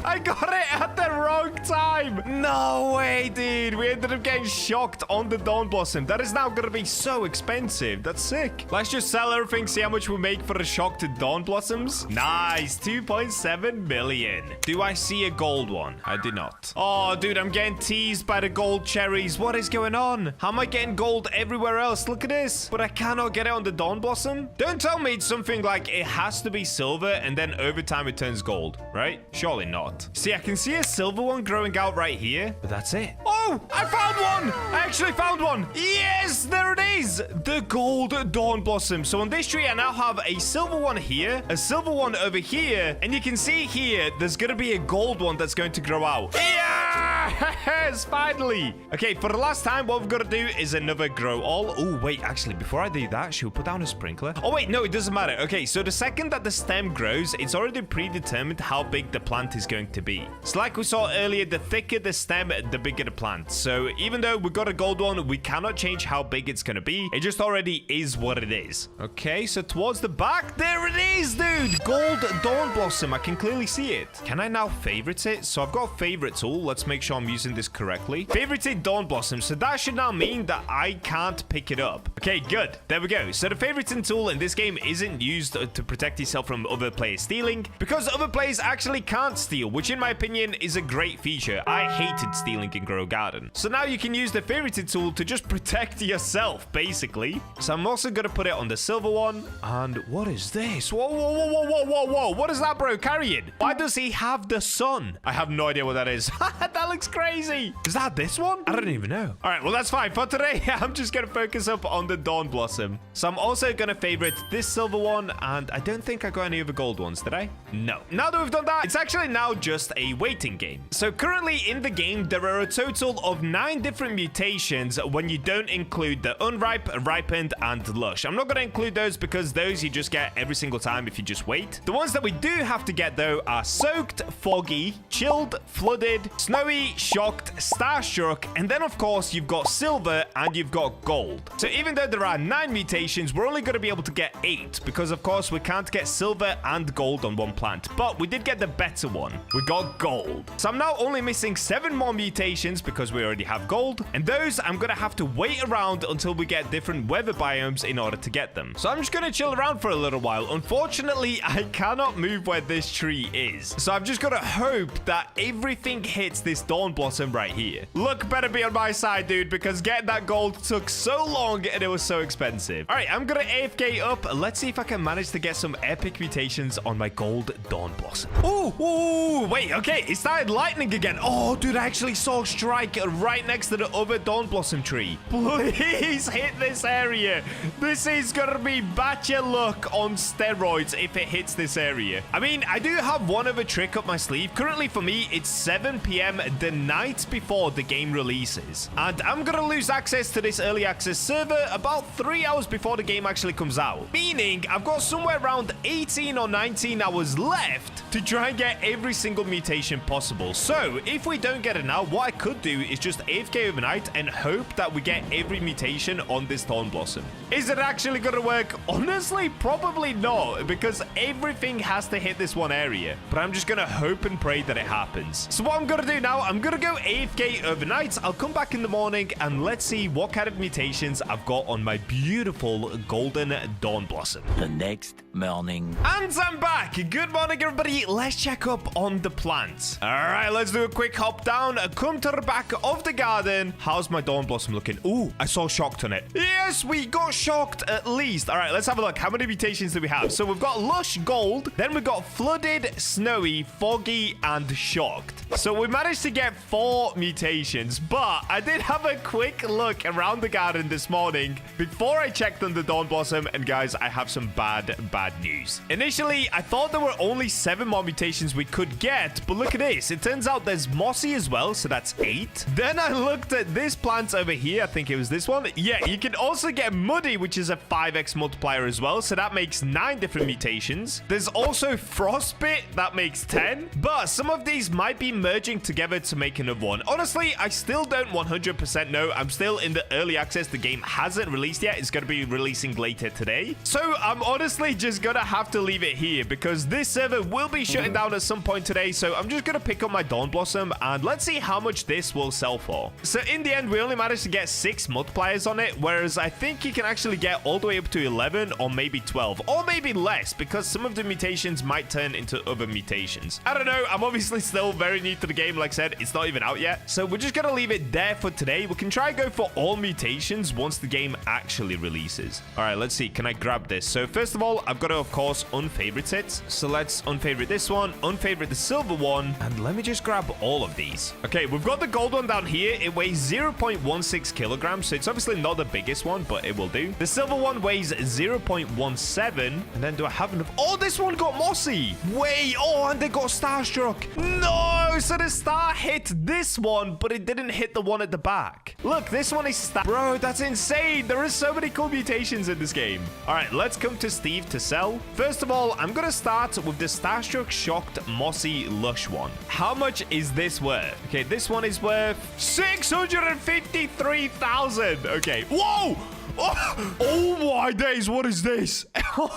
I got it at the wrong time. No way, dude. We ended up getting shocked on the dawn blossom. That is now going to be so expensive. That's sick. Let's just sell everything, see how much we make for the shocked dawn blossoms. Nice. 2.7 million. Do I see a gold one? I do not. Oh, dude, I'm getting teased by the gold cherries. What is going on? How am I getting gold everywhere else? Look at this. But I cannot get it on the dawn blossom. Don't tell me it's something like it has to be silver and then over time it turns gold, right? Surely not. See, I can see a silver one growing out right here, but that's it. Oh, I found one. I actually found one. Yes, there it is. The gold dawn blossom. So on this tree, I now have a silver one here, a silver one over here, and you can see here, there's going to be a gold one that's going to grow out. Yes, finally. Okay, for the last time, what we've got to do is another grow all. Oh, wait, actually, before I do that, should we put down a sprinkler? Oh, wait, no, it doesn't matter. Okay, so the second that the stem grows, it's already predetermined how big the plant is going to be. So like we saw earlier, the thicker the stem, the bigger the plant. So even though we got a gold one, we cannot change how big it's going to be. It just already is what it is. Okay, so towards the back, there it is, dude. Gold dawn blossom. I can clearly see it. Can I now favorite it? So I've got a favorite tool. Let's make sure I'm using this correctly. Favorited dawn blossom. So that should now mean that I can't pick it up. Okay, good. There we go. So the favoriting tool in this game isn't used to protect yourself from other players stealing because other players actually can't steal, which in my opinion is a great feature. I hated stealing in Grow Garden. So now you can use the favorited tool to just protect yourself, basically. So I'm also going to put it on the silver one. And what is this? Whoa, whoa, whoa, whoa, whoa, whoa, whoa. What is that bro carrying? Why does he have the sun? I have no idea what that is. That looks crazy. Is that this one? I don't even know. All right, well, that's fine. For today, I'm just going to focus up on the dawn blossom. So I'm also going to favorite this silver one. And I don't think I got any other gold ones, did I? No. Now that we've done that, it's actually now just a waiting game. So currently in the game, there are a total of 9 different mutations when you don't include the unripe, ripened, and lush. I'm not going to include those because those you just get every single time if you just wait. The ones that we do have to get, though, are soaked, foggy, chilled, flooded, snowy, shocked, starstruck, and then, of course, you've got silver and you've got gold. So even though there are 9 mutations, we're only going to be able to get 8 because, of course, we can't get silver and gold on one plant. But we did get the better one. We got gold. So I'm now only missing 7 more mutations because we already have gold. And those, I'm going to have to wait around until we get different weather biomes in order to get them. So I'm just going to chill around for a little while. Unfortunately, I cannot move where this tree is. So I've just got to hope that everything hits this dawn blossom right here. Luck better be on my side, dude, because getting that gold took so long and it was so expensive. All right, I'm going to AFK up. Let's see if I can manage to get some epic mutations on my gold dawn blossom. Ooh, wait, okay. It started lightning again. Oh, dude, I actually saw strike right next to the other dawn blossom tree. Please hit this area. This is going to be Bacha luck on steroids if it hits this area. I mean, I do have one other trick up my sleeve. Currently, for me, it's 7 p.m. the night before the game releases. And I'm going to lose access to this early access server about 3 hours before the game actually comes out. Meaning, I've got somewhere around 18 or 19 hours left to try and get every single mutation possible. So, if we don't get it now, what I could do is just AFK overnight and hope that we get every mutation on this dawn blossom. Is it actually going to work? Honestly, probably not, because everything has to hit this one area. But I'm just going to hope and pray that it happens. So what I'm going to do now, I'm going to go AFK overnight. I'll come back in the morning and let's see what kind of mutations I've got on my beautiful golden dawn blossom. The next morning. And I'm back. Good morning, everybody. Let's check up on the plants. All right, let's do a quick hop down. Come to the back of the garden. How's my dawn blossom looking? Ooh, I saw shocked on it. Yes, we got shocked at least. All right, let's have a look. How many mutations do we have? So we've got lush gold. Then we've got flooded, snowy, foggy, and shocked. So we managed to get 4 mutations, but I did have a quick look around the garden this morning before I checked on the dawn blossom. And guys, I have some bad news. Initially, I thought there were only 7 more mutations we could get, but look at this. It turns out there's mossy as well, so that's 8. Then I looked at this plant over here. I think it was this one. Yeah, you can also get muddy, which is a 5x multiplier as well, so that makes 9 different mutations. There's also frostbite. That makes 10. But some of these might be merging together to make another one. Honestly, I still don't 100% know. I'm still in the early access. The game hasn't released yet. It's going to be releasing later today. So I'm honestly just going to have to leave it here because this server will be shutting down at some point today. So I'm just going to pick up my dawn blossom and let's see how much this will sell for. So in the end, we only managed to get 6 multipliers on it, whereas I think you can actually get all the way up to 11 or maybe 12 or maybe less because some of the mutations might turn into other mutations. I don't know. I'm obviously still very new to the game. Like I said, it's not even out yet. So we're just going to leave it there for today. We can try and go for all mutations once the game actually releases. All right, let's see. Can I grab this? So first of all, I've got to, of course, unfavorite it. So let's unfavorite this one, unfavorite the silver one, and let me just grab all of these. Okay, we've got the gold one down here. It weighs 0.16 kilograms, so it's obviously not the biggest one, but it will do. The silver one weighs 0.17, and then do I have enough? Oh, this one got mossy. Wait, oh, and they got starstruck. No, so the star hit this one, but it didn't hit the one at the back. Look, this one is star. Bro, that's insane. There are so many cool mutations in this game. All right, let's come to Steve to sell. First of all, I'm going to start with the starstruck, shocked, mossy, lush one. How much is this worth? Okay, this one is worth 653,000. Okay, whoa. Oh my days, what is this? All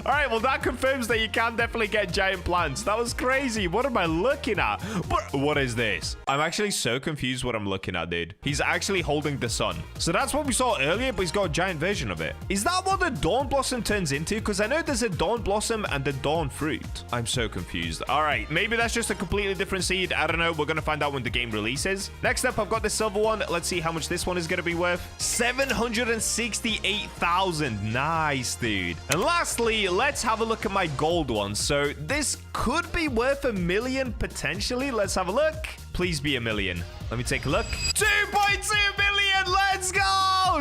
right, well, that confirms that you can definitely get giant plants. That was crazy. What am I looking at? But what is this? I'm actually so confused what I'm looking at, dude. He's actually holding the sun. So that's what we saw earlier, but he's got a giant version of it. Is that what the dawn blossom turns into? Because I know there's a dawn blossom and the dawn fruit. I'm so confused. All right, maybe that's just a completely different seed. I don't know. We're going to find out when the game releases. Next up, I've got the silver one. Let's see how much this one is going to be worth. 768,000. Nice, dude. And lastly, let's have a look at my gold one. So this could be worth $1 million potentially. Let's have a look. Please be $1 million. Let me take a look. 2.2 million. Let's go.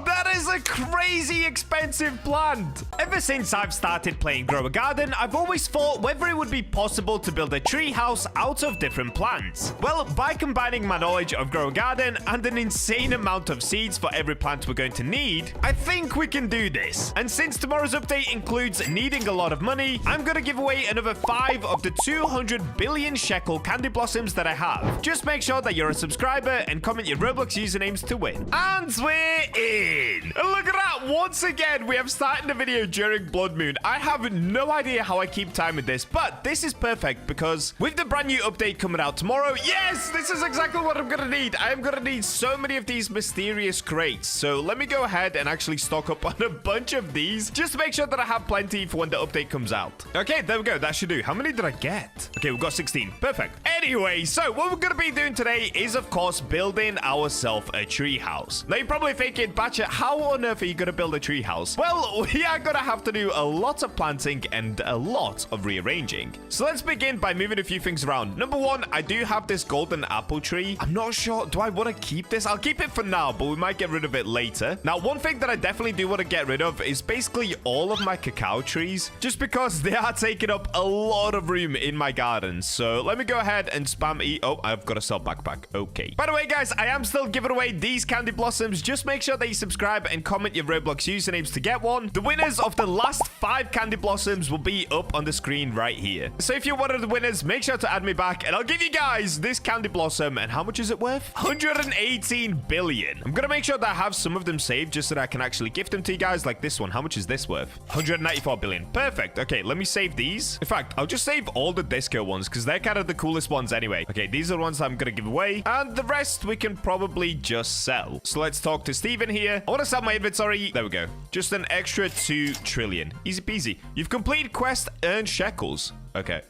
That is a crazy expensive plant. Ever since I've started playing Grow a Garden, I've always thought whether it would be possible to build a tree house out of different plants. Well, by combining my knowledge of Grow a Garden and an insane amount of seeds for every plant we're going to need, I think we can do this. And since tomorrow's update includes needing a lot of money, I'm going to give away another 5 of the 200 billion shekel candy blossoms that I have. Just make sure that you're a subscriber and comment your Roblox usernames to win. And we're in. And look at that. Once again, we have started the video during Blood Moon. I have no idea how I keep time with this, but this is perfect because with the brand new update coming out tomorrow, yes, this is exactly what I'm going to need. I am going to need so many of these mysterious crates. So let me go ahead and actually stock up on a bunch of these just to make sure that I have plenty for when the update comes out. Okay, there we go. That should do. How many did I get? Okay, we've got 16. Perfect. Anyway, so what we're going to be doing today is, of course, building ourselves a tree house. Now, you're probably thinking, Bacha, how on earth are you going to build a tree house? Well, we are going to have to do a lot of planting and a lot of rearranging. So let's begin by moving a few things around. Number one, I do have this golden apple tree. I'm not sure. Do I want to keep this? I'll keep it for now, but we might get rid of it later. Now, one thing that I definitely do want to get rid of is basically all of my cacao trees, just because they are taking up a lot of room in my garden. So let me go ahead and spam E. Oh, I've got a sell backpack. Okay. By the way, guys, I am still giving away these candy blossoms. Just make sure that you subscribe and comment your Roblox usernames to get one. The winners of the last 5 candy blossoms will be up on the screen right here. So if you're one of the winners, make sure to add me back and I'll give you guys this candy blossom. And how much is it worth? 118 billion. I'm gonna make sure that I have some of them saved just so that I can actually gift them to you guys, like this one. How much is this worth? 194 billion. Perfect. Okay, let me save these. In fact, I'll just save all the disco ones because they're kind of the coolest ones anyway. Okay, these are the ones I'm gonna give away, and the rest we can probably just sell. So let's talk to Steven here. I want to sell my inventory. There we go. Just an extra 2 trillion. Easy peasy. You've completed quest, earned shekels. Okay.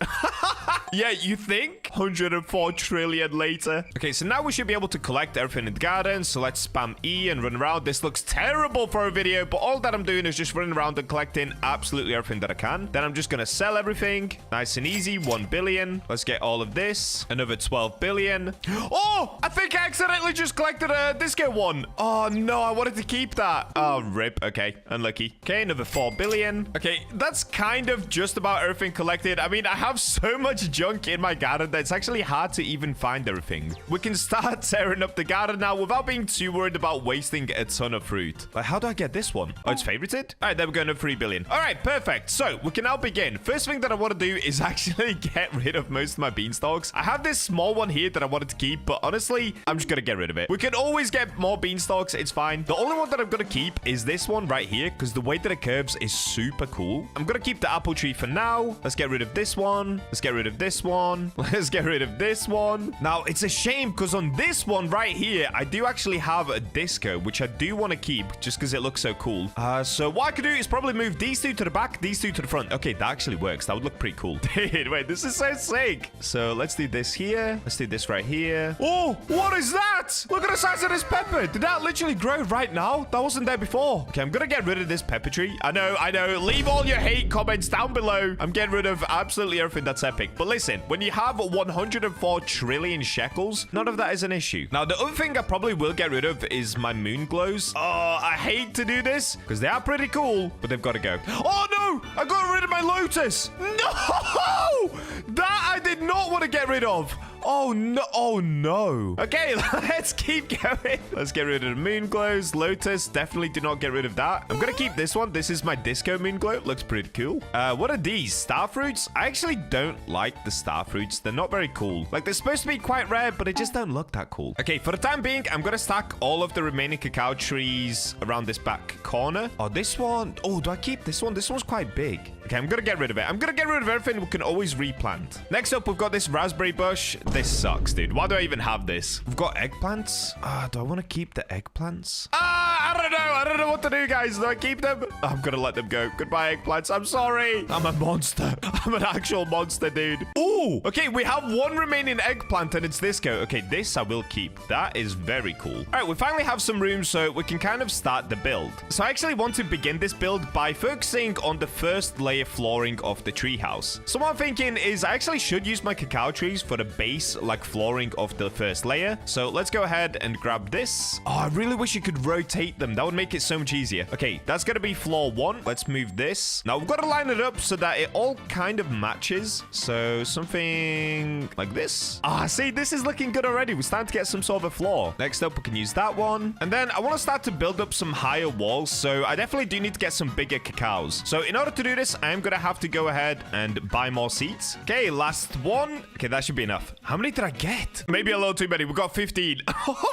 Yeah, you think? 104 trillion later. Okay, so now we should be able to collect everything in the garden. So let's spam E and run around. This looks terrible for a video, but all that I'm doing is just running around and collecting absolutely everything that I can. Then I'm just going to sell everything. Nice and easy. 1 billion. Let's get all of this. Another 12 billion. Oh, I think I accidentally just collected a disco one. Oh, no, I wanted to keep that. Oh, rip. Okay, unlucky. Okay, another 4 billion. Okay, that's kind of just about everything collected. I mean, I have so much junk in my garden that it's actually hard to even find everything. We can start tearing up the garden now without being too worried about wasting a ton of fruit. Like, how do I get this one? Oh, it's favorited? All right, there we go, another 3 billion. All right, perfect. So we can now begin. First thing that I want to do is actually get rid of most of my beanstalks. I have this small one here that I wanted to keep, but honestly, I'm just going to get rid of it. We can always get more beanstalks. It's fine. The only one that I'm going to keep is this one right here because the way that it curves is super cool. I'm going to keep the apple tree for now. Let's get rid of this one. Let's get rid of this one. Let's get rid of this one. Now, it's a shame because on this one right here, I do actually have a disco, which I do want to keep just because it looks so cool. So what I could do is probably move these 2 to the back, these 2 to the front. Okay, that actually works. That would look pretty cool. Dude, wait, this is so sick. So let's do this here. Let's do this right here. Oh, what is that? Look at the size of this pepper. Did that literally grow right now? That wasn't there before. Okay, I'm going to get rid of this pepper tree. I know. Leave all your hate comments down below. I'm getting rid of absolutely everything that's epic. But listen, when you have 104 trillion shekels, none of that is an issue. Now, the other thing I probably will get rid of is my moon glows. Oh, I hate to do this because they are pretty cool, but they've got to go. Oh, no! I got rid of my lotus. No! That I did not want to get rid of. Oh, no. Oh, no. Okay, let's keep going. Let's get rid of the moon glows. Lotus, definitely do not get rid of that. I'm going to keep this one. This is my disco moon glow. Looks pretty cool. What are these? Star fruits? I actually don't like the star fruits. They're not very cool. Like, they're supposed to be quite rare, but they just don't look that cool. Okay, for the time being, I'm going to stack all of the remaining cacao trees around this back corner. Oh, this one. Oh, do I keep this one? This one's quite big. Okay, I'm going to get rid of it. I'm going to get rid of everything. We can always replant. Next up, we've got this raspberry bush. This sucks, dude. Why do I even have this? We've got eggplants. Do I want to keep the eggplants? I don't know. I don't know what to do, guys. Do I keep them? I'm going to let them go. Goodbye, eggplants. I'm sorry. I'm a monster. I'm an actual monster, dude. Ooh. Okay, we have 1 remaining eggplant, and it's this go. Okay, this I will keep. That is very cool. All right, we finally have some room, so we can kind of start the build. So I actually want to begin this build by focusing on the first layer flooring of the treehouse. So what I'm thinking is I actually should use my cacao trees for the base, like flooring of the first layer. So let's go ahead and grab this. Oh, I really wish you could rotate them. That would make it so much easier. Okay, that's going to be floor 1. Let's move this. Now we've got to line it up so that it all kind of matches. So something like this. See, this is looking good already. We're starting to get some sort of a floor. Next up, we can use that one. And then I want to start to build up some higher walls. So I definitely do need to get some bigger cacaos. So in order to do this, I'm going to have to go ahead and buy more seeds. Okay, last one. Okay, that should be enough. How many did I get? Maybe a little too many. We got 15.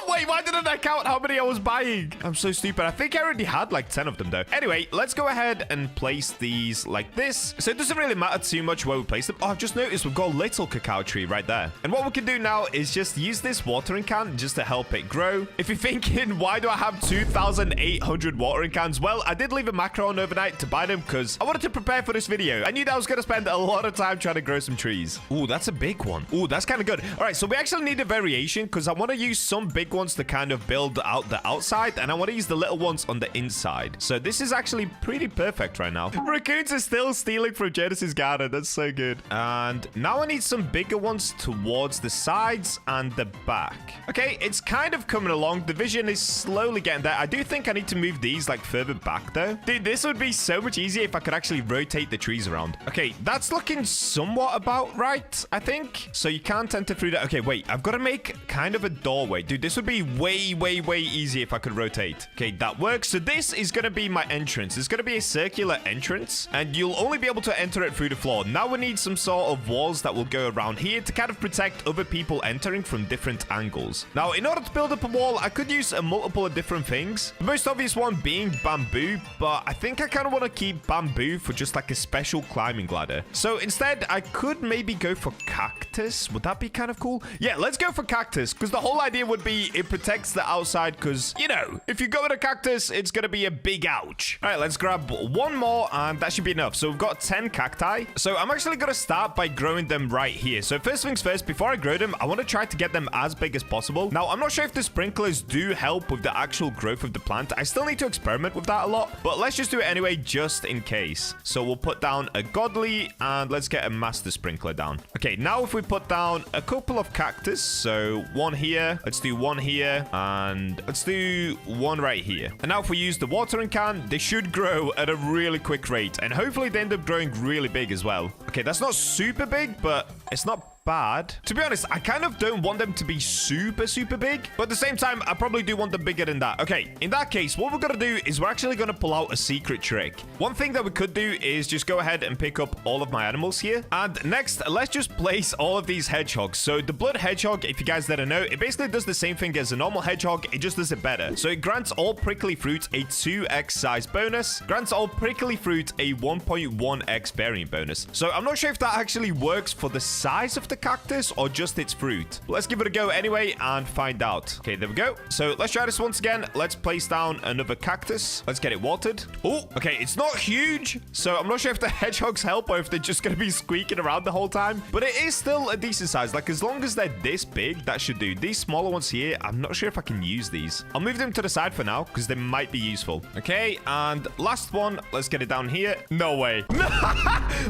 Wait, why didn't I count how many I was buying? I'm so stupid. I think I already had like 10 of them though. Anyway, let's go ahead and place these like this. So it doesn't really matter too much where we place them. Oh, I've just noticed we've got a little cacao tree right there. And what we can do now is just use this watering can just to help it grow. If you're thinking, why do I have 2,800 watering cans? Well, I did leave a macro on overnight to buy them because I wanted to prepare for this video. I knew that I was going to spend a lot of time trying to grow some trees. Ooh, that's a big one. Ooh, that's kind of good. All right, so we actually need a variation because I want to use some big ones to kind of build out the outside, and I want to use the little ones on the inside. So this is actually pretty perfect right now. Raccoons are still stealing from Genesis' garden. That's so good. And now I need some bigger ones towards the sides and the back. Okay, it's kind of coming along. The vision is slowly getting there. I do think I need to move these like further back though. Dude, this would be so much easier if I could actually rotate the trees around. Okay, that's looking somewhat about right, I think. So you can't enter through that. Okay, wait, I've got to make kind of a doorway. Dude, this would be way, way, way easier if I could rotate. Okay, that works. So this is going to be my entrance. It's going to be a circular entrance, and you'll only be able to enter it through the floor. Now we need some sort of walls that will go around here to kind of protect other people entering from different angles. Now, in order to build up a wall, I could use a multiple of different things. The most obvious one being bamboo, but I think I kind of want to keep bamboo for just like a special climbing ladder. So instead, I could maybe go for cactus. Would that be kind of cool? Yeah, let's go for cactus, because the whole idea would be it protects the outside, because, you know, if you go with a cactus, it's going to be a big ouch. All right, let's grab one more, and that should be enough. So we've got 10 cacti. So I'm actually going to start by growing them right here. So first things first, before I grow them, I want to try to get them as big as possible. Now, I'm not sure if the sprinklers do help with the actual growth of the plant. I still need to experiment with that a lot, but let's just do it anyway, just in case. So we'll put down a godly, and let's get a master sprinkler down. Okay, now if we put down a couple of cactus, so one here, let's do one here, and let's do one right here. And now if we use the watering can, they should grow at a really quick rate, and hopefully they end up growing really big as well. Okay, that's not super big, but it's not bad. To be honest, I kind of don't want them to be super big, but at the same time, I probably do want them bigger than that. Okay, in that case, what we're gonna do is we're actually gonna pull out a secret trick. One thing that we could do is just go ahead and pick up all of my animals here, and next, let's just place all of these hedgehogs. So the blood hedgehog, if you guys didn't know, it basically does the same thing as a normal hedgehog, it just does it better. So it grants all prickly fruit a 2x size bonus, grants all prickly fruit a 1.1x variant bonus. So I'm not sure if that actually works for the size of the cactus or just its fruit. Let's give it a go anyway and find out. Okay, there we go. So let's try this once again. Let's place down another cactus. Let's get it watered. Oh, okay, it's not huge, so I'm not sure if the hedgehogs help or if they're just gonna be squeaking around the whole time, but it is still a decent size. Like, as long as they're this big, that should do. These smaller ones here, I'm not sure if I can use these. I'll move them to the side for now because they might be useful. Okay, and last one, let's get it down here. No way.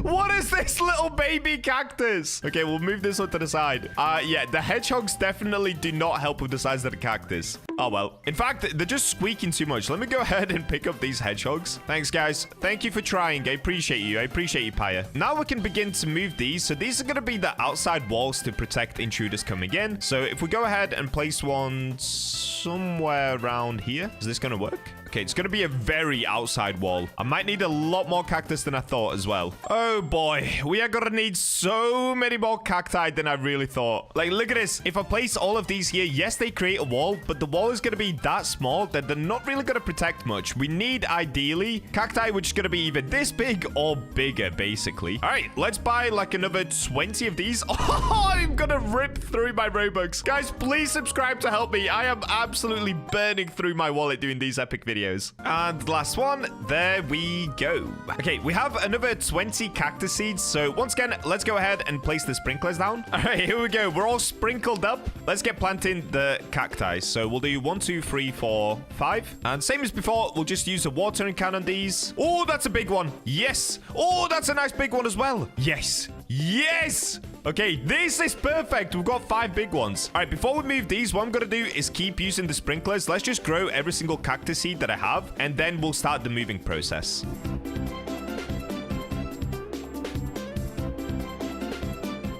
What is this little baby cactus? Okay, we'll move this one to the side. Yeah, the hedgehogs definitely do not help with the size of the cactus. Oh, well. In fact, they're just squeaking too much. Let me go ahead and pick up these hedgehogs. Thanks, guys. Thank you for trying. I appreciate you. I appreciate you, Paya. Now we can begin to move these. So these are going to be the outside walls to protect intruders coming in. So if we go ahead and place one somewhere around here, is this going to work? Okay, it's going to be a very outside wall. I might need a lot more cactus than I thought as well. Oh boy, we are going to need so many more cacti than I really thought. Like, look at this. If I place all of these here, yes, they create a wall, but the wall is going to be that small that they're not really going to protect much. We need, ideally, cacti which is going to be either this big or bigger, basically. All right, let's buy like another 20 of these. Oh, I'm going to rip through my Robux. Guys, please subscribe to help me. I am absolutely burning through my wallet doing these epic videos. And last one, there we go. Okay, we have another 20 cactus seeds. So once again, let's go ahead and place the sprinklers down. All right, here we go. We're all sprinkled up. Let's get planting the cacti. So we'll do 1, 2, 3, 4, 5. And same as before, we'll just use a watering can on these. Oh, that's a big one. Yes. Oh, that's a nice big one as well. Yes. Yes. Okay, this is perfect. We've got 5 big ones. All right, before we move these, what I'm going to do is keep using the sprinklers. Let's just grow every single cactus seed that I have, and then we'll start the moving process.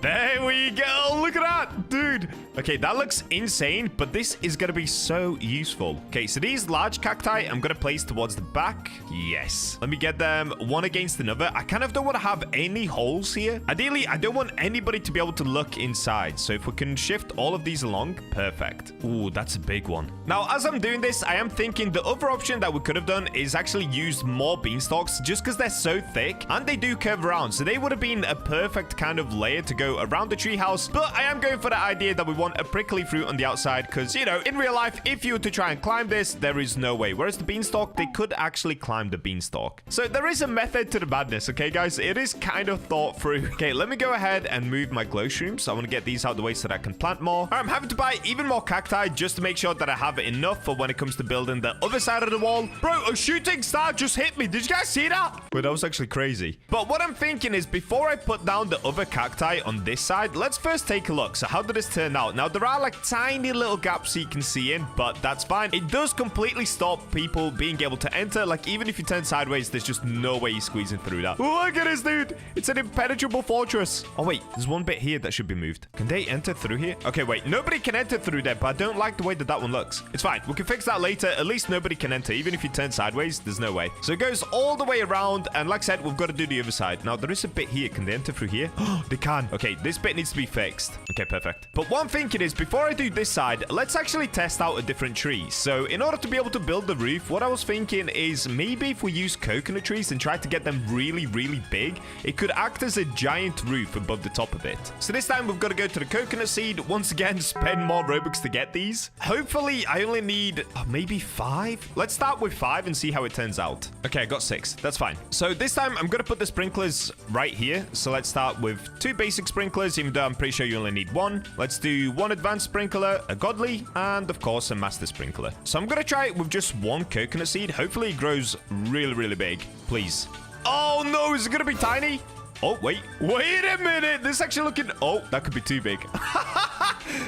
There we go. Look at that, dude. Okay, that looks insane, but this is going to be so useful. Okay, so these large cacti, I'm going to place towards the back. Yes. Let me get them one against another. I kind of don't want to have any holes here. Ideally, I don't want anybody to be able to look inside. So if we can shift all of these along, perfect. Ooh, that's a big one. Now, as I'm doing this, I am thinking the other option that we could have done is actually use more beanstalks just because they're so thick and they do curve around. So they would have been a perfect kind of layer to go around the treehouse. But I am going for the idea that we want a prickly fruit on the outside because, you know, in real life, if you were to try and climb this, there is no way. Whereas the beanstalk, they could actually climb the beanstalk. So there is a method to the madness, okay, guys? It is kind of thought through. Okay, let me go ahead and move my glow shrooms. I want to get these out of the way so that I can plant more. I'm having to buy even more cacti just to make sure that I have enough for when it comes to building the other side of the wall. Bro, a shooting star just hit me. Did you guys see that? Wait, that was actually crazy. But what I'm thinking is before I put down the other cacti on this side, let's first take a look. So how did this turn out? out. Now, there are like tiny little gaps you can see in, but that's fine. It does completely stop people being able to enter. Like, even if you turn sideways, there's just no way you're squeezing through that. Look at this, dude. It's an impenetrable fortress. Oh, wait. There's one bit here that should be moved. Can they enter through here? Okay, wait. Nobody can enter through there, but I don't like the way that that one looks. It's fine. We can fix that later. At least nobody can enter. Even if you turn sideways, there's no way. So it goes all the way around. And like I said, we've got to do the other side. Now, there is a bit here. Can they enter through here? Oh, they can. Okay, this bit needs to be fixed. Okay, perfect. But what I'm thinking is, before I do this side, let's actually test out a different tree. So in order to be able to build the roof, what I was thinking is maybe if we use coconut trees and try to get them really, really big, it could act as a giant roof above the top of it. So this time we've got to go to the coconut seed. Once again, spend more Robux to get these. Hopefully, I only need maybe 5. Let's start with 5 and see how it turns out. Okay, I got 6. That's fine. So this time I'm going to put the sprinklers right here. So let's start with 2 basic sprinklers, even though I'm pretty sure you only need 1. Let's do 1 advanced sprinkler, a godly, and of course a master sprinkler. So I'm going to try it with just 1 coconut seed. Hopefully it grows really, really big. Please. Oh no, is it going to be tiny? Oh, wait a minute. This is actually looking... Oh, that could be too big.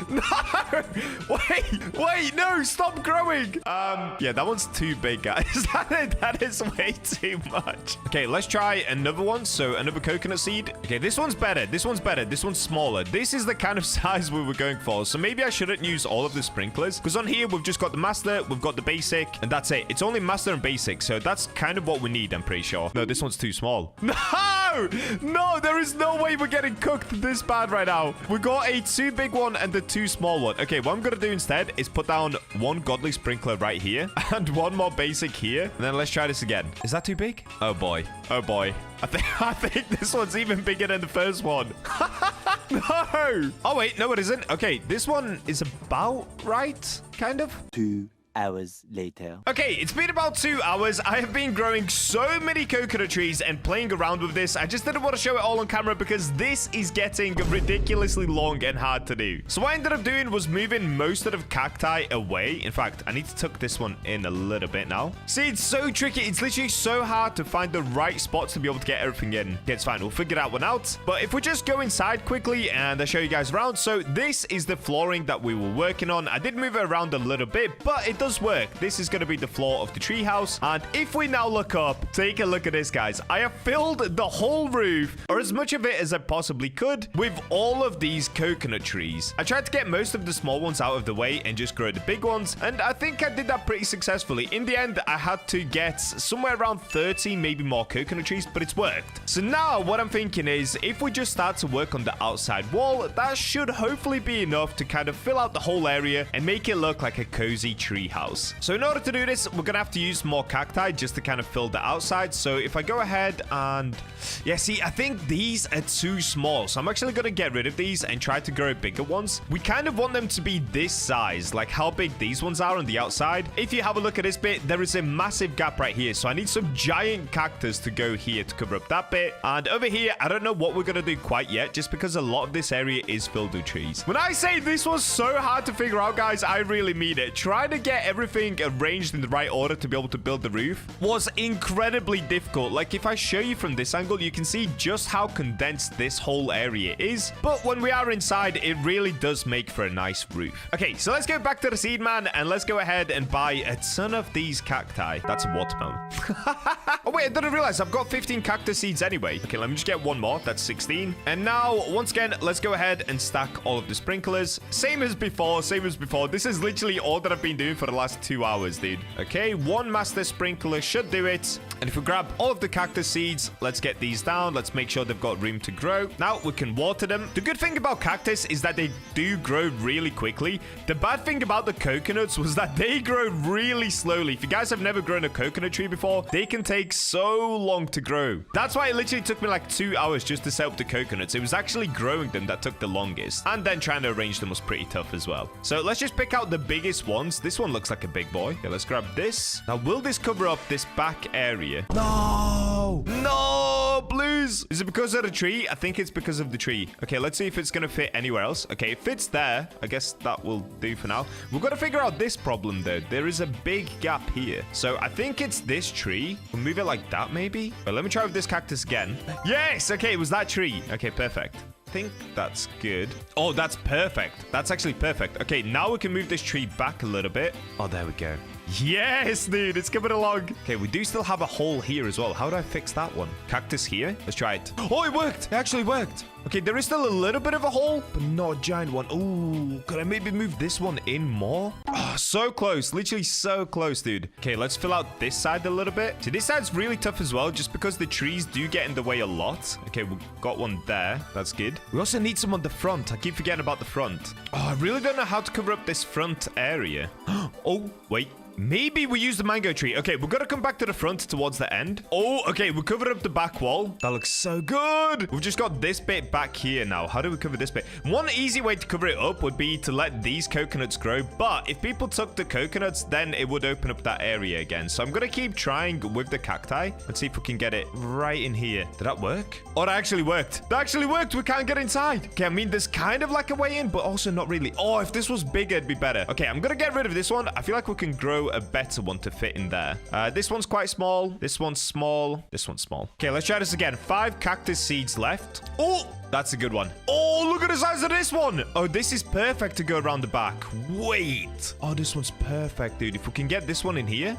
No. Wait, no, stop growing. Yeah, that one's too big, guys. That is way too much. Okay, let's try another one. So another coconut seed. Okay, this one's better. This one's better. This one's smaller. This is the kind of size we were going for. So maybe I shouldn't use all of the sprinklers, because on here we've just got the master, we've got the basic, and that's it. It's only master and basic. So that's kind of what we need, I'm pretty sure. No, this one's too small. No, there is no way we're getting cooked this bad right now. We got a 2 big one and a 2 small one. Okay, what I'm going to do instead is put down 1 godly sprinkler right here and 1 more basic here. And then let's try this again. Is that too big? Oh, boy. Oh, boy. I think this one's even bigger than the first one. No. Oh, wait. No, it isn't. Okay, this one is about right, kind of. 2 hours later. Okay, it's been about 2 hours. I have been growing so many coconut trees and playing around with this. I just didn't want to show it all on camera because this is getting ridiculously long and hard to do. So what I ended up doing was moving most of the cacti away. In fact, I need to tuck this one in a little bit now. See, it's so tricky. It's literally so hard to find the right spots to be able to get everything in. Okay, it's fine. We'll figure that one out. But if we just go inside quickly and I show you guys around. So this is the flooring that we were working on. I did move it around a little bit, but it does work. This is going to be the floor of the treehouse. And if we now look up, take a look at this, guys. I have filled the whole roof, or as much of it as I possibly could, with all of these coconut trees. I tried to get most of the small ones out of the way and just grow the big ones. And I think I did that pretty successfully. In the end, I had to get somewhere around 30, maybe more coconut trees, but it's worked. So now what I'm thinking is if we just start to work on the outside wall, that should hopefully be enough to kind of fill out the whole area and make it look like a cozy tree house. So in order to do this, we're going to have to use more cacti just to kind of fill the outside. So if I go ahead and... Yeah, see, I think these are too small. So I'm actually going to get rid of these and try to grow bigger ones. We kind of want them to be this size, like how big these ones are on the outside. If you have a look at this bit, there is a massive gap right here. So I need some giant cactus to go here to cover up that bit. And over here, I don't know what we're going to do quite yet, just because a lot of this area is filled with trees. When I say this was so hard to figure out, guys, I really mean it. Trying to get everything arranged in the right order to be able to build the roof was incredibly difficult. Like if I show you from this angle, you can see just how condensed this whole area is. But when we are inside, it really does make for a nice roof. Okay, so let's go back to the seed man and let's go ahead and buy a ton of these cacti. That's a watermelon. Oh wait, I didn't realize I've got 15 cactus seeds anyway. Okay, let me just get one more. That's 16. And now, once again, let's go ahead and stack all of the sprinklers. Same as before. This is literally all that I've been doing for the last 2 hours, dude. Okay, 1 master sprinkler should do it. And if we grab all of the cactus seeds, let's get these down. Let's make sure they've got room to grow. Now we can water them. The good thing about cactus is that they do grow really quickly. The bad thing about the coconuts was that they grow really slowly. If you guys have never grown a coconut tree before, they can take so long to grow. That's why it literally took me like 2 hours just to set up the coconuts. It was actually growing them that took the longest. And then trying to arrange them was pretty tough as well. So let's just pick out the biggest ones. This one looks like a big boy. Okay, let's grab this. Now, will this cover up this back area? No, please. Is it because of the tree? I think it's because of the tree. Okay, let's see if it's going to fit anywhere else. Okay, it fits there. I guess that will do for now. We've got to figure out this problem, though. There is a big gap here. So I think it's this tree. We'll move it like that, maybe. But let me try with this cactus again. Yes. Okay, it was that tree. Okay, perfect. think that's good. Oh, that's perfect. That's actually perfect. Okay, now we can move this tree back a little bit. Oh, there we go. Yes, dude, it's coming along. Okay, we do still have a hole here as well. How do I fix that one? Cactus here. Let's try it. Oh, it worked. It actually worked. Okay, there is still a little bit of a hole, but not a giant one. Ooh, could I maybe move this one in more? Oh, so close. Literally so close, dude. Okay, let's fill out this side a little bit. So this side's really tough as well, just because the trees do get in the way a lot. Okay, we got one there. That's good. We also need some on the front. I keep forgetting about the front. Oh, I really don't know how to cover up this front area. Oh, wait. Maybe we use the mango tree. Okay, we're gonna come back to the front towards the end. Oh, okay, we covered up the back wall. That looks so good. We've just got this bit back here now. How do we cover this bit? One easy way to cover it up would be to let these coconuts grow. But if people took the coconuts, then it would open up that area again. So I'm gonna keep trying with the cacti. Let's see if we can get it right in here. Did that work? Oh, that actually worked. That actually worked. We can't get inside. Okay, I mean, there's kind of like a way in, but also not really. Oh, if this was bigger, it'd be better. Okay, I'm gonna get rid of this one. I feel like we can grow a better one to fit in there. This one's quite small. This one's small. This one's small. Okay, let's try this again. 5 cactus seeds left. Oh, that's a good one. Oh, look at the size of this one. Oh, this is perfect to go around the back. Wait. Oh, this one's perfect, dude. If we can get this one in here.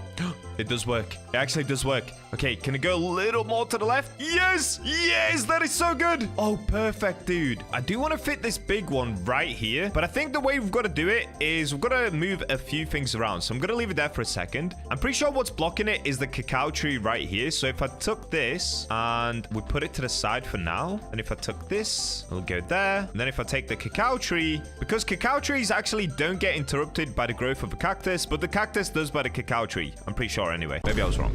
It does work. It actually does work. Okay, can it go a little more to the left? Yes! Yes! That is so good! Oh, perfect, dude. I do want to fit this big one right here, but I think the way we've got to do it is we've got to move a few things around. So I'm going to leave it there for a second. I'm pretty sure what's blocking it is the cacao tree right here. So if I took this and we put it to the side for now, and if I took this, it'll go there. And then if I take the cacao tree, because cacao trees actually don't get interrupted by the growth of a cactus, but the cactus does by the cacao tree. I'm pretty sure anyway. Maybe I was wrong.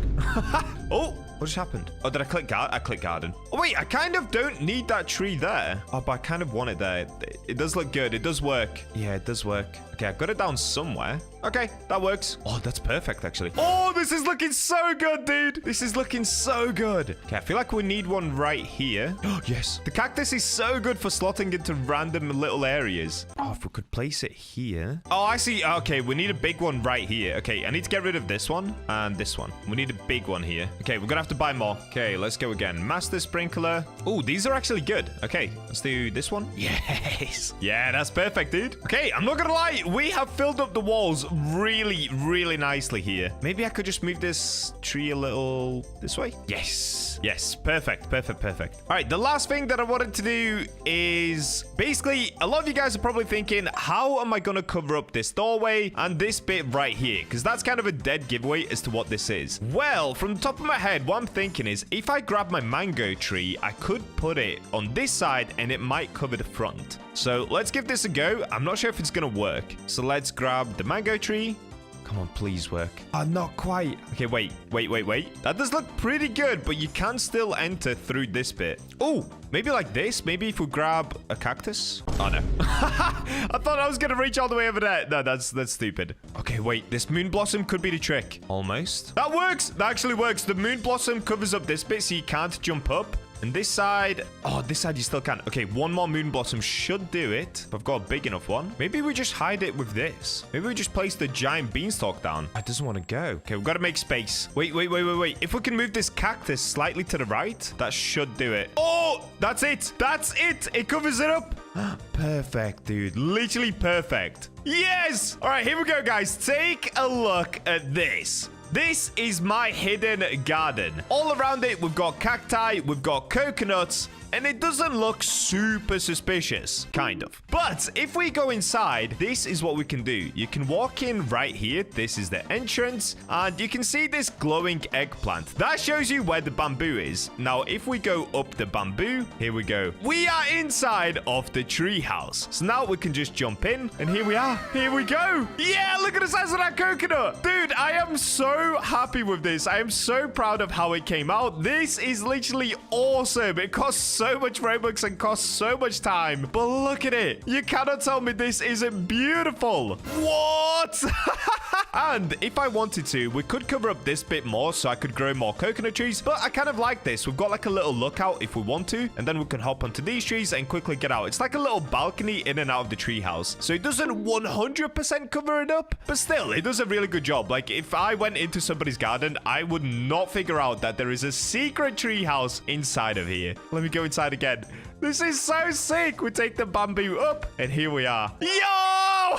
Oh, what just happened? Oh, did I click garden? I clicked garden. Oh, wait, I kind of don't need that tree there. Oh, but I kind of want it there. It does look good. It does work. Yeah, it does work. Okay, I got it down somewhere. Okay, that works. Oh, that's perfect, actually. Oh, this is looking so good, dude. This is looking so good. Okay, I feel like we need one right here. Oh, yes. The cactus is so good for slotting into random little areas. Oh, if we could place it here. Oh, I see. Okay, we need a big one right here. Okay, I need to get rid of this one and this one. We need a big one here. Okay, we're gonna have to buy more. Okay, let's go again. Master sprinkler. Oh, these are actually good. Okay, let's do this one. Yes. Yeah, that's perfect, dude. Okay, I'm not gonna lie. We have filled up the walls really, really nicely here. Maybe I could just move this tree a little this way. Yes. Yes. Perfect. Perfect. Perfect. All right. The last thing that I wanted to do is basically, a lot of you guys are probably thinking, how am I going to cover up this doorway and this bit right here? Because that's kind of a dead giveaway as to what this is. Well, from the top of my head, what I'm thinking is if I grab my mango tree, I could put it on this side and it might cover the front. So let's give this a go. I'm not sure if it's going to work. So let's grab the mango tree. Come on, please work. Oh, not quite. Okay, wait. That does look pretty good, but you can still enter through this bit. Oh, maybe like this. Maybe if we grab a cactus. Oh, no. I thought I was going to reach all the way over there. No, that's stupid. Okay, wait. This moon blossom could be the trick. Almost. That works. That actually works. The moon blossom covers up this bit so you can't jump up. And this side, oh, this side you still can. Okay, one more moon blossom should do it. I've got a big enough one. Maybe we just hide it with this. Maybe we just place the giant beanstalk down. It doesn't want to go. Okay, we've got to make space. Wait. If we can move this cactus slightly to the right, that should do it. Oh, that's it. That's it. It covers it up. Perfect, dude. Literally perfect. Yes. All right, here we go, guys. Take a look at this. This is my hidden garden. All around it, we've got cacti, we've got coconuts, and it doesn't look super suspicious, kind of. But if we go inside, this is what we can do. You can walk in right here. This is the entrance, and you can see this glowing eggplant. That shows you where the bamboo is. Now, if we go up the bamboo, here we go. We are inside of the tree house. So now we can just jump in, and here we are. Here we go. Yeah, look at the size of that coconut. Dude, I am so happy with this. I am so proud of how it came out. This is literally awesome. It costs so much Robux and costs so much time. But look at it. You cannot tell me this isn't beautiful. What? And if I wanted to, we could cover up this bit more so I could grow more coconut trees. But I kind of like this. We've got like a little lookout if we want to. And then we can hop onto these trees and quickly get out. It's like a little balcony in and out of the tree house. So it doesn't 100% cover it up. But still, it does a really good job. Like if I went into somebody's garden, I would not figure out that there is a secret tree house inside of here. Let me go inside again. This is so sick. We take the bamboo up, and here we are. Yo!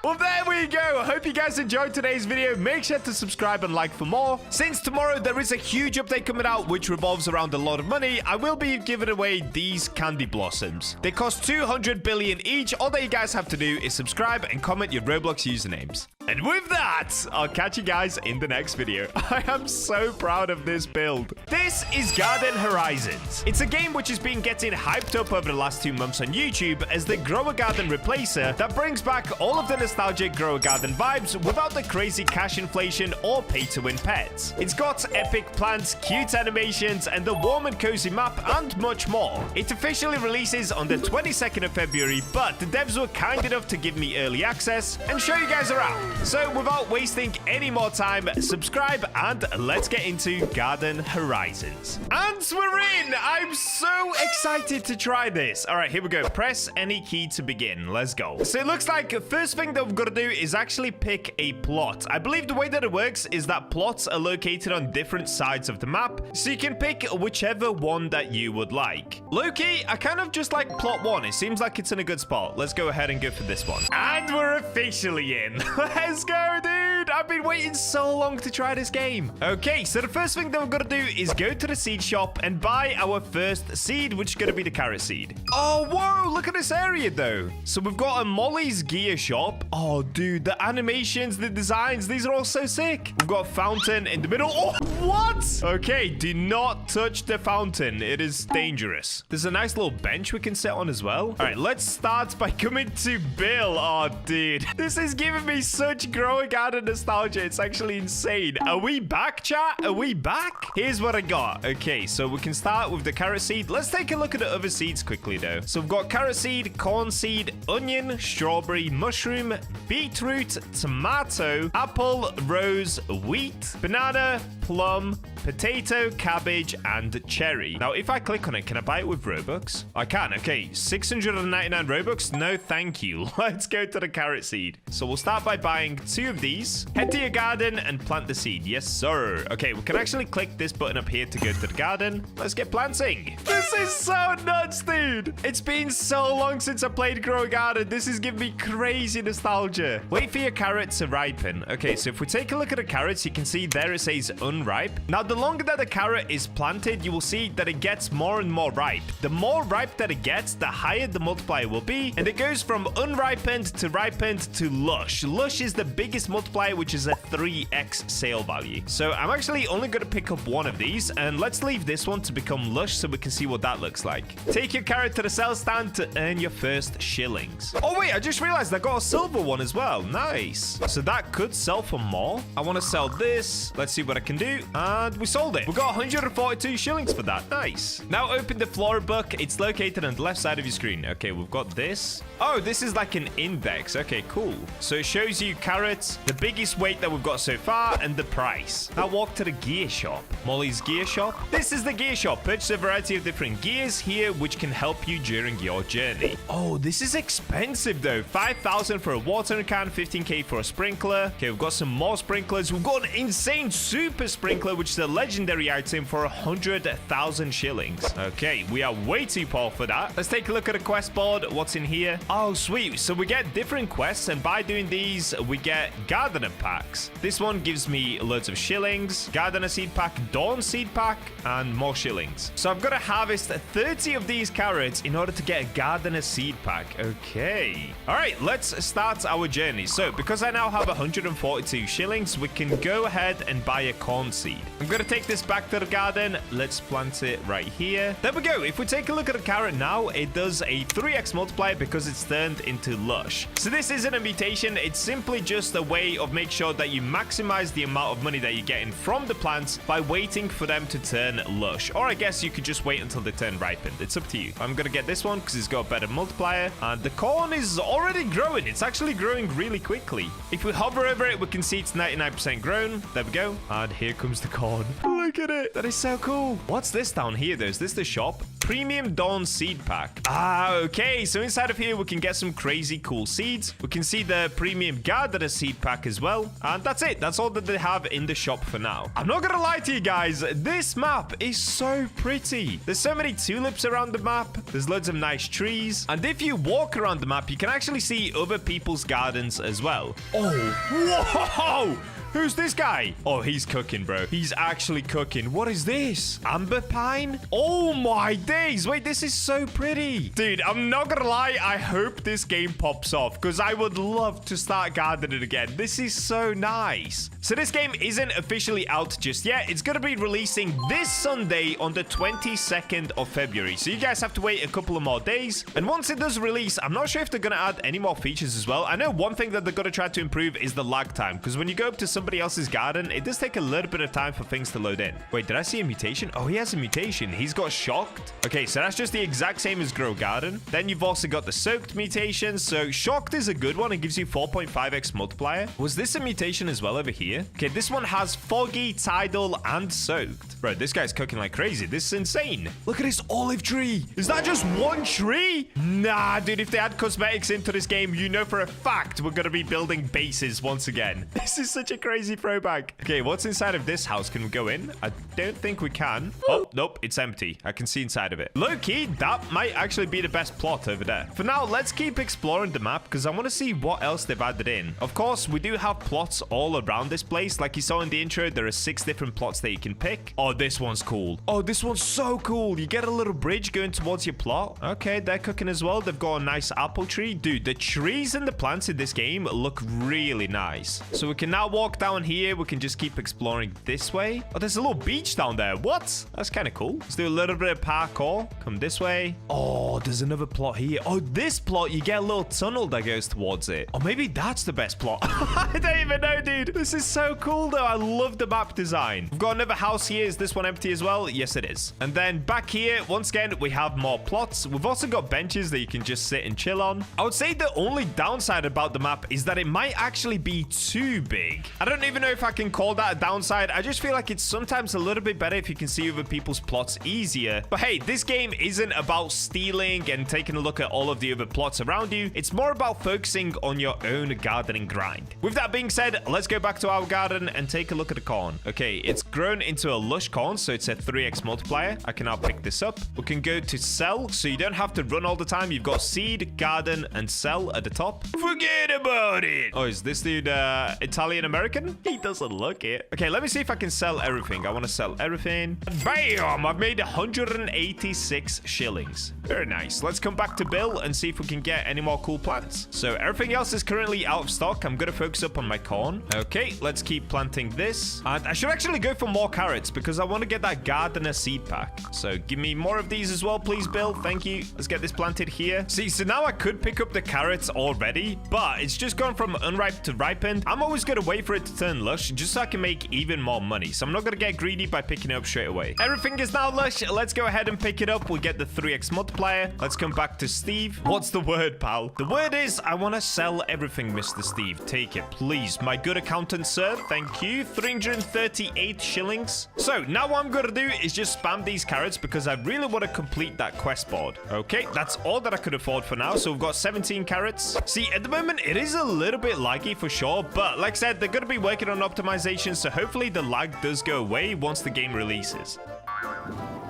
Well, there we go. I hope you guys enjoyed today's video. Make sure to subscribe and like for more. Since tomorrow there is a huge update coming out which revolves around a lot of money, I will be giving away these candy blossoms. They cost 200 billion each. All that you guys have to do is subscribe and comment your Roblox usernames. And with that, I'll catch you guys in the next video. I am so proud of this build. This is Garden Horizons. It's a game which has been getting hyped up over the last 2 months on YouTube as the Grow a Garden replacer that brings back all of the nostalgic Grow a Garden vibes without the crazy cash inflation or pay-to-win pets. It's got epic plants, cute animations, and a warm and cozy map, and much more. It officially releases on the 22nd of February, but the devs were kind enough to give me early access and show you guys around. So without wasting any more time, subscribe and let's get into Garden Horizons. And we're in! I'm so excited to try this. All right, here we go. Press any key to begin. Let's go. So it looks like first thing that we've got to do is actually pick a plot. I believe the way that it works is that plots are located on different sides of the map, so you can pick whichever one that you would like. Low-key, I kind of just like plot 1. It seems like it's in a good spot. Let's go ahead and go for this one. And we're officially in. Let's go, dude. I've been waiting so long to try this game. Okay, so the first thing that we're going to do is go to the seed shop and buy our first seed, which is going to be the carrot seed. Oh, whoa, look at this area, though. So we've got a Molly's gear shop. Oh, dude, the animations, the designs, these are all so sick. We've got a fountain in the middle. Oh, what? Okay, do not touch the fountain. It is dangerous. There's a nice little bench we can sit on as well. All right, let's start by coming to Bill. Oh, dude, this is giving me such Grow a Garden nostalgia. It's actually insane. Are we back, chat? Are we back? Here's what I got. Okay, so we can start with the carrot seed. Let's take a look at the other seeds quickly, though. So we've got carrot seed, corn seed, onion, strawberry, mushroom, beetroot, tomato, apple, rose, wheat, banana, plum, potato, cabbage, and cherry. Now, if I click on it, can I buy it with Robux? I can. Okay, 699 Robux. No, thank you. Let's go to the carrot seed. So we'll start by buying 2 of these. Head to your garden and plant the seed. Yes, sir. Okay, we can actually click this button up here to go to the garden. Let's get planting. This is so nuts, dude. It's been so long since I played Grow a Garden. This is giving me crazy nostalgia. Wait for your carrot to ripen. Okay, so if we take a look at the carrots, you can see there it says unripe. Now, the longer that the carrot is planted, you will see that it gets more and more ripe. The more ripe that it gets, the higher the multiplier will be, and it goes from unripened to ripened to lush. Lush is the biggest multiplier, which is a 3x sale value. So I'm actually only going to pick up 1 of these, and let's leave this one to become lush so we can see what that looks like. Take your carrot to the sell stand to earn your first shillings. Oh wait, I just realized I got a silver one as well. Nice. So that could sell for more. I want to sell this. Let's see what I can do. And we sold it. We got 142 shillings for that. Nice. Now open the flora book. It's located on the left side of your screen. Okay, we've got this. Oh, this is like an index. Okay, cool. So it shows you carrots, the biggest weight that we've got so far, and the price. Now walk to the gear shop. Molly's gear shop. This is the gear shop. Purchase a variety of different gears here, which can help you during your journey. Oh, this is expensive though. 5,000 for a watering can, 15k for a sprinkler. Okay, we've got some more sprinklers. We've got an insane super sprinkler, which is a legendary item for 100,000 shillings. Okay, we are way too poor for that. Let's take a look at the quest board. What's in here? Oh, sweet. So we get different quests, and by doing these, we get gardener packs. This one gives me loads of shillings, gardener seed pack, dawn seed pack, and more shillings. So I've got to harvest 30 of these carrots in order to get a gardener seed pack. Okay. All right, let's start our journey. So because I now have 142 shillings, we can go ahead and buy a corn seed. I'm going to take this back to the garden. Let's plant it right here. There we go. If we take a look at the carrot now, it does a 3x multiplier because it's turned into lush. So this isn't a mutation. It's simply just a way of make sure that you maximize the amount of money that you're getting from the plants by waiting for them to turn lush. Or I guess you could just wait until they turn ripened. It's up to you. I'm going to get this one because it's got a better multiplier. And the corn is already growing. It's actually growing really quickly. If we hover over it, we can see it's 99% grown. There we go. And here comes the corn. Look at it. That is so cool. What's this down here, though? Is this the shop? Premium Dawn Seed Pack. Ah, okay. So inside of here, we can get some crazy cool seeds. We can see the Premium Gardener Seed Pack as well. sell. And that's it. That's all that they have in the shop for now. I'm not gonna lie to you guys. This map is so pretty. There's so many tulips around the map. There's loads of nice trees. And if you walk around the map, you can actually see other people's gardens as well. Oh, whoa! Who's this guy? Oh, he's cooking, bro. He's actually cooking. What is this? Amber pine? Oh my days. Wait, this is so pretty. Dude, I'm not gonna lie. I hope this game pops off because I would love to start gardening again. This is so nice. So this game isn't officially out just yet. It's gonna be releasing this Sunday on the 22nd of February. So you guys have to wait a couple of more days. And once it does release, I'm not sure if they're gonna add any more features as well. I know one thing that they're gonna try to improve is the lag time, because when you go up to somebody else's garden, it does take a little bit of time for things to load in. Wait, did I see a mutation? Oh, he has a mutation. He's got shocked. Okay, so that's just the exact same as grow garden. Then you've also got the soaked mutation. So shocked is a good one. It gives you 4.5x multiplier. Was this a mutation as well over here? Okay, this one has foggy, tidal, and soaked. Bro, this guy's cooking like crazy. This is insane. Look at this olive tree. Is that just one tree? Nah, dude, if they add cosmetics into this game, you know for a fact we're gonna be building bases once again. This is such a crazy throwback. Okay, what's inside of this house? Can we go in? I don't think we can. Oh, nope, it's empty. I can see inside of it. Low-key, that might actually be the best plot over there. For now, let's keep exploring the map because I want to see what else they've added in. Of course, we do have plots all around this place. Like you saw in the intro, there are 6 different plots that you can pick. Oh, this one's cool. Oh, this one's so cool. You get a little bridge going towards your plot. Okay, they're cooking as well. They've got a nice apple tree. Dude, the trees and the plants in this game look really nice. So we can now walk down here. We can just keep exploring this way. Oh, there's a little beach down there. What? That's kind of cool. Let's do a little bit of parkour. Come this way. Oh, there's another plot here. Oh, this plot, you get a little tunnel that goes towards it. Or maybe that's the best plot. I don't even know, dude. This is so cool, though. I love the map design. We've got another house here. Is this one empty as well? Yes, it is. And then back here, once again, we have more plots. We've also got benches that you can just sit and chill on. I would say the only downside about the map is that it might actually be too big. I don't even know if I can call that a downside. I just feel like it's sometimes a little bit better if you can see other people's plots easier. But hey, this game isn't about stealing and taking a look at all of the other plots around you. It's more about focusing on your own gardening grind. With that being said, let's go back to our garden and take a look at the corn. Okay, it's grown into a lush corn, so it's a 3x multiplier. I can now pick this up. We can go to sell, so you don't have to run all the time. You've got seed, garden, and sell at the top. Forget about it. Oh, is this dude Italian-American? He doesn't look it. Okay, let me see if I can sell everything. I want to sell everything. Bam! I've made 186 shillings. Very nice. Let's come back to Bill and see if we can get any more cool plants. So everything else is currently out of stock. I'm going to focus up on my corn. Okay, let's keep planting this. And I should actually go for more carrots because I want to get that gardener seed pack. So give me more of these as well, please, Bill. Thank you. Let's get this planted here. See, so now I could pick up the carrots already, but it's just gone from unripe to ripened. I'm always going to wait for it to turn lush just so I can make even more money. So I'm not going to get greedy by picking it up straight away. Everything is now lush. Let's go ahead and pick it up. We'll get the 3x multiplier. Let's come back to Steve. What's the word, pal? The word is I want to sell everything, Mr. Steve. Take it, please. My good accountant, sir. Thank you. 338 shillings. So now what I'm going to do is just spam these carrots because I really want to complete that quest board. Okay, that's all that I could afford for now. So we've got 17 carrots. See, at the moment, it is a little bit laggy for sure. But like I said, they're going to be working on optimization. So hopefully the lag does go away once the game releases.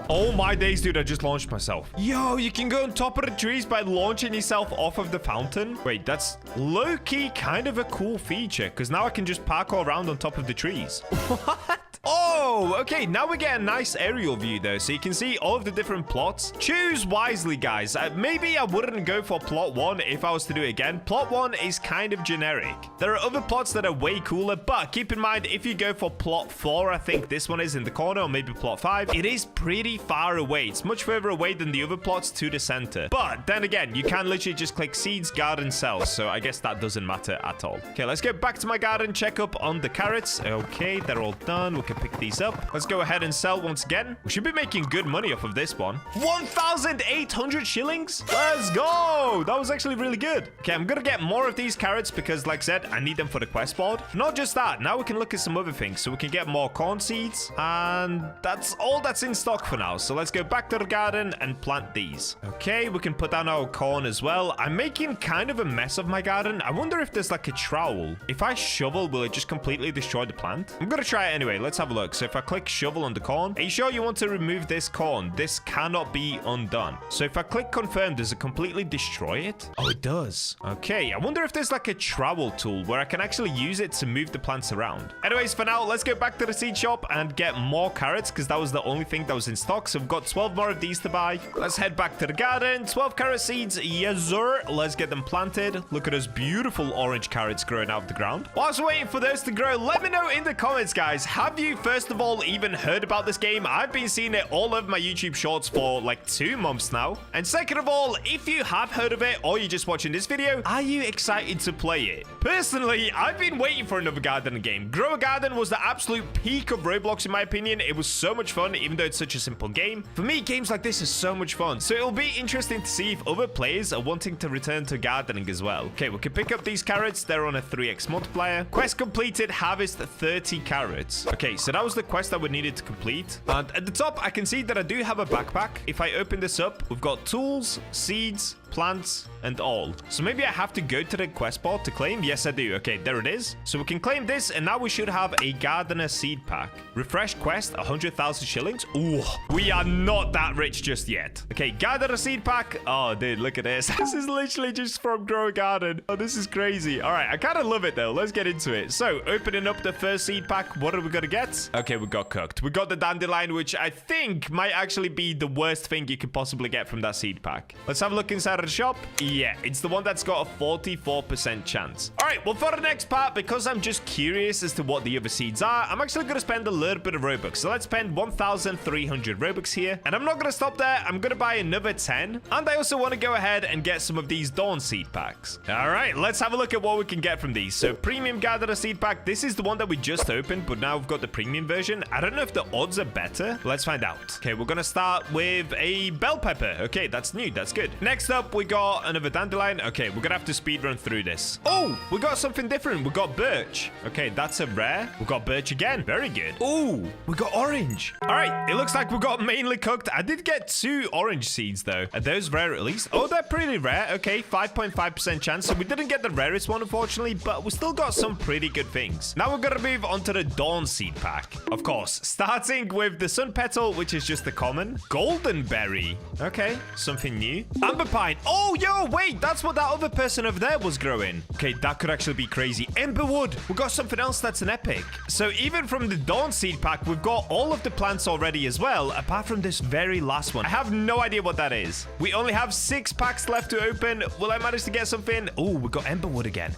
Oh my days, dude, I just launched myself. Yo, you can go on top of the trees by launching yourself off of the fountain. Wait, that's low-key kind of a cool feature because now I can just parkour around on top of the trees. What? Oh, okay. Now we get a nice aerial view, though, so you can see all of the different plots. Choose wisely, guys. Maybe I wouldn't go for plot 1 if I was to do it again. Plot 1 is kind of generic. There are other plots that are way cooler, but keep in mind, if you go for plot 4, I think this one is in the corner, or maybe plot 5, it is pretty far away. It's much further away than the other plots to the center. But then again, you can literally just click seeds, garden, cells, so I guess that doesn't matter at all. Okay, let's get back to my garden, check up on the carrots. Okay, they're all done. We can can pick these up. Let's go ahead and sell once again. We should be making good money off of this one. 1,800 shillings. Let's go. That was actually really good. Okay, I'm gonna get more of these carrots because, like I said, I need them for the quest board. Not just that, now we can look at some other things. So we can get more corn seeds, and that's all that's in stock for now. So let's go back to the garden and plant these. Okay, we can put down our corn as well. I'm making kind of a mess of my garden. I wonder if there's like a trowel. If I shovel, will it just completely destroy the plant? I'm gonna try it anyway. Let's have a look. So if I click shovel on the corn, are you sure you want to remove this corn? This cannot be undone. So if I click confirm, does it completely destroy it? Oh, it does. Okay, I wonder if there's like a trowel tool where I can actually use it to move the plants around. Anyways, for now, let's go back to the seed shop and get more carrots because that was the only thing that was in stock. So we've got 12 more of these to buy. Let's head back to the garden. 12 carrot seeds. Yes, sir. Let's get them planted. Look at those beautiful orange carrots growing out of the ground. Whilst we're waiting for those to grow, let me know in the comments, guys. Have you, first of all, even heard about this game? I've been seeing it all over my YouTube shorts for like 2 months now. And second of all, if you have heard of it or you're just watching this video, are you excited to play it? Personally, I've been waiting for another gardening game. Grow a Garden was the absolute peak of Roblox in my opinion. It was so much fun, even though it's such a simple game. For me, games like this are so much fun. So it'll be interesting to see if other players are wanting to return to gardening as well. Okay, we can pick up these carrots. They're on a 3x multiplier. Quest completed, harvest 30 carrots. Okay, so that was the quest that we needed to complete. And at the top, I can see that I do have a backpack. If I open this up, we've got tools, seeds, plants, and all. So maybe I have to go to the quest board to claim. Yes, I do. Okay, there it is. So we can claim this, and now we should have a gardener seed pack. Refresh quest, 100,000 shillings. Ooh, we are not that rich just yet. Okay, gardener seed pack. Oh, dude, look at this. This is literally just from Grow a Garden. Oh, this is crazy. All right, I kind of love it though. Let's get into it. So opening up the first seed pack, what are we gonna get? Okay, we got cooked. We got the dandelion, which I think might actually be the worst thing you could possibly get from that seed pack. Let's have a look inside of the shop. Yeah, it's the one that's got a 44% chance. All right, well, for the next part, because I'm just curious as to what the other seeds are, I'm actually going to spend a little bit of Robux. So let's spend 1,300 Robux here. And I'm not going to stop there. I'm going to buy another 10. And I also want to go ahead and get some of these Dawn seed packs. All right, let's have a look at what we can get from these. So premium gardener seed pack. This is the one that we just opened, but now we've got the premium version. I don't know if the odds are better. Let's find out. Okay, we're going to start with a bell pepper. Okay, that's new. That's good. Next up, we got another dandelion. Okay, we're gonna have to speed run through this. Oh, we got something different. We got birch. Okay, that's a rare. We got birch again. Very good. Oh, we got orange. All right, it looks like we got mainly cooked. I did get 2 orange seeds though. Are those rare at least? Oh, they're pretty rare. Okay, 5.5% chance. So we didn't get the rarest one, unfortunately, but we still got some pretty good things. Now we're gonna move on to the Dawn seed pack. Of course, starting with the sun petal, which is just the common. Golden berry. Okay, something new. Amber pine. Oh, yo, wait, that's what that other person over there was growing. Okay, that could actually be crazy. Emberwood. We got something else that's an epic. So even from the Dawn seed pack, we've got all of the plants already as well, apart from this very last one. I have no idea what that is. We only have 6 packs left to open. Will I manage to get something? Oh, we got Emberwood again.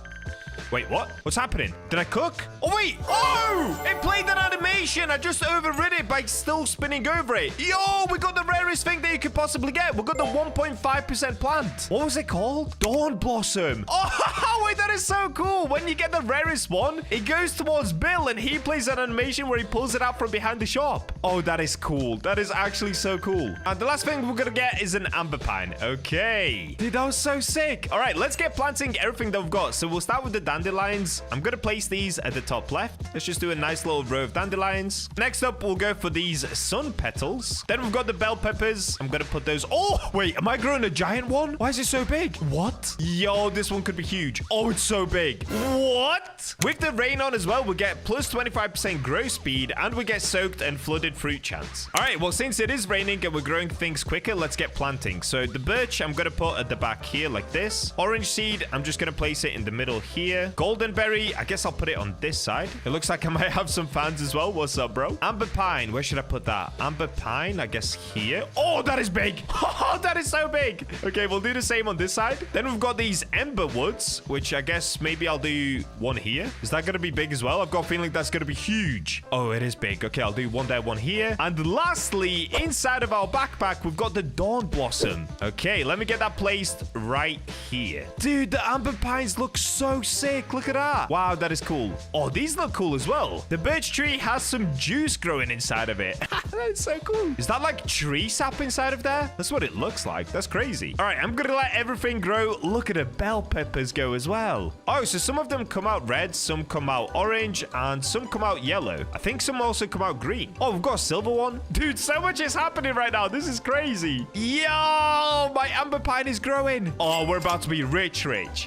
Wait, what? What's happening? Did I cook? Oh, wait. Oh, it played that animation. I just overrid it by still spinning over it. Yo, we got the rarest thing that you could possibly get. We got the 1.5% plant. What was it called? Dawn Blossom. Oh, wait, that is so cool. When you get the rarest one, it goes towards Bill, and he plays an animation where he pulls it out from behind the shop. Oh, that is cool. That is actually so cool. And the last thing we're going to get is an amber pine. Okay. Dude, that was so sick. All right, let's get planting everything that we've got. So we'll start with the dandelions. I'm going to place these at the top left. Let's just do a nice little row of dandelions. Next up, we'll go for these sun petals. Then we've got the bell peppers. I'm going to put those. Oh, wait, am I growing a giant one? Why is it so big? What? Yo, this one could be huge. Oh, it's so big. What? With the rain on as well, we get plus 25% grow speed, and we get soaked and flooded fruit chance. All right, well, since it is raining and we're growing things quicker, let's get planting. So the birch, I'm going to put at the back here like this. Orange seed, I'm just going to place it in the middle here. Golden berry, I guess I'll put it on this side. It looks like I might have some fans as well. What's up, bro? Amber pine, where should I put that? Amber pine, I guess here. Oh, that is big. Oh, that is so big. Okay, we'll do the same on this side. Then we've got these ember woods, which I guess maybe I'll do one here. Is that going to be big as well? I've got a feeling that's going to be huge. Oh, it is big. Okay, I'll do one there, one here. And lastly, inside of our backpack, we've got the dawn blossom. Okay, let me get that placed right here. Dude, the amber pines look so sick. sick. Look at that. Wow, that is cool. Oh, these look cool as well. The birch tree has some juice growing inside of it. That's so cool. Is that like tree sap inside of there? That's what it looks like. That's crazy. All right, I'm gonna let everything grow. Look at the bell peppers go as well. Oh, so some of them come out red, some come out orange, and some come out yellow. I think some also come out green. Oh, we've got a silver one. Dude, so much is happening right now. This is crazy. Yo, my amber pine is growing. Oh, we're about to be rich.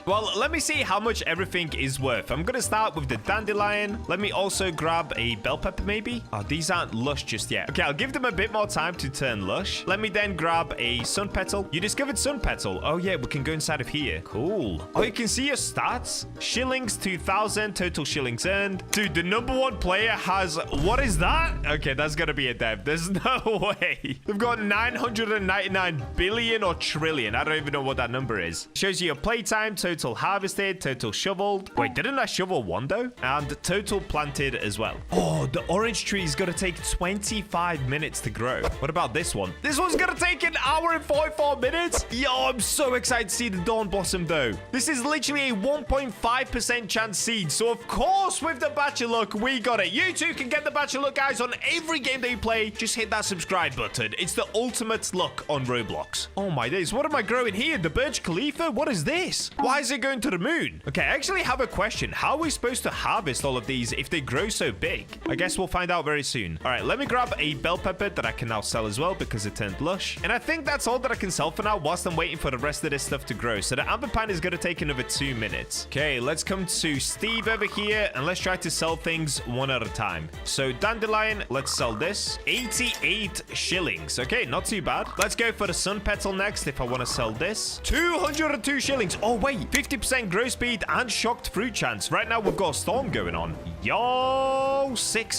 Well, let me see how much everything is worth. I'm gonna start with the dandelion. Let me also grab a bell pepper maybe. Oh, these aren't lush just yet. Okay, I'll give them a bit more time to turn lush. Let me then grab a sun petal. You discovered sun petal. Oh yeah, we can go inside of here. Cool. Oh, you can see your stats. Shillings 2,000, total shillings earned. Dude, the #1 player has, what is that? Okay, that's gonna be a dev. There's no way. We've got 999 billion or trillion. I don't even know what that number is. Shows you your playtime, total harvested, total shoveled. Wait, didn't I shovel one though? And total planted as well. Oh, the orange tree is gonna take 25 minutes to grow. What about this one? This one's gonna take an hour and 44 minutes. Yo, I'm so excited to see the dawn blossom though. This is literally a 1.5% chance seed. So of course, with the Bacha luck, we got it. You too can get the Bacha luck, guys, on every game that you play. Just hit that subscribe button. It's the ultimate luck on Roblox. Oh my days, what am I growing here? The Burj Khalifa? What is this? Why is it going to the moon? Okay, I actually have a question. How are we supposed to harvest all of these if they grow so big? I guess we'll find out very soon. All right, let me grab a bell pepper that I can now sell as well because it turned lush. And I think that's all that I can sell for now whilst I'm waiting for the rest of this stuff to grow. So the amber pine is going to take another 2 minutes. Okay, let's come to Steve over here and let's try to sell things one at a time. So dandelion, let's sell this. 88 shillings. Okay, not too bad. Let's go for the sun petal next if I want to sell this. 202 shillings. Oh, wait. 50% grow speed and shocked fruit chance. Right now, we've got a storm going on. Yo, sick.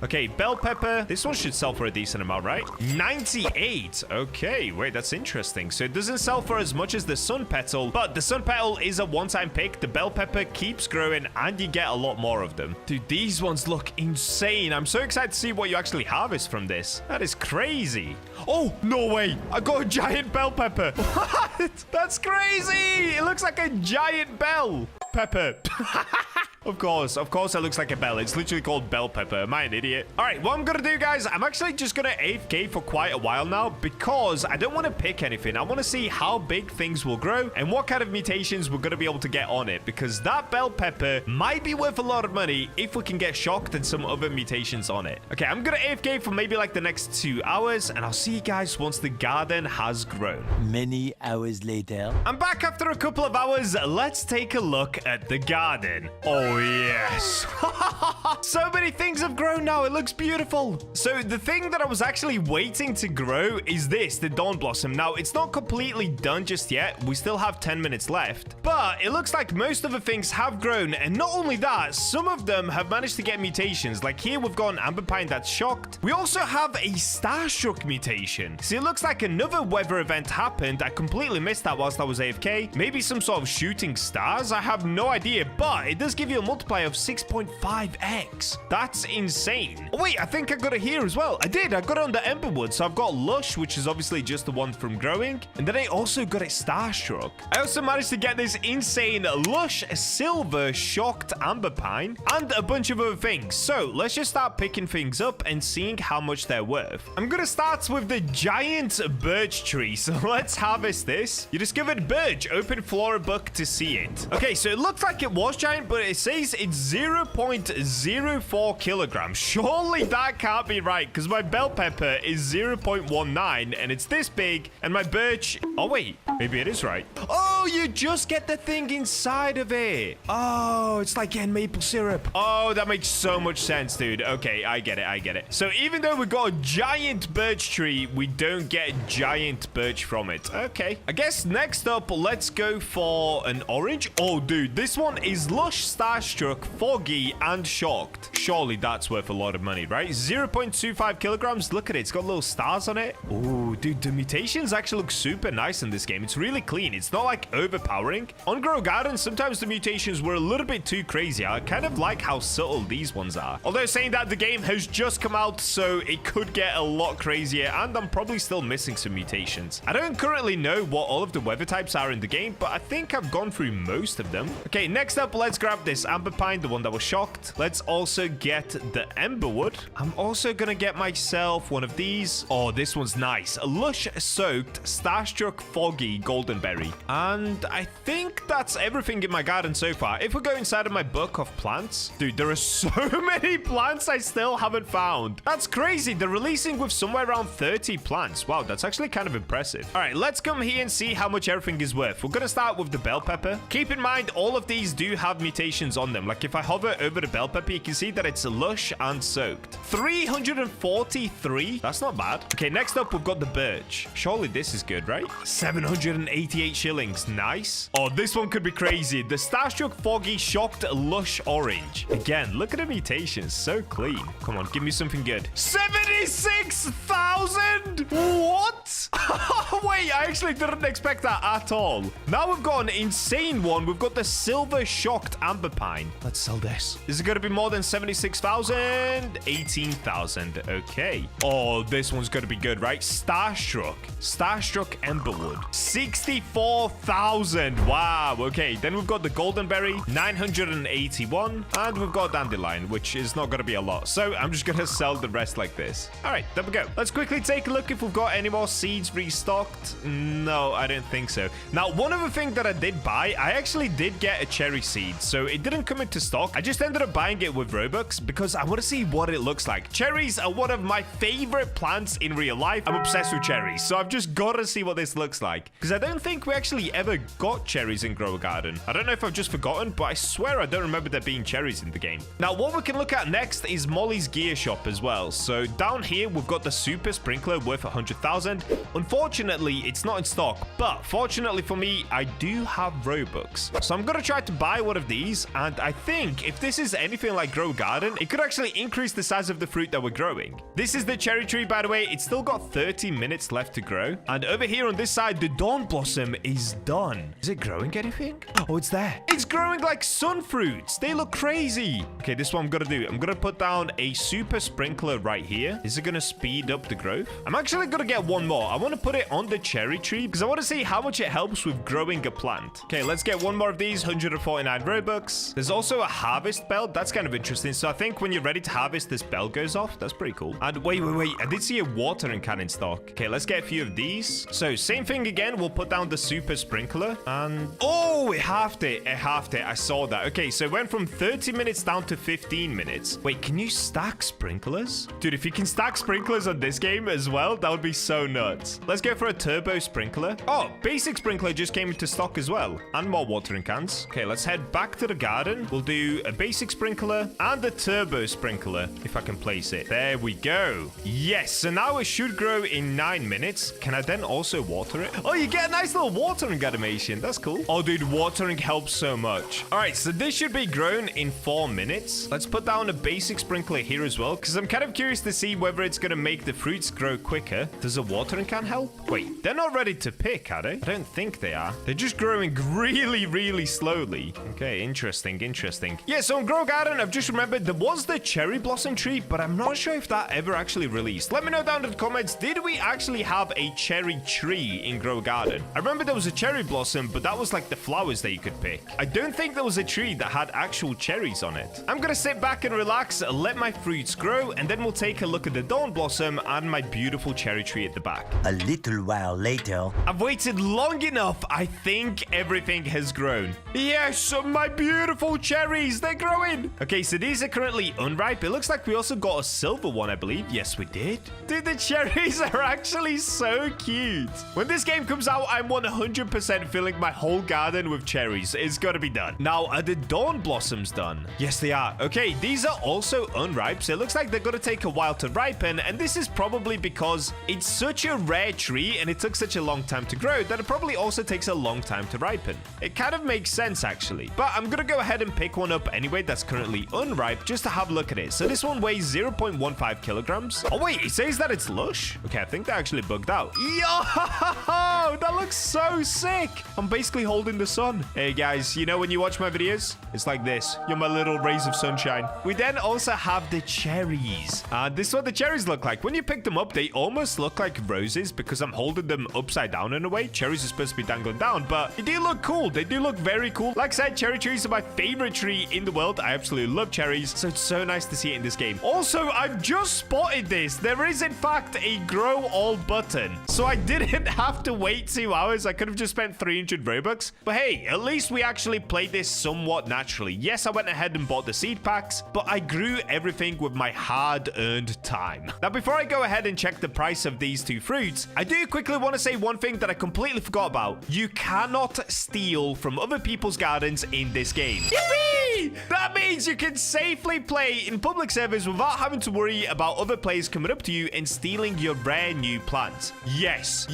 Okay, bell pepper. This one should sell for a decent amount, right? 98. Okay, wait, that's interesting. So it doesn't sell for as much as the sun petal, but the sun petal is a one-time pick. The bell pepper keeps growing and you get a lot more of them. Dude, these ones look insane. I'm so excited to see what you actually harvest from this. That is crazy. Oh, no way. I got a giant bell pepper. What? That's crazy. It looks like a giant bell pepper. Of course, it looks like a bell. It's literally called bell pepper. Am I an idiot? All right, what I'm gonna do, guys, I'm actually just gonna AFK for quite a while now because I don't want to pick anything. I want to see how big things will grow and what kind of mutations we're gonna be able to get on it because that bell pepper might be worth a lot of money if we can get shocked and some other mutations on it. Okay, I'm gonna AFK for maybe like the next 2 hours and I'll see you guys once the garden has grown. Many hours later. I'm back after a couple of hours. Let's take a look at the garden. Oh, yes. So many things have grown now. It looks beautiful. So the thing that I was actually waiting to grow is this, the dawn blossom. Now, it's not completely done just yet. We still have 10 minutes left. But it looks like most of the things have grown. And not only that, some of them have managed to get mutations. Like here, we've got an amber pine that's shocked. We also have a starstruck mutation. So it looks like another weather event happened. I completely missed that whilst I was AFK. Maybe some sort of shooting stars. I have no idea. But it does give you a multiplier of 6.5x. That's insane. Oh, wait, I think I got it here as well. I did. I got it on the Emberwood. So I've got Lush, which is obviously just the one from growing. And then I also got it Starstruck. I also managed to get this insane Lush Silver Shocked Amber Pine and a bunch of other things. So let's just start picking things up and seeing how much they're worth. I'm going to start with the giant birch tree. So let's harvest this. You discovered birch. Open Flora book to see it. Okay, so it looked like it was giant, but it says it's 0.04 kilograms. Surely that can't be right because my bell pepper is 0.19 and it's this big and my birch... Oh, wait. Maybe it is right. Oh, you just get the thing inside of it. Oh, it's like getting maple syrup. Oh, that makes so much sense, dude. Okay, I get it. So even though we got a giant birch tree, we don't get giant birch from it. Okay. I guess next up, let's go for an orange. Oh, dude, this one is Lush, Starstruck, Foggy, and Shocked. shocked. Surely that's worth a lot of money, right? 0.25 kilograms. Look at it. It's got little stars on it. Oh, dude, the mutations actually look super nice in this game. It's really clean. It's not like overpowering. On Grow Garden, sometimes the mutations were a little bit too crazy. I kind of like how subtle these ones are. Although saying that, the game has just come out, so it could get a lot crazier, and I'm probably still missing some mutations. I don't currently know what all of the weather types are in the game, but I think I've gone through most of them. Okay, next up, let's grab this Amber Pine, the one that was shocked. Let's also get the Emberwood. I'm also gonna get myself one of these. Oh, this one's nice. A Lush Soaked Starstruck Foggy Golden Berry. And I think that's everything in my garden so far. If we go inside of my book of plants, dude, there are so many plants I still haven't found. That's crazy. They're releasing with somewhere around 30 plants. Wow, that's actually kind of impressive. All right, let's come here and see how much everything is worth. We're gonna start with the bell pepper. Keep in mind, all of these do have mutations on them. Like if I hover over the bell pepper, you can see that it's lush and soaked. 343. That's not bad. Okay, next up, we've got the birch. Surely this is good, right? 788 shillings. Nice. Oh, this one could be crazy. The Starstruck Foggy Shocked Lush Orange. Again, look at the mutations. So clean. Come on, give me something good. 76,000. What? Wait, I actually didn't expect that at all. Now we've got an insane one. We've got the Silver Shocked Amber Pine. Let's sell this. Is it going to be more than 76,000? 18,000. Okay. Oh, this one's going to be good, right? Starstruck Emberwood. 64,000. Wow. Okay. Then we've got the Golden Berry. 981. And we've got Dandelion, which is not going to be a lot. So I'm just going to sell the rest like this. All right. There we go. Let's quickly take a look if we've got any more seeds restocked. No, I don't think so. Now, one other thing that I did buy, I actually did get a cherry seed. So it didn't come into stock. I just ended up buying it with Robux because I want to see what it looks like. Cherries are one of my favorite plants in real life. I'm obsessed with cherries. So I've just got to see what this looks like. Because I don't think we actually ever got cherries in Grow a Garden. I don't know if I've just forgotten, but I swear I don't remember there being cherries in the game. Now, what we can look at next is Molly's gear shop as well. So down here, we've got the Super Sprinkler worth 100,000. Unfortunately, it's not in stock, but fortunately for me, I do have Robux. So I'm going to try to buy one of these, and I think if this is anything like Grow Garden, it could actually increase the size of the fruit that we're growing. This is the cherry tree, by the way. It's still got 30 minutes left to grow. And over here on this side, the Dawn Blossom is done. Is it growing anything? Oh, it's there. It's growing like sun fruits. They look crazy. Okay, this is what I'm going to do. I'm going to put down a Super Sprinkler right here. Is it going to speed up the growth? I'm actually going to get one more. I want to put it on the cherry tree because I want to see how much it helps with growing a plant. Okay, let's get one more of these. 149 Robux. There's also a harvest bell. That's kind of interesting. So I think when you're ready to harvest, this bell goes off. That's pretty cool. And wait. I did see a watering can in stock. Okay, let's get a few of these. So same thing again. We'll put down the Super Sprinkler. And oh, it halved it. It halved it. I saw that. Okay, so it went from 30 minutes down to 15 minutes. Wait, can you stack sprinklers? Dude, if you can stack sprinklers on this game as well, that would be so nuts. Let's go for a turbo sprinkler. Oh, basic sprinkler just came into stock as well. And more watering cans. Okay, let's head back to the garden. We'll do a basic sprinkler and a turbo sprinkler if I can place it. There we go. Yes, so now it should grow in 9 minutes. Can I then also water it? Oh, you get a nice little watering animation. That's cool. Oh, dude, watering helps so much. All right, so this should be grown in 4 minutes. Let's put down a basic sprinkler here as well, because I'm kind of curious to see whether it's going to make the fruits grow quicker. Does a watering can help? Wait, they're not ready to pick, are they? I don't think they are. They're just growing really slowly. Okay, interesting. Yeah, so in Grow Garden, I've just remembered there was the cherry blossom tree, but I'm not sure if that ever actually released. Let me know down in the comments, did we actually have a cherry tree in Grow Garden? I remember there was a cherry blossom, but that was like the flowers that you could pick. I don't think there was a tree that had actual cherries on it. I'm gonna sit back and relax, let my fruits grow, and then we'll take a look at the Dawn Blossom and my beautiful cherry tree at the back. A little while later. I've waited long enough. I think everything has grown. Yes, my beautiful cherries, they're growing. Okay, so these are currently unripe. It looks like we also got a silver one, I believe. Yes, we did. Dude, the cherries are actually so cute. When this game comes out, I'm 100% filling my whole garden with cherries. It's got to be done. Now, are the Dawn Blossoms done? Yes, they are. Okay, these are also unripe, so it looks like they're going to take a while to ripen, and this is probably because it's such a rare tree and it took such a long time to grow that it probably also takes a long time to ripen. It kind of makes sense, actually. But I'm going to go ahead and pick one up anyway that's currently the unripe just to have a look at it. So this one weighs 0.15 kilograms. Oh, wait, it says that it's lush. Okay, I think they actually bugged out. Yo, that looks so sick. I'm basically holding the sun. Hey, guys, you know when you watch my videos? It's like this. You're my little rays of sunshine. We then also have the cherries. This is what the cherries look like. When you pick them up, they almost look like roses because I'm holding them upside down in a way. Cherries are supposed to be dangling down, but they do look cool. They do look very cool. Like I said, cherry trees are my favorite tree in the world. I absolutely love cherries, so it's so nice to see it in this game. Also, I've just spotted this. There is, in fact, a grow all button, so I didn't have to wait 2 hours. I could have just spent 300 Robux, but hey, at least we actually played this somewhat naturally. Yes, I went ahead and bought the seed packs, but I grew everything with my hard-earned time. Now, before I go ahead and check the price of these two fruits, I do quickly want to say one thing that I completely forgot about. You cannot steal from other people's gardens in this game. Yippee! That means you can safely play in public servers without having to worry about other players coming up to you and stealing your rare new plants. Yes,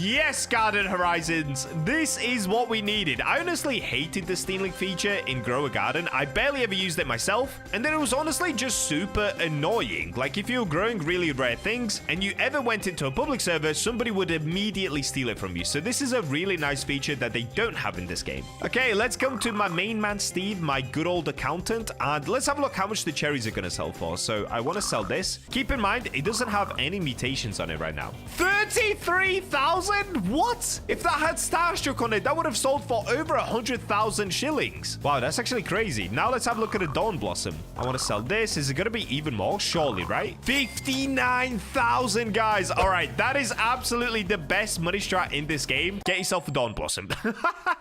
Garden Horizons, this is what we needed. I honestly hated the stealing feature in Grow a Garden. I barely ever used it myself, and then it was honestly just super annoying. Like, if you're growing really rare things and you ever went into a public server, somebody would immediately steal it from you. So this is a really nice feature that they don't have in this game. Okay, let's come to my main man Steve, my good old accountant, and let's have a look how much the cherries are going to sell for. So I want to sell this. Keep in mind, it doesn't have any mutations on it right now. 33,000? What? If that had Starstruck on it, that would have sold for over 100,000 shillings. Wow, that's actually crazy. Now let's have a look at a Dawn Blossom. I want to sell this. Is it going to be even more? Surely, right? 59,000, guys. All right, that is absolutely the best money strat in this game. Get yourself a Dawn Blossom.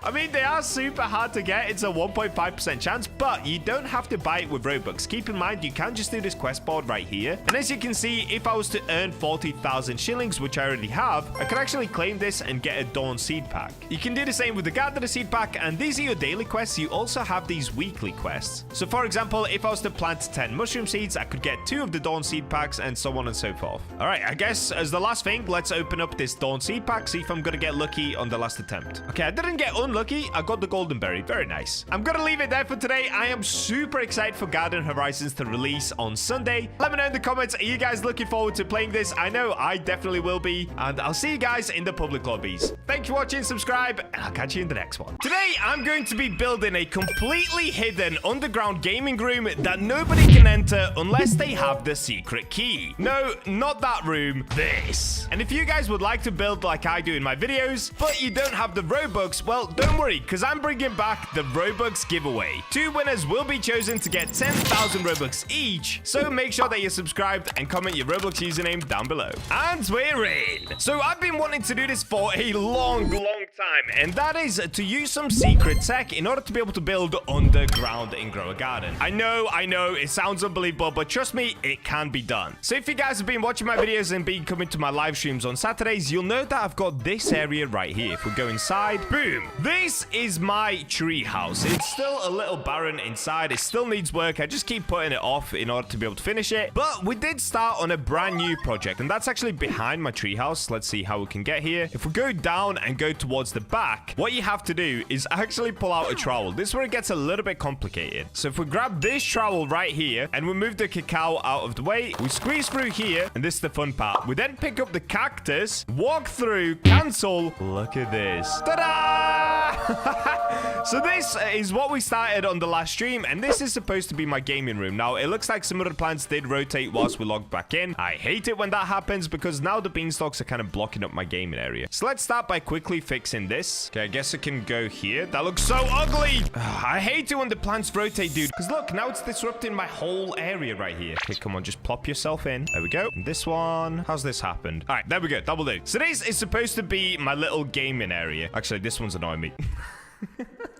I mean, they are super hard to get. It's a 1.5% chance, but you don't have to buy it with Robux. Keep in mind, you can just do this quest board right here. And as you can see, if I was to earn 40,000 shillings, which I already have, I could actually claim this and get a Dawn seed pack. You can do the same with the Gardener seed pack, and these are your daily quests. You also have these weekly quests. So for example, if I was to plant 10 mushroom seeds, I could get 2 of the Dawn seed packs and so on and so forth. All right, I guess as the last thing, let's open up this Dawn seed pack, see if I'm going to get lucky on the last attempt. Okay, I didn't get unlucky. I got the golden berry. Very nice. I'm going to leave it there for today. I am super excited for Garden Horizons to release on Sunday. Let me know in the comments, are you guys looking forward to playing this? I know I definitely will be, and I'll see you guys in the public lobbies. Thanks for watching, subscribe, and I'll catch you in the next one. Today, I'm going to be building a completely hidden underground gaming room that nobody can enter unless they have the secret key. No, not that room, this. And if you guys would like to build like I do in my videos, but you don't have the Robux, well, don't worry, because I'm bringing back the Robux giveaway. 2 winners will be chosen to get 10,000 Robux each, so make sure that you're subscribed and comment your Roblox username down below. And we're in. So I've been wanting to do this for a long time, and that is to use some secret tech in order to be able to build underground in Grow a Garden. I know, it sounds unbelievable, but trust me, it can be done. So if you guys have been watching my videos and been coming to my live streams on Saturdays, you'll know that I've got this area right here. If we go inside, boom, this is my tree house. It's still a little barren inside. It still needs work. I just keep putting it off in order to be able to finish it, but we did start on a brand new project, and that's actually behind my tree house. Let's see how we can get here. If we go down and go towards the back, what you have to do is actually pull out a trowel. This is where it gets a little bit complicated. So if we grab this trowel right here and we move the cacao out of the way, we squeeze through here, and this is the fun part. We then pick up the cactus, walk through, cancel. Look at this. Ta-da! So this is what we started on the last stream, and this is supposed to be my gaming room. Now, it looks like some of the plants did rotate whilst we logged back in. I hate it when that happens because now the beanstalks are kind of blocking up my gaming area. So let's start by quickly fixing this. Okay, I guess it can go here. That looks so ugly. I hate it when the plants rotate, dude. Because look, now it's disrupting my whole area right here. Okay, come on, just plop yourself in. There we go. And this one. How's this happened? All right, there we go. That will do. So this is supposed to be my little gaming area. Actually, this one's annoying me.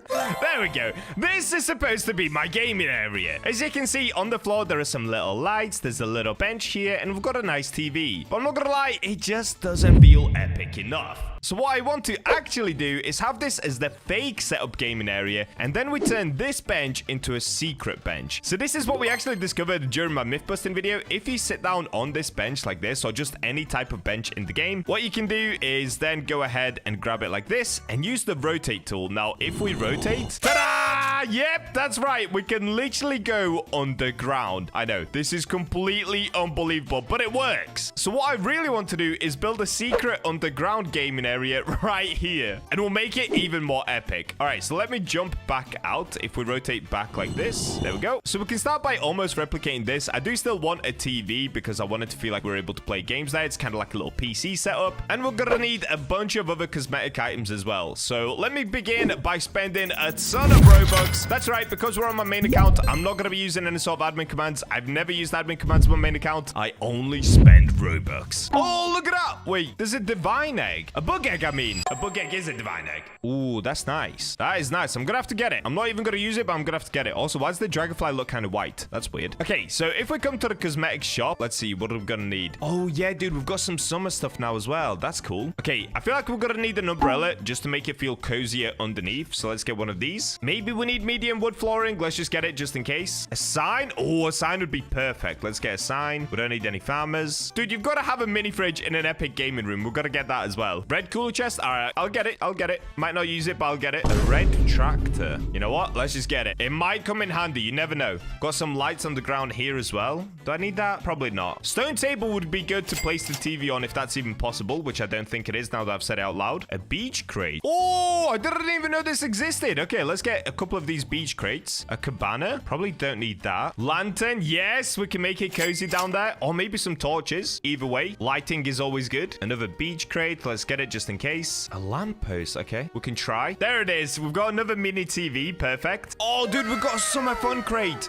There we go. This is supposed to be my gaming area. As you can see, on the floor, there are some little lights. There's a little bench here, and we've got a nice TV. But I'm not gonna lie, it just doesn't feel epic enough. So what I want to actually do is have this as the fake setup gaming area, and then we turn this bench into a secret bench. So this is what we actually discovered during my myth busting video. If you sit down on this bench like this, or just any type of bench in the game, what you can do is then go ahead and grab it like this and use the rotate tool. Now, if we rotate, ta-da! Yep, that's right. We can literally go underground. I know, this is completely unbelievable, but it works. So what I really want to do is build a secret underground gaming area right here, and we'll make it even more epic. All right, so let me jump back out. If we rotate back like this, there we go. So we can start by almost replicating this. I do still want a TV because I want it to feel like we're able to play games there. It's kind of like a little PC setup, and we're gonna need a bunch of other cosmetic items as well. So let me begin by spending a ton of Robux. That's right, because we're on my main account, I'm not gonna be using any sort of admin commands. I've never used admin commands on my main account. I only spend Robux. Oh, look at that. Wait, there's a divine egg. A bug egg, I mean. A bug egg is a divine egg. Ooh, that's nice. That is nice. I'm gonna have to get it. I'm not even gonna use it, but I'm gonna have to get it. Also, why does the dragonfly look kind of white? That's weird. Okay, so if we come to the cosmetic shop, let's see, what are we gonna need? Oh, yeah, dude, we've got some summer stuff now as well. That's cool. Okay, I feel like we're gonna need an umbrella just to make it feel cozier underneath. So let's get one of these. Maybe we need medium wood flooring. Let's just get it just in case. A sign? Oh, a sign would be perfect. Let's get a sign. We don't need any farmers. Dude, you've got to have a mini fridge in an epic gaming room. We've got to get that as well. Red cooler chest. All right, I'll get it. I'll get it. Might not use it, but I'll get it. A red tractor. You know what? Let's just get it. It might come in handy. You never know. Got some lights on the ground here as well. Do I need that? Probably not. Stone table would be good to place the TV on if that's even possible, which I don't think it is now that I've said it out loud. A beach crate. Oh, I didn't even know this existed. Okay, let's get a couple of these beach crates. A cabana. Probably don't need that. Lantern. Yes, we can make it cozy down there. Or maybe some torches. Either way, lighting is always good. Another beach crate. Let's get it just in case. A lamppost. Okay, we can try. There it is. We've got another mini TV. Perfect. Oh, dude, we've got a summer fun crate.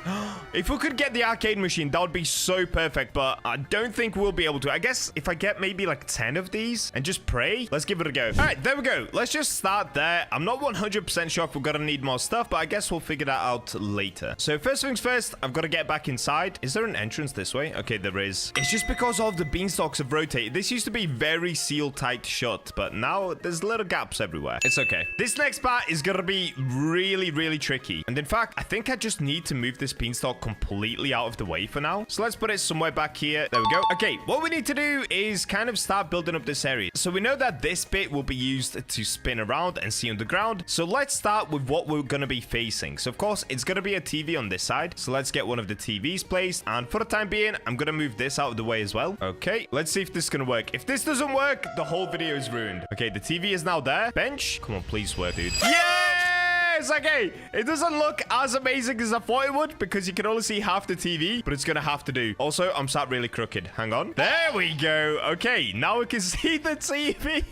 If we could get the arcade machine, that would be so perfect, but I don't think we'll be able to. I guess if I get maybe like 10 of these and just pray, let's give it a go. All right, there we go. Let's just start there. I'm not 100% sure if we're gonna need more stuff, but I guess we'll figure that out later. So first things first, I've got to get back inside. Is there an entrance this way? Okay, there is. It's just because all of the beanstalks have rotated. This used to be very sealed tight shut, but now there's little gaps everywhere. It's okay. This next part is gonna be really, really tricky. And in fact, I think I just need to move this beanstalk completely out of the way for now. So let's put it somewhere back here. There we go. Okay, what we need to do is kind of start building up this area. So we know that this bit will be used to spin around and see underground. So let's start with what we're going to be facing. So of course, it's going to be a TV on this side. So let's get one of the TVs placed. And for the time being, I'm going to move this out of the way as well. Okay, let's see if this is going to work. If this doesn't work, the whole video is ruined. Okay, the TV is now there. Bench. Come on, please work, dude. Yes! Okay, it doesn't look as amazing as I thought it would because you can only see half the TV, but it's gonna have to do. Also, I'm sat really crooked. Hang on. There we go. Okay, now we can see the TV.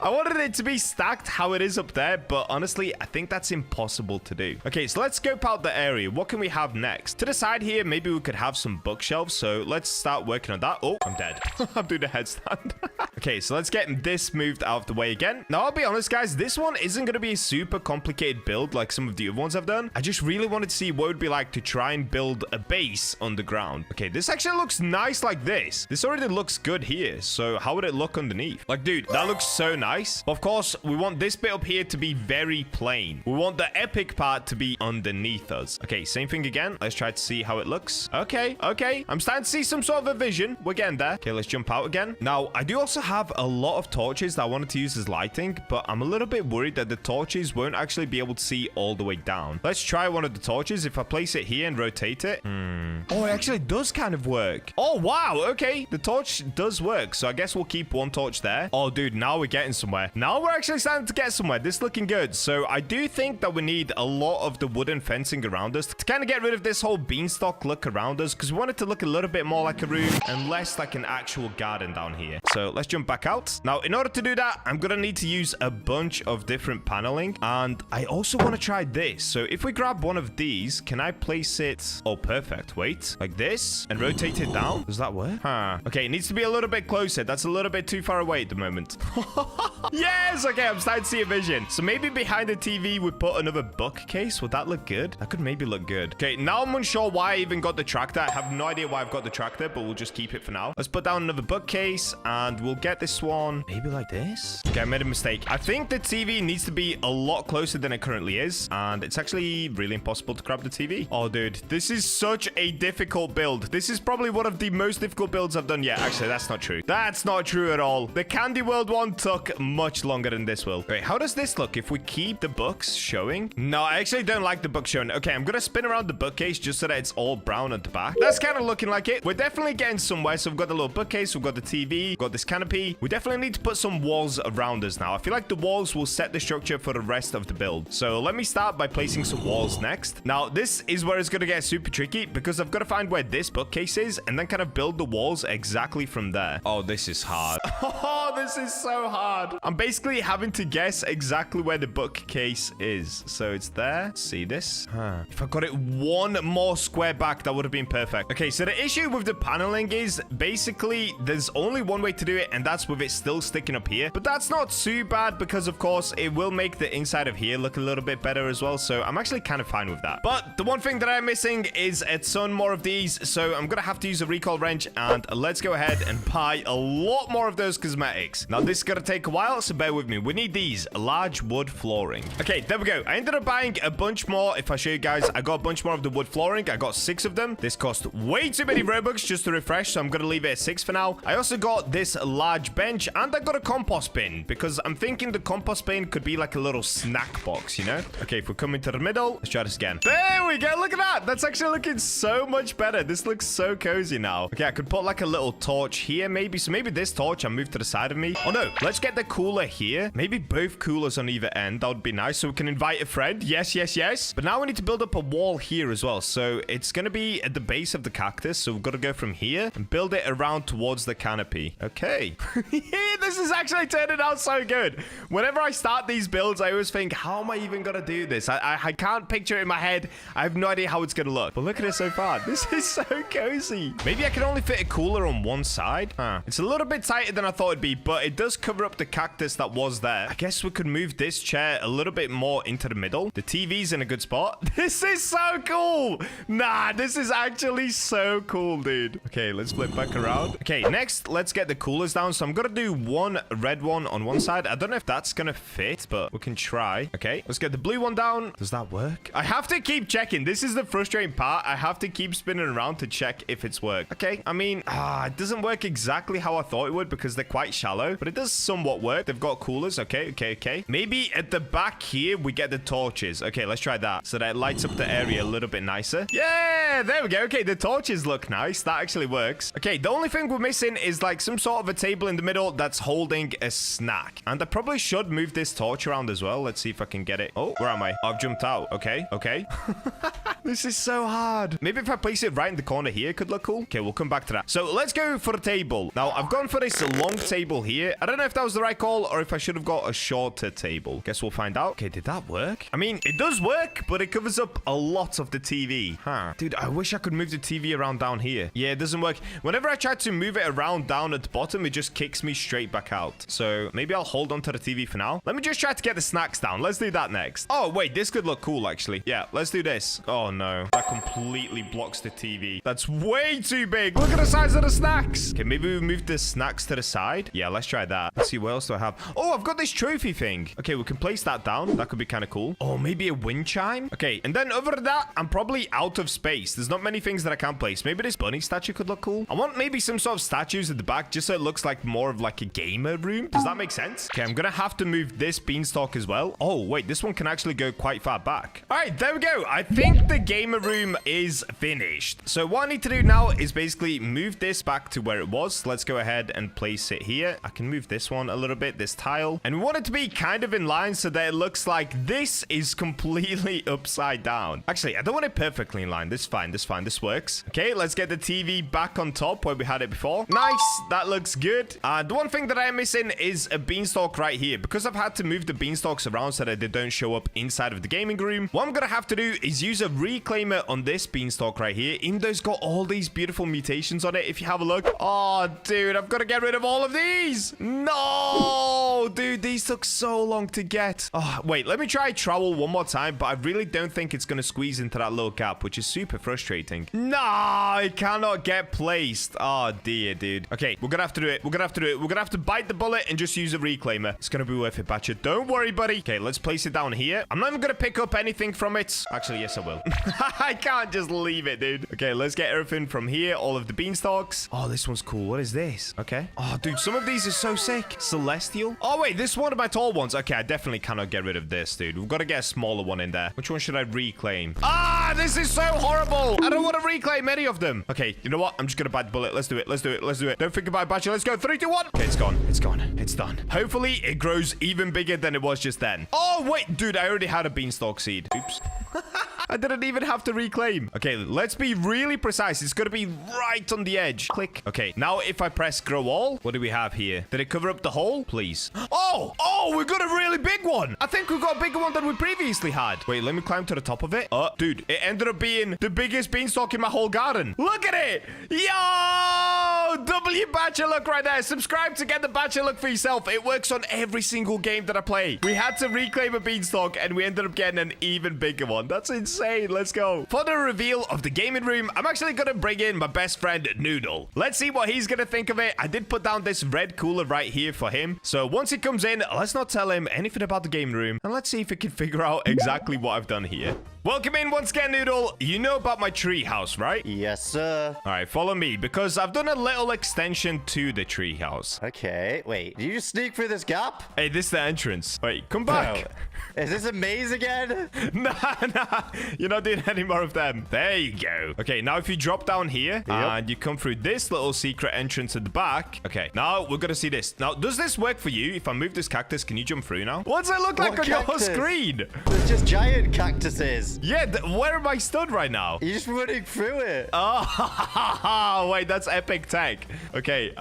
I wanted it to be stacked how it is up there, but honestly, I think that's impossible to do. Okay, so let's scope out the area. What can we have next? To the side here, maybe we could have some bookshelves. So let's start working on that. Oh, I'm dead. I'm doing a headstand. Okay, so let's get this moved out of the way again. Now, I'll be honest, guys, this one isn't going to be a super complicated build like some of the other ones I've done. I just really wanted to see what it would be like to try and build a base underground. Okay, this actually looks nice like this. This already looks good here. So how would it look underneath? Like, dude, that looks so nice. Of course, we want this bit up here to be very plain. We want the epic part to be underneath us. Okay, same thing again. Let's try to see how it looks. Okay. I'm starting to see some sort of a vision. We're getting there. Okay, let's jump out again. Now, I do also have a lot of torches that I wanted to use as lighting, but I'm a little bit worried that the torches won't actually be able to see all the way down. Let's try one of the torches. If I place it here and rotate it. Oh, it actually does kind of work. Oh, wow. Okay, the torch does work. So I guess we'll keep one torch there. Oh, dude, now we're getting somewhere. Now we're actually starting to get somewhere. This is looking good. So I do think that we need a lot of the wooden fencing around us to kind of get rid of this whole beanstalk look around us, because we want it to look a little bit more like a room and less like an actual garden down here. So let's jump back out. Now, in order to do that, I'm going to need to use a bunch of different paneling, and I also want to try this. So if we grab one of these, can I place it? Oh, perfect. Wait, like this and rotate it down. Does that work? Huh. Okay, it needs to be a little bit closer. That's a little bit too far away at the moment. Yes! Okay, I'm starting to see a vision. So maybe behind the TV, we put another bookcase. Would that look good? That could maybe look good. Okay, now I'm unsure why I even got the tractor. I have no idea why I've got the tractor, but we'll just keep it for now. Let's put down another bookcase, and we'll get this one maybe like this. Okay, I made a mistake. I think the TV needs to be a lot closer than it currently is, and it's actually really impossible to grab the TV. Oh, dude, this is such a difficult build. This is probably one of the most difficult builds I've done yet. Actually, that's not true. That's not true at all. The Candy World one took take much longer than this will. Wait, how does this look if we keep the books showing? No, I actually don't like the book showing. Okay, I'm gonna spin around the bookcase just so that it's all brown at the back. That's kind of looking like it. We're definitely getting somewhere. So we've got the little bookcase, we've got the TV, we've got this canopy. We definitely need to put some walls around us now. I feel like the walls will set the structure for the rest of the build. So let me start by placing some walls next. Now, this is where it's gonna get super tricky because I've got to find where this bookcase is and then kind of build the walls exactly from there. Oh, this is hard. Oh, this is so hard. I'm basically having to guess exactly where the bookcase is. So it's there. See this? If I got it one more square back, that would have been perfect. Okay, so the issue with the paneling is basically there's only one way to do it, and that's with it still sticking up here. But that's not too bad because, of course, it will make the inside of here look a little bit better as well. So I'm actually kind of fine with that. But the one thing that I'm missing is a ton more of these. So I'm going to have to use a recall wrench, and let's go ahead and buy a lot more of those cosmetics. Now, this is going to take a while, so bear with me. We need these large wood flooring. Okay, there we go. I ended up buying a bunch more. If I show you guys, I got a bunch more of the wood flooring. I got 6 of them. This cost way too many Robux just to refresh, so I'm going to leave it at 6 for now. I also got this large bench, and I got a compost bin because I'm thinking the compost bin could be like a little snack box, you know? Okay, if we come into the middle, let's try this again. There we go. Look at that. That's actually looking so much better. This looks so cozy now. Okay, I could put like a little torch here maybe. So maybe this torch I move to the side of me. Oh no, let's get the cooler here. Maybe both coolers on either end. That would be nice. So we can invite a friend. Yes, yes, yes. But now we need to build up a wall here as well. So it's going to be at the base of the cactus. So we've got to go from here and build it around towards the canopy. Okay. This is actually turning out so good. Whenever I start these builds, I always think, how am I even going to do this? I can't picture it in my head. I have no idea how it's going to look. But look at it so far. This is so cozy. Maybe I can only fit a cooler on one side. It's a little bit tighter than I thought it'd be, but it does cover up the cactus that was there. I guess we could move this chair a little bit more into the middle. The TV's in a good spot. This is so cool. Nah, this is actually so cool, dude. Okay, let's flip back around. Okay, next, let's get the coolers down. So I'm going to do one red one on one side. I don't know if that's going to fit, but we can try. Okay, let's get the blue one down. Does that work? I have to keep checking. This is the frustrating part. I have to keep spinning around to check if it's worked. Okay, I mean, it doesn't work exactly how I thought it would because they're quite shallow, but it does somewhat work. They've got coolers. Okay, okay, okay. Maybe at the back here, we get the torches. Okay, let's try that so that it lights up the area a little bit nicer. Yeah, there we go. Okay, the torches look nice. That actually works. Okay, the only thing we're missing is like some sort of a table in the middle that's holding a snack. And I probably should move this torch around as well. Let's see if I can get it. Oh, where am I? I've jumped out. Okay, okay. This is so hard. Maybe if I place it right in the corner here, it could look cool. Okay, we'll come back to that. So let's go for the table. Now, I've gone for this long table here. I don't know if that was the right call or if I should have got a shorter table. Guess we'll find out. Okay, did that work? I mean, it does work, but it covers up a lot of the TV. Dude, I wish I could move the TV around down here. Yeah, it doesn't work. Whenever I try to move it around down at the bottom, it just kicks me straight back out. So maybe I'll hold on to the TV for now. Let me just try to get the snacks down. Let's do that next. Oh, wait, this could look cool, actually. Yeah, let's do this. Oh, no. That completely blocks the TV. That's way too big. Look at the size of the snacks. Okay, maybe we move the snacks to the side. Yeah, let's try that. Let's see, what else do I have? Oh, I've got this trophy thing. Okay, we can place that down. That could be kind of cool. Oh, maybe a wind chime. Okay, and then over that, I'm probably out of space. There's not many things that I can't place. Maybe this bunny statue could look cool. I want maybe some sort of statues at the back just so it looks like more of like a gamer room. Does that make sense? Okay, I'm gonna have to move this beanstalk as well. Oh, wait, this one can actually go quite far back. All right, there we go. I think the gamer room is finished. So what I need to do now is basically move this back to where it was. Let's go ahead and place it here. I can move this one a little bit, this tile. And we want it to be kind of in line so that it looks like this is completely upside down. Actually, I don't want it perfectly in line. This is fine. This is fine. This works. Okay, let's get the TV back on top where we had it before. Nice. That looks good. The one thing that I am missing is a beanstalk right here. Because I've had to move the beanstalks around so that they don't show up inside of the gaming room, what I'm going to have to do is use a reclaimer on this beanstalk right here. Even though it's got all these beautiful mutations on it, if you have a look. Oh, dude, I've got to get rid of all of these. No, dude, these took so long to get. Oh, wait, let me try trowel one more time, but I really don't think it's going to squeeze into that little gap, which is super frustrating. No, it cannot get placed. Oh, dear, dude. Okay, we're going to have to do it. We're going to have to do it. We're going to have to bite the bullet and just use a reclaimer. It's gonna be worth it, Bacha. Don't worry, buddy. Okay, let's place it down here. I'm not even gonna pick up anything from it. Actually, yes, I will. I can't just leave it, dude. Okay, let's get everything from here. All of the beanstalks. Oh, this one's cool. What is this? Okay. Oh, dude, some of these are so sick. Celestial. Oh, wait, this is one of my tall ones. Okay, I definitely cannot get rid of this, dude. We've got to get a smaller one in there. Which one should I reclaim? Ah, this is so horrible. I don't want to reclaim any of them. Okay, you know what? I'm just gonna bite the bullet. Let's do it. Let's do it. Let's do it. Don't think about it, Bacha. Let's go. 3, 2, 1. Okay, it's gone. It's gone. It's done. Hopefully, it grows even bigger than it was just then. Oh, wait, dude, I already had a beanstalk seed. Oops. I didn't even have to reclaim. Okay, let's be really precise. It's going to be right on the edge. Click. Okay, now if I press grow all, what do we have here? Did it cover up the hole? Please. Oh, we got a really big one. I think we got a bigger one than we previously had. Wait, let me climb to the top of it. Oh, dude, it ended up being the biggest beanstalk in my whole garden. Look at it. Yo, W Bacha look right there. Subscribe to get the Bacha look for yourself. It works on every single game that I play. We had to reclaim a beanstalk and we ended up getting an even bigger one. That's insane. Let's go. For the reveal of the gaming room, I'm actually going to bring in my best friend, Noodle. Let's see what he's going to think of it. I did put down this red cooler right here for him. So once he comes in, let's not tell him anything about the gaming room. And let's see if he can figure out exactly what I've done here. Welcome in once again, Noodle. You know about my tree house, right? Yes, sir. All right, follow me because I've done a little extension to the tree house. Okay, wait. Did you just sneak through this gap? Hey, this is the entrance. Wait, come back. Is this a maze again? Nah. You're not doing any more of them. There you go. Okay, now if you drop down here and you come through this little secret entrance at the back. Okay, now we're going to see this. Now, does this work for you? If I move this cactus, can you jump through now? What does it look like on your screen? There's just giant cactuses. Yeah, where am I stood right now? You're just running through it. Oh, wait, that's epic tech. Okay,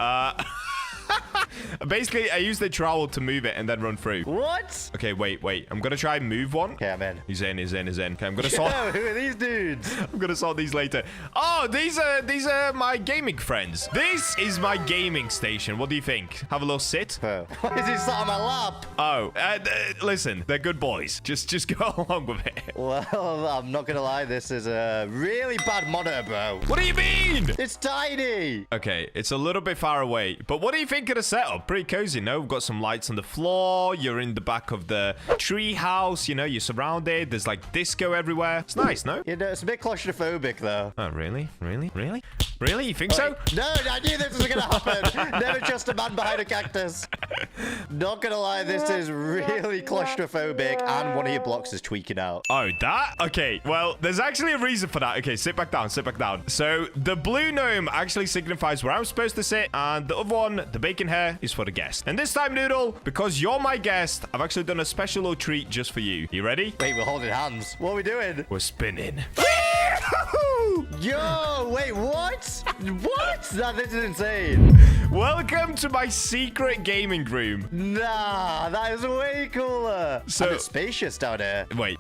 basically, I used the trowel to move it and then run through. What? Okay, wait. I'm gonna try and move one. Okay, I'm in. He's in. Okay, I'm gonna sort. Who are these dudes? I'm gonna sort these later. Oh, these are my gaming friends. This is my gaming station. What do you think? Have a little sit. Why is he sat on my lap? Oh, listen, they're good boys. Just go along with it. Well, I'm not gonna lie. This is a really bad monitor, bro. What do you mean? It's tiny. Okay, it's a little bit far away. But what do you think of the setup? Pretty cozy, no? We've got some lights on the floor. You're in the back of the tree house. You know, you're surrounded. There's like disco everywhere. It's nice, no? You know, it's a bit claustrophobic, though. Oh, really? Really? You think so? No, I knew this was gonna happen. Never trust a man behind a cactus. Not gonna lie, this is really claustrophobic, and one of your blocks is tweaking out. Oh, that? Okay, well, there's actually a reason for that. Okay, sit back down. So, the blue gnome actually signifies where I'm supposed to sit, and the other one, the bacon hair, is for the guest. And this time, Noodle, because you're my guest, I've actually done a special little treat just for you. You ready? Wait, we're holding hands. What are we doing? We're spinning. Yo, wait, what? What? This is insane. Welcome to my secret gaming room. Nah, that is way cooler. So and it's spacious down here. Wait.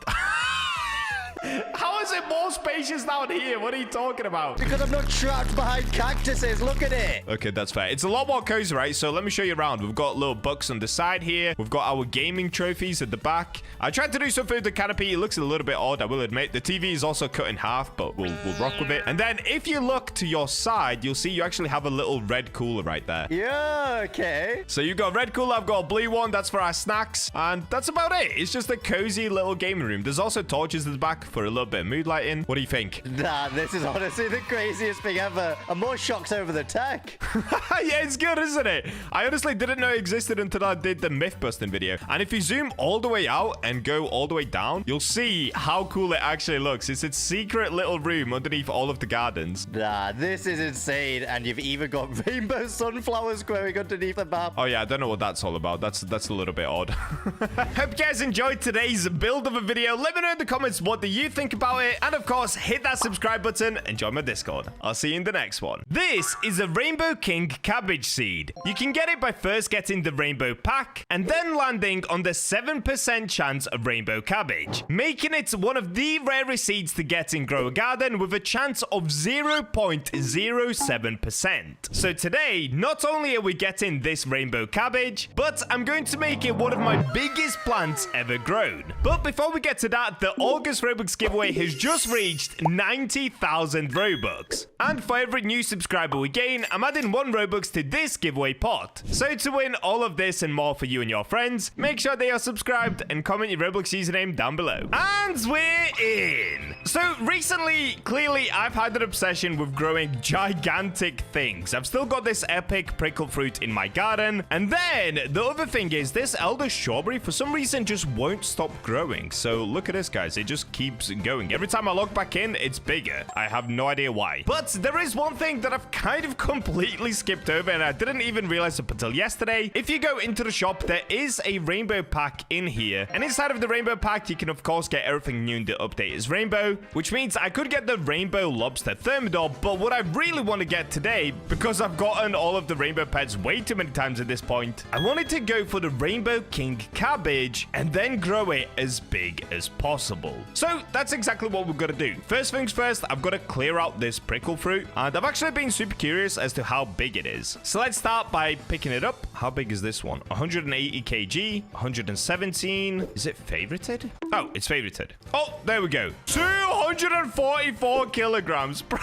How is it more spacious down here? What are you talking about? Because I'm not trapped behind cactuses. Look at it. Okay, that's fair. It's a lot more cozy, right? So let me show you around. We've got little books on the side here. We've got our gaming trophies at the back. I tried to do something with the canopy. It looks a little bit odd, I will admit. The TV is also cut in half, but we'll rock with it. And then if you look to your side, you'll see you actually have a little red cooler right there. Yeah, okay. So you've got a red cooler. I've got a blue one. That's for our snacks. And that's about it. It's just a cozy little gaming room. There's also torches at the back for a little bit of mood lighting. What do you think? Nah, this is honestly the craziest thing ever. I'm more shocked over the tech. Yeah, it's good, isn't it? I honestly didn't know it existed until I did the myth busting video. And if you zoom all the way out and go all the way down, you'll see how cool it actually looks. It's a secret little room underneath all of the gardens. Nah, this is insane. And you've even got rainbow sunflowers growing underneath the map. Oh yeah, I don't know what that's all about. That's a little bit odd. Hope you guys enjoyed today's build of a video. Let me know in the comments, what do you think about it? And of course, hit that subscribe button and join my Discord. I'll see you in the next one. This is a Rainbow King cabbage seed. You can get it by first getting the rainbow pack and then landing on the 7% chance of rainbow cabbage, making it one of the rarest seeds to get in Grow a Garden with a chance of 0.07%. So today, not only are we getting this rainbow cabbage, but I'm going to make it one of my biggest plants ever grown. But before we get to that, the August Roblox giveaway has just reached 90,000 Robux. And for every new subscriber we gain, I'm adding 1 Robux to this giveaway pot. So to win all of this and more for you and your friends, make sure they are subscribed and comment your Roblox username down below. And we're in. So recently, clearly, I've had an obsession with growing gigantic things. I've still got this epic prickle fruit in my garden. And then the other thing is this elder strawberry for some reason just won't stop growing. So look at this, guys. It just keeps going. Every time I log back in, it's bigger. I have no idea why. But there is one thing that I've kind of completely skipped over and I didn't even realize up until yesterday. If you go into the shop, there is a rainbow pack in here. And inside of the rainbow pack, you can of course get everything new in the update is rainbow, which means I could get the rainbow lobster thermidor. But what I really want to get today, because I've gotten all of the rainbow pets way too many times at this point, I wanted to go for the rainbow king cabbage and then grow it as big as possible. So that's exactly what we're gonna do. First things first, I've got to clear out this prickle fruit, and I've actually been super curious as to how big it is. So let's start by picking it up. How big is this one? 180 kg, 117. Is it favorited? Oh, it's favorited. Oh, there we go. 244 kilograms, bro.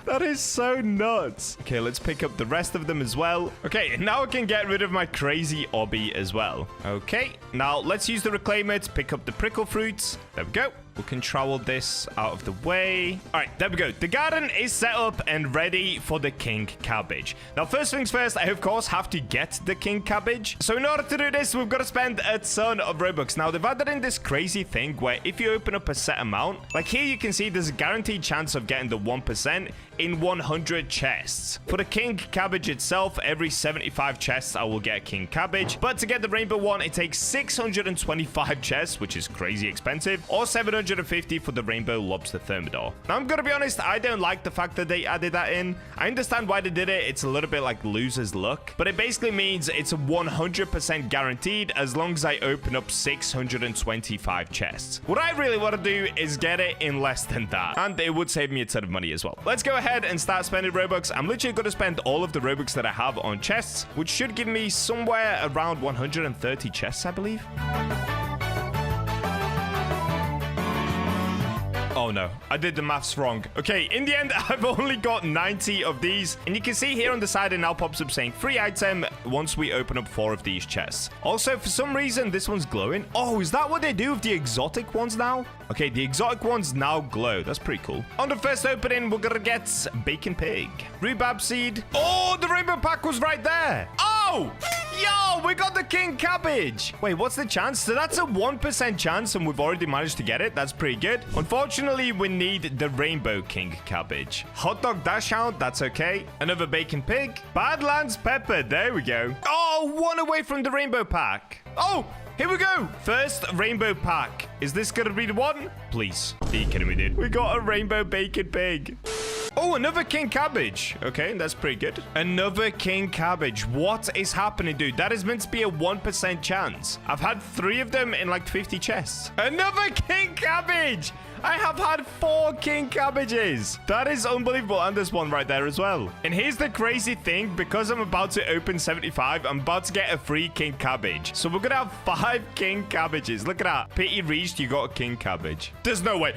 That is so nuts. Okay, let's pick up the rest of them as well. Okay, now I can get rid of my crazy obby as well. Okay, now let's use the reclaimer to pick up the prickle fruits. There we go. We can trowel this out of the way. All right, there we go. The garden is set up and ready for the king cabbage. Now, first things first, I, of course, have to get the king cabbage. So in order to do this, we've got to spend a ton of Robux. Now, they've added in this crazy thing where if you open up a set amount, like here you can see there's a guaranteed chance of getting the 1% in 100 chests. For the king cabbage itself, every 75 chests, I will get king cabbage. But to get the rainbow one, it takes 625 chests, which is crazy expensive, or 750 for the rainbow lobster thermidor. Now, I'm gonna be honest, I don't like the fact that they added that in. I understand why they did it. It's a little bit like loser's luck, but it basically means it's 100% guaranteed as long as I open up 625 chests. What I really want to do is get it in less than that, and it would save me a ton of money as well. Let's go ahead and start spending Robux. I'm literally going to spend all of the Robux that I have on chests, which should give me somewhere around 130 chests, I believe. Oh no, I did the maths wrong. Okay, in the end, I've only got 90 of these. And you can see here on the side, it now pops up saying free item once we open up 4 of these chests. Also, for some reason, this one's glowing. Oh, is that what they do with the exotic ones now? Okay, the exotic ones now glow. That's pretty cool. On the first opening, we're gonna get bacon pig, rhubarb seed. Oh, the rainbow pack was right there. Oh, yo, we got the king cabbage. Wait, what's the chance? So that's a 1% chance, and we've already managed to get it. That's pretty good. Unfortunately, we need the rainbow king cabbage. Hot dog dash hound, that's okay. Another bacon pig. Badlands pepper, there we go. Oh, 1 away from the rainbow pack. Oh, here we go. First rainbow pack. Is this gonna be the one? Please. Are you kidding me, dude? We got a rainbow bacon pig. Oh, another king cabbage. Okay, that's pretty good. Another king cabbage. What is happening, dude? That is meant to be a 1% chance. I've had 3 of them in like 50 chests. Another king cabbage. I have had 4 king cabbages. That is unbelievable. And there's one right there as well. And here's the crazy thing. Because I'm about to open 75, I'm about to get a free king cabbage. So we're going to have 5 king cabbages. Look at that. Pity reached, you got a king cabbage. There's no way.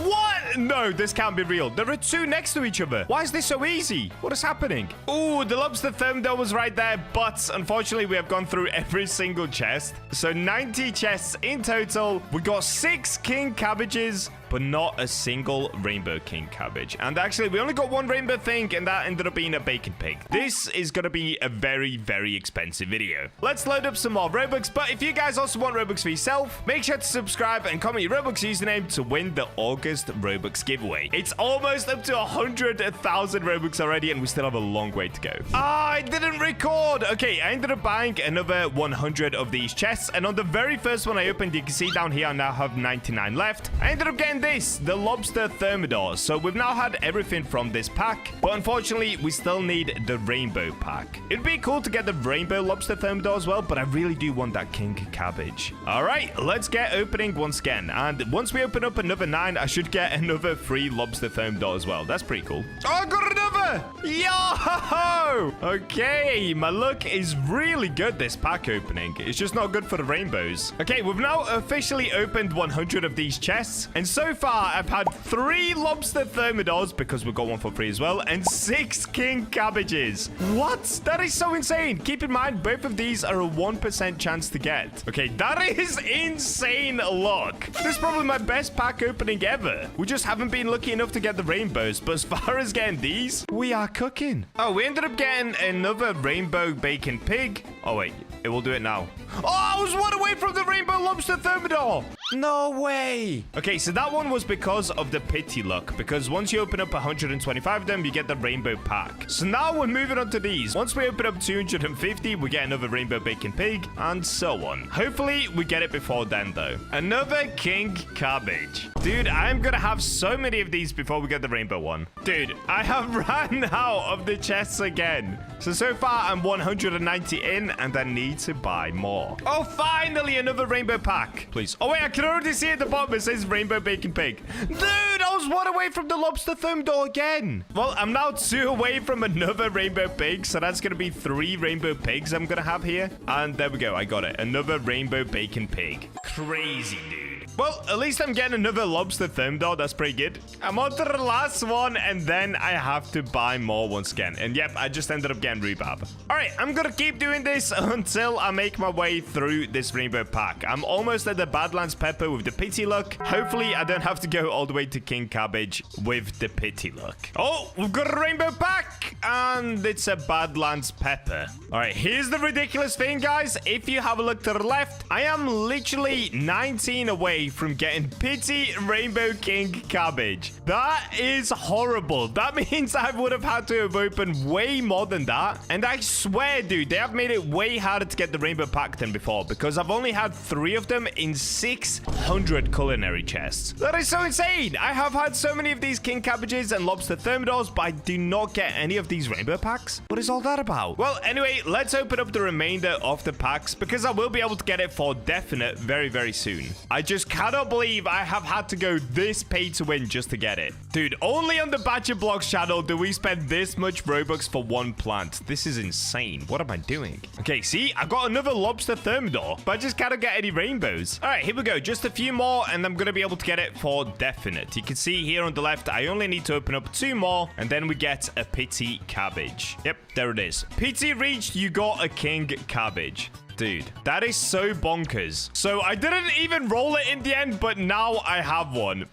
What? No, this can't be real. There are 2 next to each other. Why is this so easy? What is happening? Oh, the lobster thermidor was right there. But unfortunately, we have gone through every single chest. So 90 chests in total. We got 6 king cabbages, but not a single rainbow king cabbage. And actually, we only got 1 rainbow thing, and that ended up being a bacon pig. This is gonna be a very, very expensive video. Let's load up some more Robux. But if you guys also want Robux for yourself, make sure to subscribe and comment your Robux username to win the August Robux giveaway. It's almost up to 100,000 Robux already, and we still have a long way to go. Ah, I didn't record. Okay, I ended up buying another 100 of these chests, and on the very first one I opened, you can see down here I now have 99 left. I ended up getting this, the lobster thermidor. So we've now had everything from this pack, but unfortunately we still need the rainbow pack. It'd be cool to get the rainbow lobster thermidor as well, but I really do want that king cabbage. All right, let's get opening once again, and once we open up another 9, I should get another free lobster thermidor as well. That's pretty cool. Oh, I got another. Yo! Okay, my luck is really good this pack opening. It's just not good for the rainbows. Okay, we've now officially opened 100 of these chests. And so far, I've had 3 lobster thermidors, because we got one for free as well, and 6 king cabbages. What? That is so insane. Keep in mind, both of these are a 1% chance to get. Okay, that is insane luck. This is probably my best pack opening ever. We just haven't been lucky enough to get the rainbows, but as far as getting these, we are cooking. Oh, we ended up getting another rainbow bacon pig. Oh, wait. It will do it now. Oh, I was one away from the rainbow lobster thermidor. No way. Okay, so that one was because of the pity luck. Because once you open up 125 of them, you get the rainbow pack. So now we're moving on to these. Once we open up 250, we get another rainbow bacon pig, and so on. Hopefully, we get it before then, though. Another king cabbage. Dude, I'm gonna have so many of these before we get the rainbow one. Dude, I have ran out of the chests again. So far, I'm 190 in, and I need to buy more. Oh, finally, another rainbow pack. Please. Oh, wait, I can already see at the bottom it says rainbow bacon pig. Dude, I was 1 away from the lobster thermidor again. Well, I'm now 2 away from another rainbow pig, so that's gonna be 3 rainbow pigs I'm gonna have here. And there we go, I got it. Another rainbow bacon pig. Crazy, dude. Well, at least I'm getting another lobster thermidor. That's pretty good. I'm on to the last one, and then I have to buy more once again. And yep, I just ended up getting rhubarb. All right, I'm gonna keep doing this until I make my way through this rainbow pack. I'm almost at the Badlands pepper with the pity luck. Hopefully, I don't have to go all the way to king cabbage with the pity luck. Oh, we've got a rainbow pack, and it's a Badlands pepper. All right, here's the ridiculous thing, guys. If you have a look to the left, I am literally 19 away from getting pity rainbow king cabbage. That is horrible. That means I would have had to have opened way more than that. And I swear, dude, they have made it way harder to get the rainbow pack than before, because I've only had 3 of them in 600 culinary chests. That is so insane. I have had so many of these king cabbages and lobster thermidors, but I do not get any of these rainbow packs. What is all that about? Well, anyway, let's open up the remainder of the packs, because I will be able to get it for definite very, very soon. I just cannot believe I have had to go this pay to win just to get it. Dude, only on the BachaBlox channel do we spend this much Robux for 1 plant. This is insane. What am I doing? Okay, see, I got another lobster thermidor, but I just cannot get any rainbows. All right, here we go. Just a few more, and I'm going to be able to get it for definite. You can see here on the left, I only need to open up 2 more, and then we get a pity cabbage. Yep, there it is. Pity reached, you got a king cabbage. Dude, that is so bonkers. So I didn't even roll it in the end, but now I have one.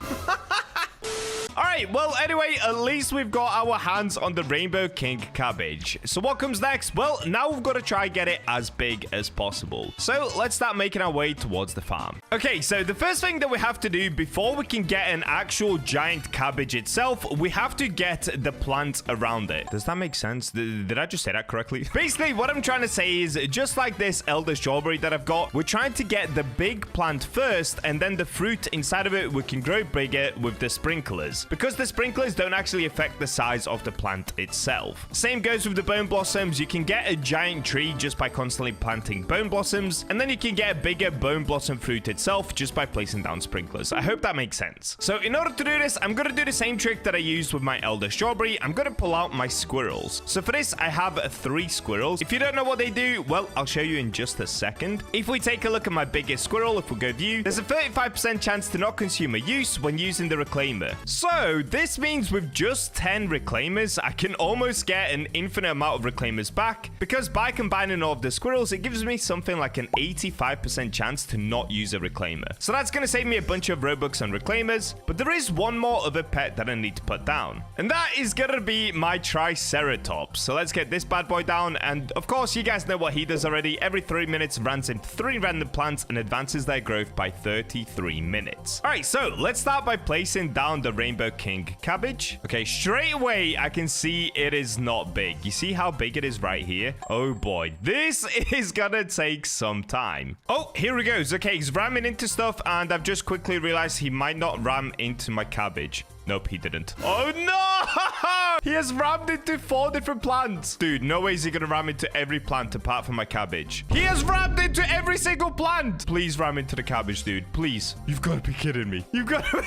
All right, well, anyway, at least we've got our hands on the Rainbow King Cabbage. So what comes next? Well, now we've got to try get it as big as possible. So let's start making our way towards the farm. Okay, so the first thing that we have to do before we can get an actual giant cabbage itself, we have to get the plant around it. Does that make sense? Did I just say that correctly? Basically, what I'm trying to say is, just like this elder strawberry that I've got, we're trying to get the big plant first, and then the fruit inside of it we can grow bigger with the sprinklers. Because the sprinklers don't actually affect the size of the plant itself. Same goes with the bone blossoms. You can get a giant tree just by constantly planting bone blossoms, and then you can get a bigger bone blossom fruit itself just by placing down sprinklers. I hope that makes sense. So in order to do this, I'm going to do the same trick that I used with my elder strawberry. I'm going to pull out my squirrels. So for this, I have 3 squirrels. If you don't know what they do, well, I'll show you in just a second. If we take a look at my biggest squirrel, if we go view, there's a 35% chance to not consume a use when using the reclaimer. So this means with just 10 reclaimers, I can almost get an infinite amount of reclaimers back, because by combining all of the squirrels, it gives me something like an 85% chance to not use a reclaimer. So that's going to save me a bunch of Robux on reclaimers, but there is one more other pet that I need to put down, and that is going to be my Triceratops. So let's get this bad boy down, and of course, you guys know what he does already. Every 3 minutes, runs into 3 random plants and advances their growth by 33 minutes. All right, so let's start by placing down the Rainbow King cabbage. Okay, straight away, I can see it is not big. You see how big it is right here? Oh boy, this is gonna take some time. Oh, here he goes. Okay, he's ramming into stuff, and I've just quickly realized he might not ram into my cabbage. Nope, he didn't. Oh no! He has rammed into 4 different plants. Dude, no way is he gonna ram into every plant apart from my cabbage. He has rammed into every single plant. Please ram into the cabbage, dude. Please. You've got to be kidding me. You've got to...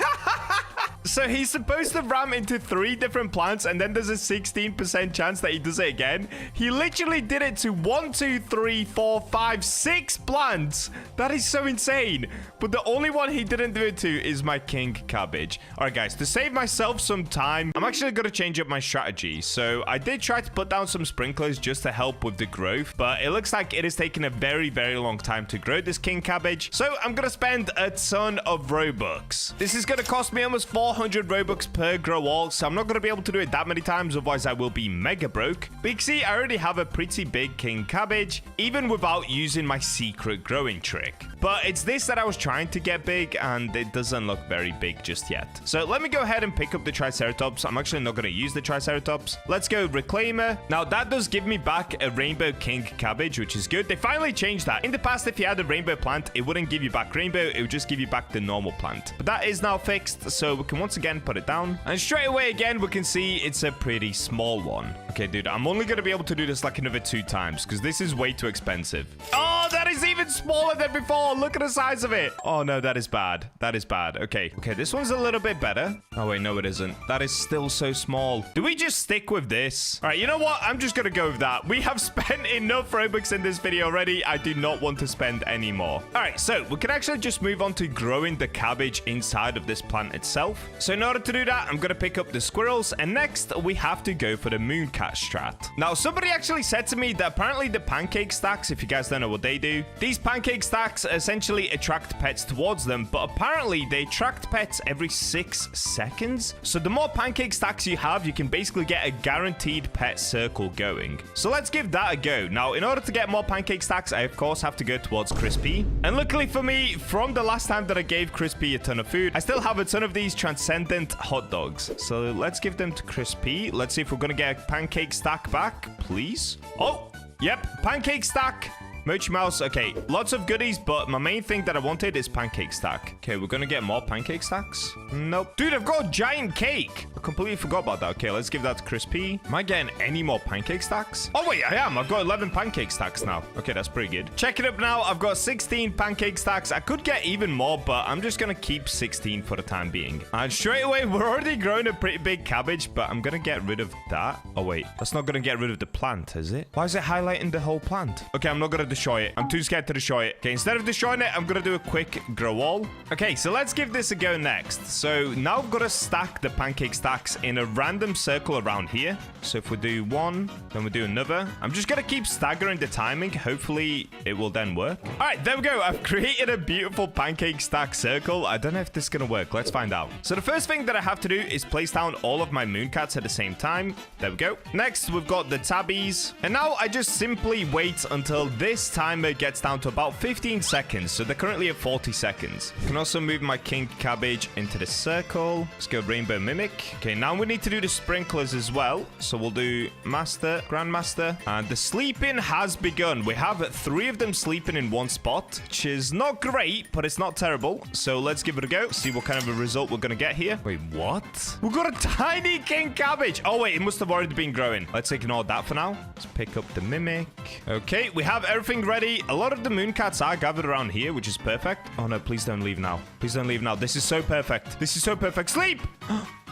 So he's supposed to ram into 3 different plants, and then there's a 16% chance that he does it again. He literally did it to 1, 2, 3, 4, 5, 6 plants. That is so insane. But the only one he didn't do it to is my king cabbage. All right, guys, to save myself some time, I'm actually going to change up my strategy. So I did try to put down some sprinklers just to help with the growth, but it looks like it is taking a very, very long time to grow this king cabbage. So I'm going to spend a ton of Robux. This is going to cost me almost 400 Robux per grow all, so I'm not going to be able to do it that many times, otherwise I will be mega broke. But you can see I already have a pretty big king cabbage, even without using my secret growing trick. But it's this that I was trying to get big, and it doesn't look very big just yet. So let me go ahead and pick up the Triceratops. I'm actually not going to use the Triceratops. Let's go Reclaimer. Now, that does give me back a Rainbow King Cabbage, which is good. They finally changed that. In the past, if you had a rainbow plant, it wouldn't give you back rainbow. It would just give you back the normal plant. But that is now fixed, so we can once again put it down. And straight away, again, we can see it's a pretty small one. Okay, dude, I'm only going to be able to do this like another 2 times because this is way too expensive. Oh, that is even smaller than before. Look at the size of it. Oh, no, that is bad. That is bad. Okay, this one's a little bit better. Oh, wait, no, it isn't. That is still so small. Do we just stick with this? All right, you know what? I'm just going to go with that. We have spent enough Robux in this video already. I do not want to spend any more. All right, so we can actually just move on to growing the cabbage inside of this plant itself. So in order to do that, I'm going to pick up the squirrels. And next, we have to go for the mooncat strat. Now, somebody actually said to me that apparently the pancake stacks, if you guys don't know what they do, these pancake stacks essentially attract pets towards them, but apparently they attract pets every 6 seconds. So the more pancake stacks you have, you can basically get a guaranteed pet circle going. So let's give that a go. Now, in order to get more pancake stacks, I of course have to go towards Crispy. And luckily for me, from the last time that I gave Crispy a ton of food, I still have a ton of these transcendent hot dogs. So let's give them to Crispy. Let's see if we're going to get a pancake stack back, please. Oh, yep, pancake stack. Mochi Mouse, okay, lots of goodies, but my main thing that I wanted is pancake stack. Okay, we're gonna get more pancake stacks. Nope. Dude, I've got a giant cake. I completely forgot about that. Okay, let's give that to Crispy. Am I getting any more pancake stacks? Oh, wait, I am. I've got 11 pancake stacks now. Okay, that's pretty good. Check it up now. I've got 16 pancake stacks. I could get even more, but I'm just gonna keep 16 for the time being. And straight away, we're already growing a pretty big cabbage, but I'm gonna get rid of that. Oh, wait, that's not gonna get rid of the plant, is it? Why is it highlighting the whole plant? Okay, I'm not gonna destroy it. I'm too scared to destroy it. Okay, instead of destroying it, I'm gonna do a quick grow all. Okay, so let's give this a go next. So now I've got to stack the pancake stacks in a random circle around here. So if we do one, then we do another. I'm just gonna keep staggering the timing. Hopefully it will then work. All right, there we go. I've created a beautiful pancake stack circle. I don't know if this is gonna work. Let's find out. So the first thing that I have to do is place down all of my mooncats at the same time. There we go. Next, we've got the tabbies. And now I just simply wait until this timer gets down to about 15 seconds. So they're currently at 40 seconds. I can also move my king cabbage into the circle. Let's go rainbow mimic. Okay, now we need to do the sprinklers as well. So we'll do master, grandmaster, and the sleeping has begun. We have 3 of them sleeping in one spot, which is not great, but it's not terrible. So let's give it a go. See what kind of a result we're gonna get here. Wait, what? We've got a tiny king cabbage. Oh wait, it must have already been growing. Let's ignore that for now. Let's pick up the mimic. Okay, we have everything ready. A lot of the mooncats are gathered around here, which is perfect. Oh no, please don't leave now. Please don't leave now. This is so perfect. This is so perfect. Sleep!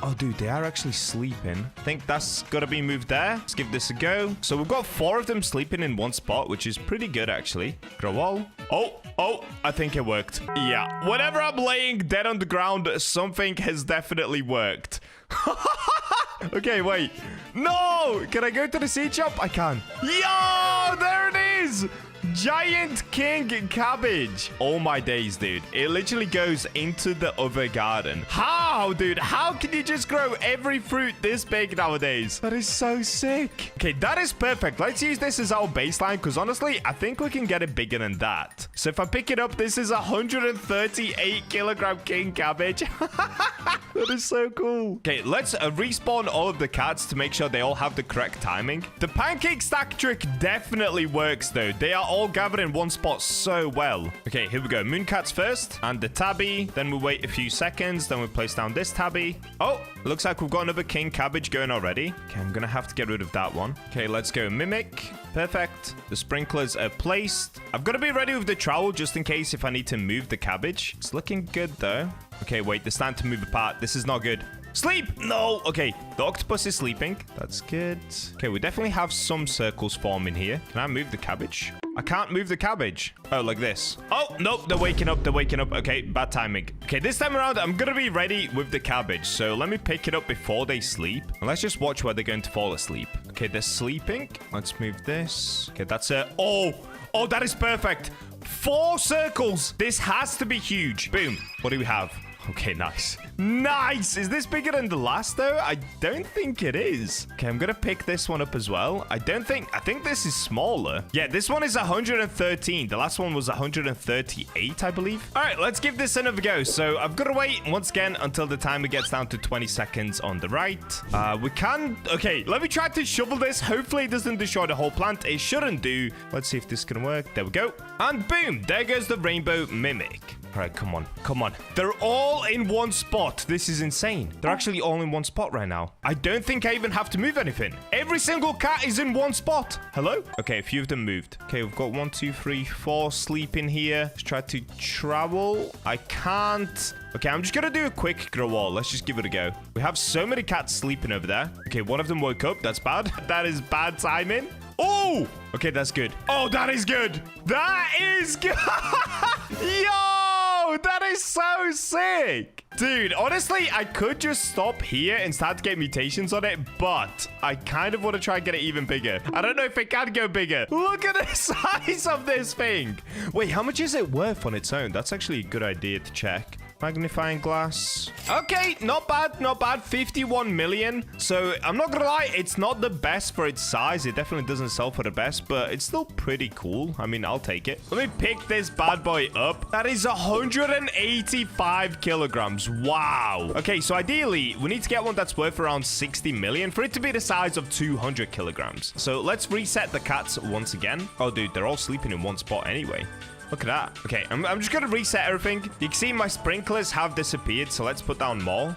Oh, dude, they are actually sleeping. I think that's got to be moved there. Let's give this a go. So we've got 4 of them sleeping in one spot, which is pretty good, actually. Grow all. Oh, I think it worked. Yeah. Whenever I'm laying dead on the ground, something has definitely worked. Okay, wait. No! Can I go to the seed shop? I can. Yo! There it is! Giant king cabbage. Oh my days, dude. It literally goes into the other garden. How, dude? How can you just grow every fruit this big nowadays? That is so sick. Okay, that is perfect. Let's use this as our baseline because honestly, I think we can get it bigger than that. So if I pick it up, this is 138 kilogram king cabbage. That is so cool. Okay, let's respawn all of the cats to make sure they all have the correct timing. The pancake stack trick definitely works though. They are all all gather in one spot so well. Okay, here we go. Mooncats first, and the tabby. Then we wait a few seconds. Then we place down this tabby. Oh, looks like we've got another king cabbage going already. Okay, I'm gonna have to get rid of that one. Okay, let's go mimic. Perfect. The sprinklers are placed. I've got to be ready with the trowel just in case if I need to move the cabbage. It's looking good though. Okay, wait, it's time to move apart. This is not good. Sleep! No! Okay, the octopus is sleeping. That's good. Okay, we definitely have some circles forming here. Can I move the cabbage? I can't move the cabbage. Oh, like this. Oh, nope, they're waking up. They're waking up. Okay, bad timing. Okay, this time around, I'm gonna be ready with the cabbage. So let me pick it up before they sleep. And let's just watch where they're going to fall asleep. Okay, they're sleeping. Let's move this. Okay, that's it. Oh, that is perfect. 4 circles. This has to be huge. Boom. What do we have? Okay, nice. Nice! Is this bigger than the last, though? I don't think it is. Okay, I'm gonna pick this one up as well. I think this is smaller. Yeah, this one is 113. The last one was 138, I believe. All right, let's give this another go. So I've got to wait once again until the timer gets down to 20 seconds on the right. We can... Okay, let me try to shovel this. Hopefully it doesn't destroy the whole plant. It shouldn't do. Let's see if this can work. There we go. And boom, there goes the rainbow mimic. All right, come on. Come on. They're all in one spot. This is insane. They're actually all in one spot right now. I don't think I even have to move anything. Every single cat is in one spot. Hello? Okay, a few of them moved. Okay, we've got 1, 2, 3, 4 sleeping here. Let's try to travel. I can't. Okay, I'm just gonna do a quick grow wall. Let's just give it a go. We have so many cats sleeping over there. Okay, one of them woke up. That's bad. That is bad timing. Oh! Okay, that's good. Oh, that is good. That is good. Yo! That is so sick. Dude, honestly, I could just stop here and start to get mutations on it, but I kind of want to try and get it even bigger. I don't know if it can go bigger. Look at the size of this thing. Wait, how much is it worth on its own? That's actually a good idea to check. Magnifying glass. Okay, not bad, not bad. 51 million. So I'm not gonna lie, it's not the best for its size. It definitely doesn't sell for the best, but it's still pretty cool. I mean, I'll take it. Let me pick this bad boy up. That is 185 kilograms. Wow. Okay, so ideally, we need to get one that's worth around 60 million for it to be the size of 200 kilograms. So let's reset the cats once again. Oh, dude, they're all sleeping in one spot anyway. Look at that. Okay, I'm just gonna reset everything. You can see my sprinklers have disappeared, so let's put down more.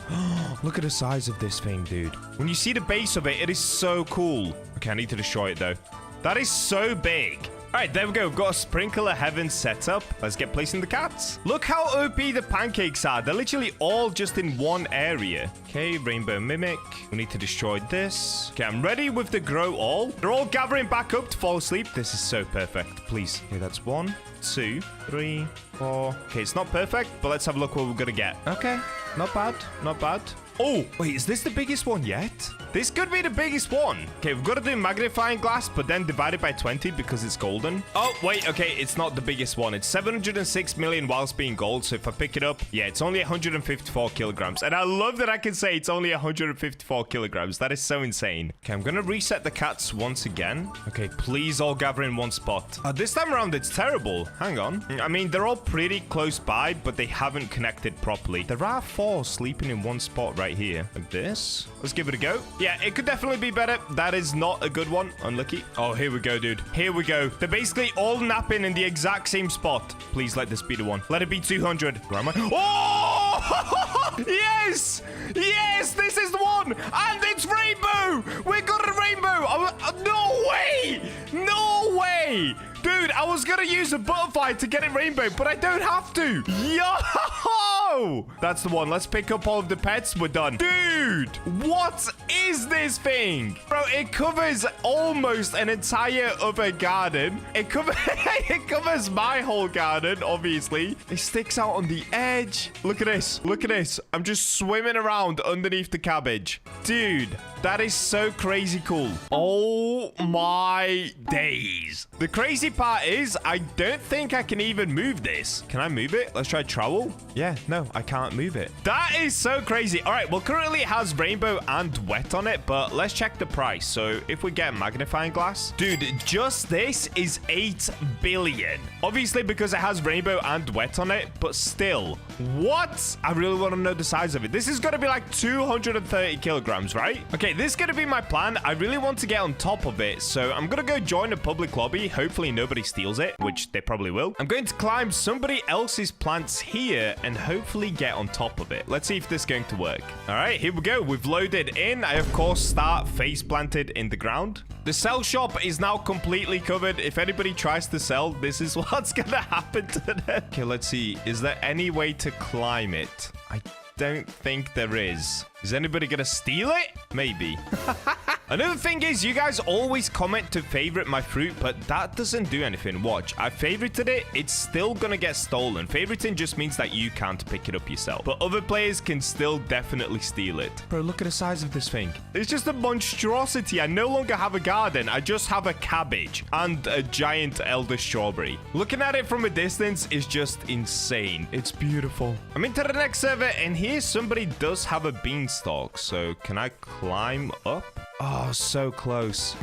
Look at the size of this thing, dude. When you see the base of it, it is so cool. Okay, I need to destroy it, though. That is so big. All right, there we go. We've got a sprinkler heaven set up. Let's get placing the cats. Look how OP the pancakes are. They're literally all just in one area. Okay, rainbow mimic. We need to destroy this. Okay, I'm ready with the grow all. They're all gathering back up to fall asleep. This is so perfect. Please. Okay, that's 1, 2, 3, 4. Okay, it's not perfect, but let's have a look what we're gonna get. Okay, not bad. Not bad. Oh, wait, is this the biggest one yet? This could be the biggest one. Okay, we've got to do magnifying glass, but then divide it by 20 because it's golden. Oh, wait, okay, it's not the biggest one. It's 706 million whilst being gold. So if I pick it up, yeah, it's only 154 kilograms. And I love that I can say it's only 154 kilograms. That is so insane. Okay, I'm going to reset the cats once again. Okay, please all gather in one spot. This time around, it's terrible. Hang on. I mean, they're all pretty close by, but they haven't connected properly. There are 4 sleeping in one spot right here. Like this. Let's give it a go. Yeah, it could definitely be better. That is not a good one. Unlucky. Oh, here we go, dude. Here we go. They're basically all napping in the exact same spot. Please let this be the one. Let it be 200. Where am I? Oh! Yes! Yes! This is the one! And it's rainbow! We got a rainbow! No way! No way! Dude, I was gonna use a butterfly to get it rainbow, but I don't have to. Yo! That's the one. Let's pick up all of the pets. We're done. Dude, what is this thing? Bro, it covers almost an entire other garden. It covers my whole garden, obviously. It sticks out on the edge. Look at this. Look at this. I'm just swimming around underneath the cabbage. Dude, that is so crazy cool. Oh my days. The crazy part is I don't think I can even move this. Can I move it? Let's try trowel. Yeah, no, No, I can't move it. That is so crazy. All right, well, currently it has rainbow and wet on it, but let's check the price. So if we get magnifying glass, dude, just this is 8 billion. Obviously, because it has rainbow and wet on it, but still, what? I really want to know the size of it. This is going to be like 230 kilograms, right? Okay, this is going to be my plan. I really want to get on top of it, so I'm going to go join a public lobby. Hopefully nobody steals it, which they probably will. I'm going to climb somebody else's plants here and hopefully get on top of it. Let's see if this is going to work. All right, here we go. We've loaded in. I, of course, start face planted in the ground. The sell shop is now completely covered. If anybody tries to sell, this is what's going to happen to them. Okay, let's see. Is there any way to climb it? I don't think there is. Is anybody gonna steal it? Maybe. Another thing is, you guys always comment to favorite my fruit, but that doesn't do anything. Watch, I favorited it. It's still gonna get stolen. Favoriting just means that you can't pick it up yourself, but other players can still definitely steal it. Bro, look at the size of this thing. It's just a monstrosity. I no longer have a garden. I just have a cabbage and a giant elder strawberry. Looking at it from a distance is just insane. It's beautiful. I'm into the next server, and here somebody does have a beanstalk. So can I climb up? Oh, so close.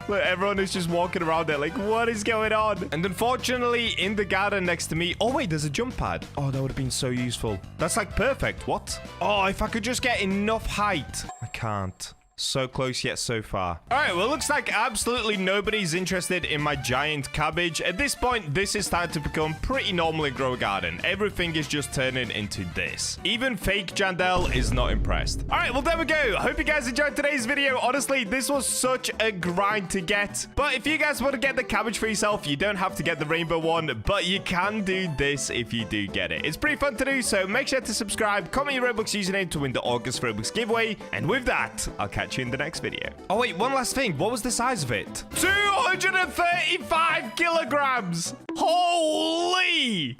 Look, everyone is just walking around there like, what is going on? And unfortunately, in the garden next to me... Oh, wait, there's a jump pad. Oh, that would have been so useful. That's like perfect. What? Oh, if I could just get enough height. I can't. So close yet so far. All right, well, looks like absolutely nobody's interested in my giant cabbage. At this point, this is starting to become pretty normal in Grow a Garden. Everything is just turning into this. Even fake Jandel is not impressed. All right, well, there we go. I hope you guys enjoyed today's video. Honestly, this was such a grind to get. But if you guys want to get the cabbage for yourself, you don't have to get the rainbow one, but you can do this if you do get it. It's pretty fun to do, so make sure to subscribe, comment your Roblox username to win the August Roblox giveaway. And with that, I'll catch you in the next video. Oh, wait, one last thing. What was the size of it? 235 kilograms. Holy!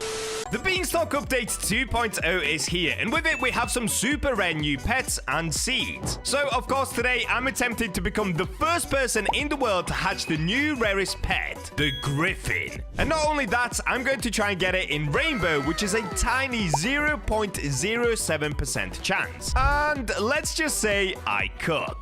The Beanstalk Update 2.0 is here, and with it, we have some super rare new pets and seeds. So, of course, today, I'm attempting to become the first person in the world to hatch the new rarest pet, the Griffin. And not only that, I'm going to try and get it in Rainbow, which is a tiny 0.07% chance. And let's just say I cooked.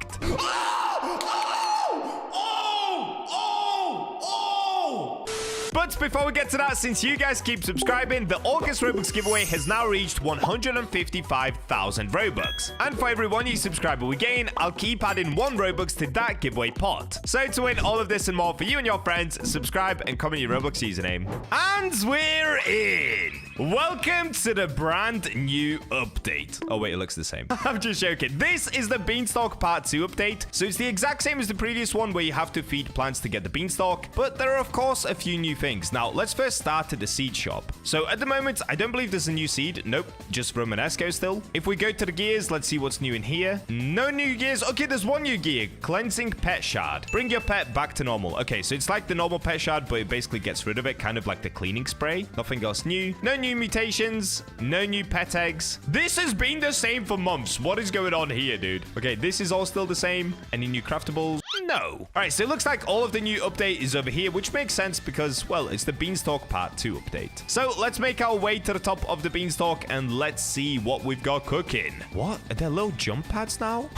But before we get to that, since you guys keep subscribing, the August Robux giveaway has now reached 155,000 Robux. And for every 1 new subscriber we gain, I'll keep adding 1 Robux to that giveaway pot. So to win all of this and more for you and your friends, subscribe and comment your Roblox username. And we're in! Welcome to the brand new update. Oh wait, it looks the same. I'm just joking. This is the Beanstalk Part 2 update. So it's the exact same as the previous one where you have to feed plants to get the beanstalk, but there are of course a few new things. Now let's first start at the seed shop. So at the moment, I don't believe there's a new seed. Nope, just Romanesco still. If we go to the gears, let's see what's new in here. No new gears. Okay, there's one new gear. Cleansing pet shard. Bring your pet back to normal. Okay, so it's like the normal pet shard, but it basically gets rid of it, kind of like the cleaning spray. Nothing else new. No new mutations. No new pet eggs. This has been the same for months. What is going on here, dude? Okay, this is all still the same. Any new craftables? No. All right, so it looks like all of the new update is over here, which makes sense because, well, it's the Beanstalk Part 2 update. So let's make our way to the top of the Beanstalk and let's see what we've got cooking. What? Are there little jump pads now?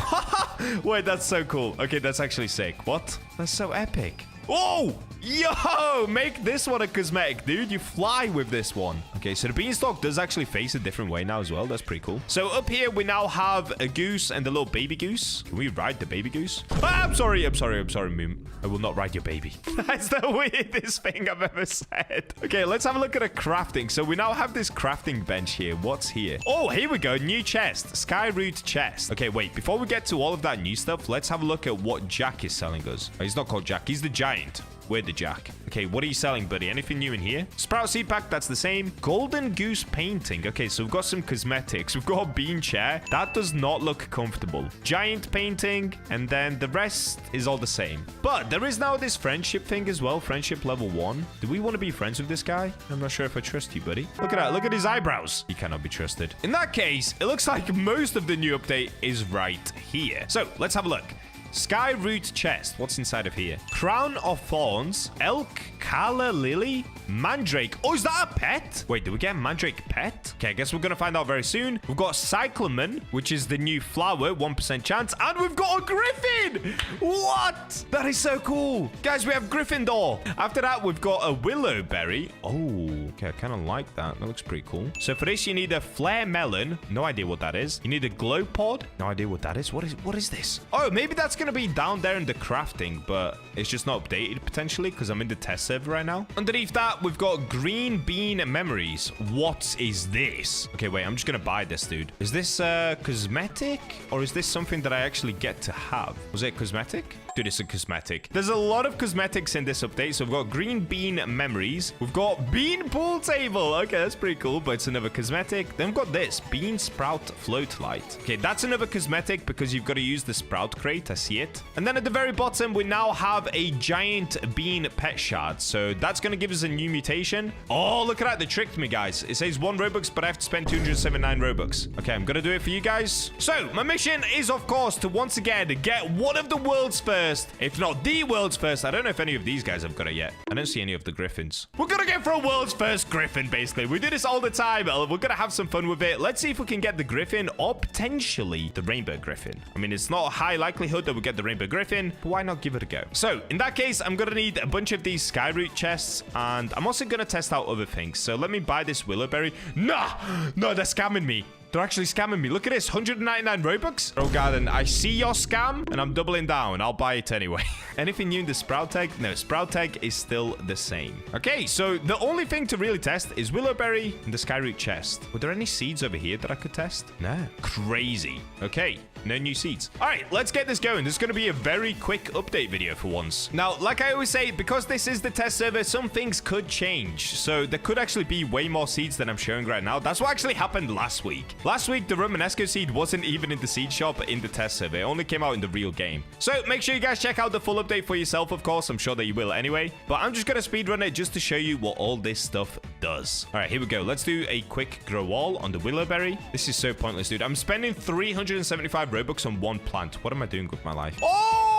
Wait, that's so cool. Okay, that's actually sick. What? That's so epic. Oh, yo, make this one a cosmetic, dude. You fly with this one. Okay, so the beanstalk does actually face a different way now as well. That's pretty cool. So up here, we now have a goose and a little baby goose. Can we ride the baby goose? Ah, I'm sorry, Moom. I will not ride your baby. That's the weirdest thing I've ever said. Okay, let's have a look at a crafting. So we now have this crafting bench here. What's here? Oh, here we go. New chest. Skyroot chest. Okay, wait. Before we get to all of that new stuff, let's have a look at what Jack is selling us. Oh, he's not called Jack. He's the giant. We're the Jack. Okay, what are you selling, buddy? Anything new in here? Sprout seed pack, that's the same. Golden goose painting. Okay, so we've got some cosmetics. We've got a bean chair. That does not look comfortable. Giant painting, and then the rest is all the same. But there is now this friendship thing as well. Friendship level 1. Do we want to be friends with this guy? I'm not sure if I trust you, buddy. Look at that. Look at his eyebrows. He cannot be trusted. In that case, it looks like most of the new update is right here. So let's have a look. Sky root chest. What's inside of here? Crown of thorns. Elk. Kala lily. Mandrake. Oh, is that a pet? Wait, do we get a mandrake pet? Okay, I guess we're gonna find out very soon. We've got cyclamen, which is the new flower, 1% chance, and we've got a griffin. What? That is so cool. Guys, we have Gryffindor. After that, we've got a willow berry. Oh, okay, I kind of like that. That looks pretty cool. So for this, you need a flare melon. No idea what that is. You need a glow pod. No idea what that is. What is this? Oh, maybe that's gonna be down there in the crafting, but it's just not updated potentially because I'm in the test server right now. Underneath that, we've got green bean memories. What is this? Okay, wait, I'm just gonna buy this, dude. Is this cosmetic, or is this something that I actually get to have? Was it cosmetic? Dude, it's a cosmetic. There's a lot of cosmetics in this update. So we've got green bean memories. We've got bean pool table. Okay, that's pretty cool, but it's another cosmetic. Then we've got this bean sprout float light. Okay, that's another cosmetic because you've got to use the sprout crate. I see it. And then at the very bottom, we now have a giant bean pet shard. So that's going to give us a new mutation. Oh, look at that. They tricked me, guys. It says 1 Robux, but I have to spend 279 Robux. Okay, I'm going to do it for you guys. So my mission is, of course, to once again get one of the world's first, if not the world's first. I don't know if any of these guys have got it yet. I don't see any of the griffins. We're gonna go for a world's first griffin, basically. We do this all the time. We're gonna have some fun with it. Let's see if we can get the griffin or potentially the rainbow griffin. I mean, it's not a high likelihood that we get the rainbow griffin, but why not give it a go? So in that case, I'm gonna need a bunch of these skyroot chests, and I'm also gonna test out other things. So let me buy this willowberry. No, they're scamming me. They're actually scamming me. Look at this, 199 Robux. Oh, Garden, I see your scam, and I'm doubling down. I'll buy it anyway. Anything new in the sprout egg? No, sprout egg is still the same. Okay, so the only thing to really test is willowberry and the skyroot chest. Were there any seeds over here that I could test? No. Crazy. Okay, no new seeds. All right, let's get this going. This is going to be a very quick update video for once. Now, like I always say, because this is the test server, some things could change. So there could actually be way more seeds than I'm showing right now. That's what actually happened last week. Last week, the Romanesco seed wasn't even in the seed shop in the test server. It only came out in the real game. So make sure you guys check out the full update for yourself, of course. I'm sure that you will anyway. But I'm just going to speedrun it just to show you what all this stuff does. All right, here we go. Let's do a quick grow wall on the willowberry. This is so pointless, dude. I'm spending 375 Robux on one plant. What am I doing with my life? Oh!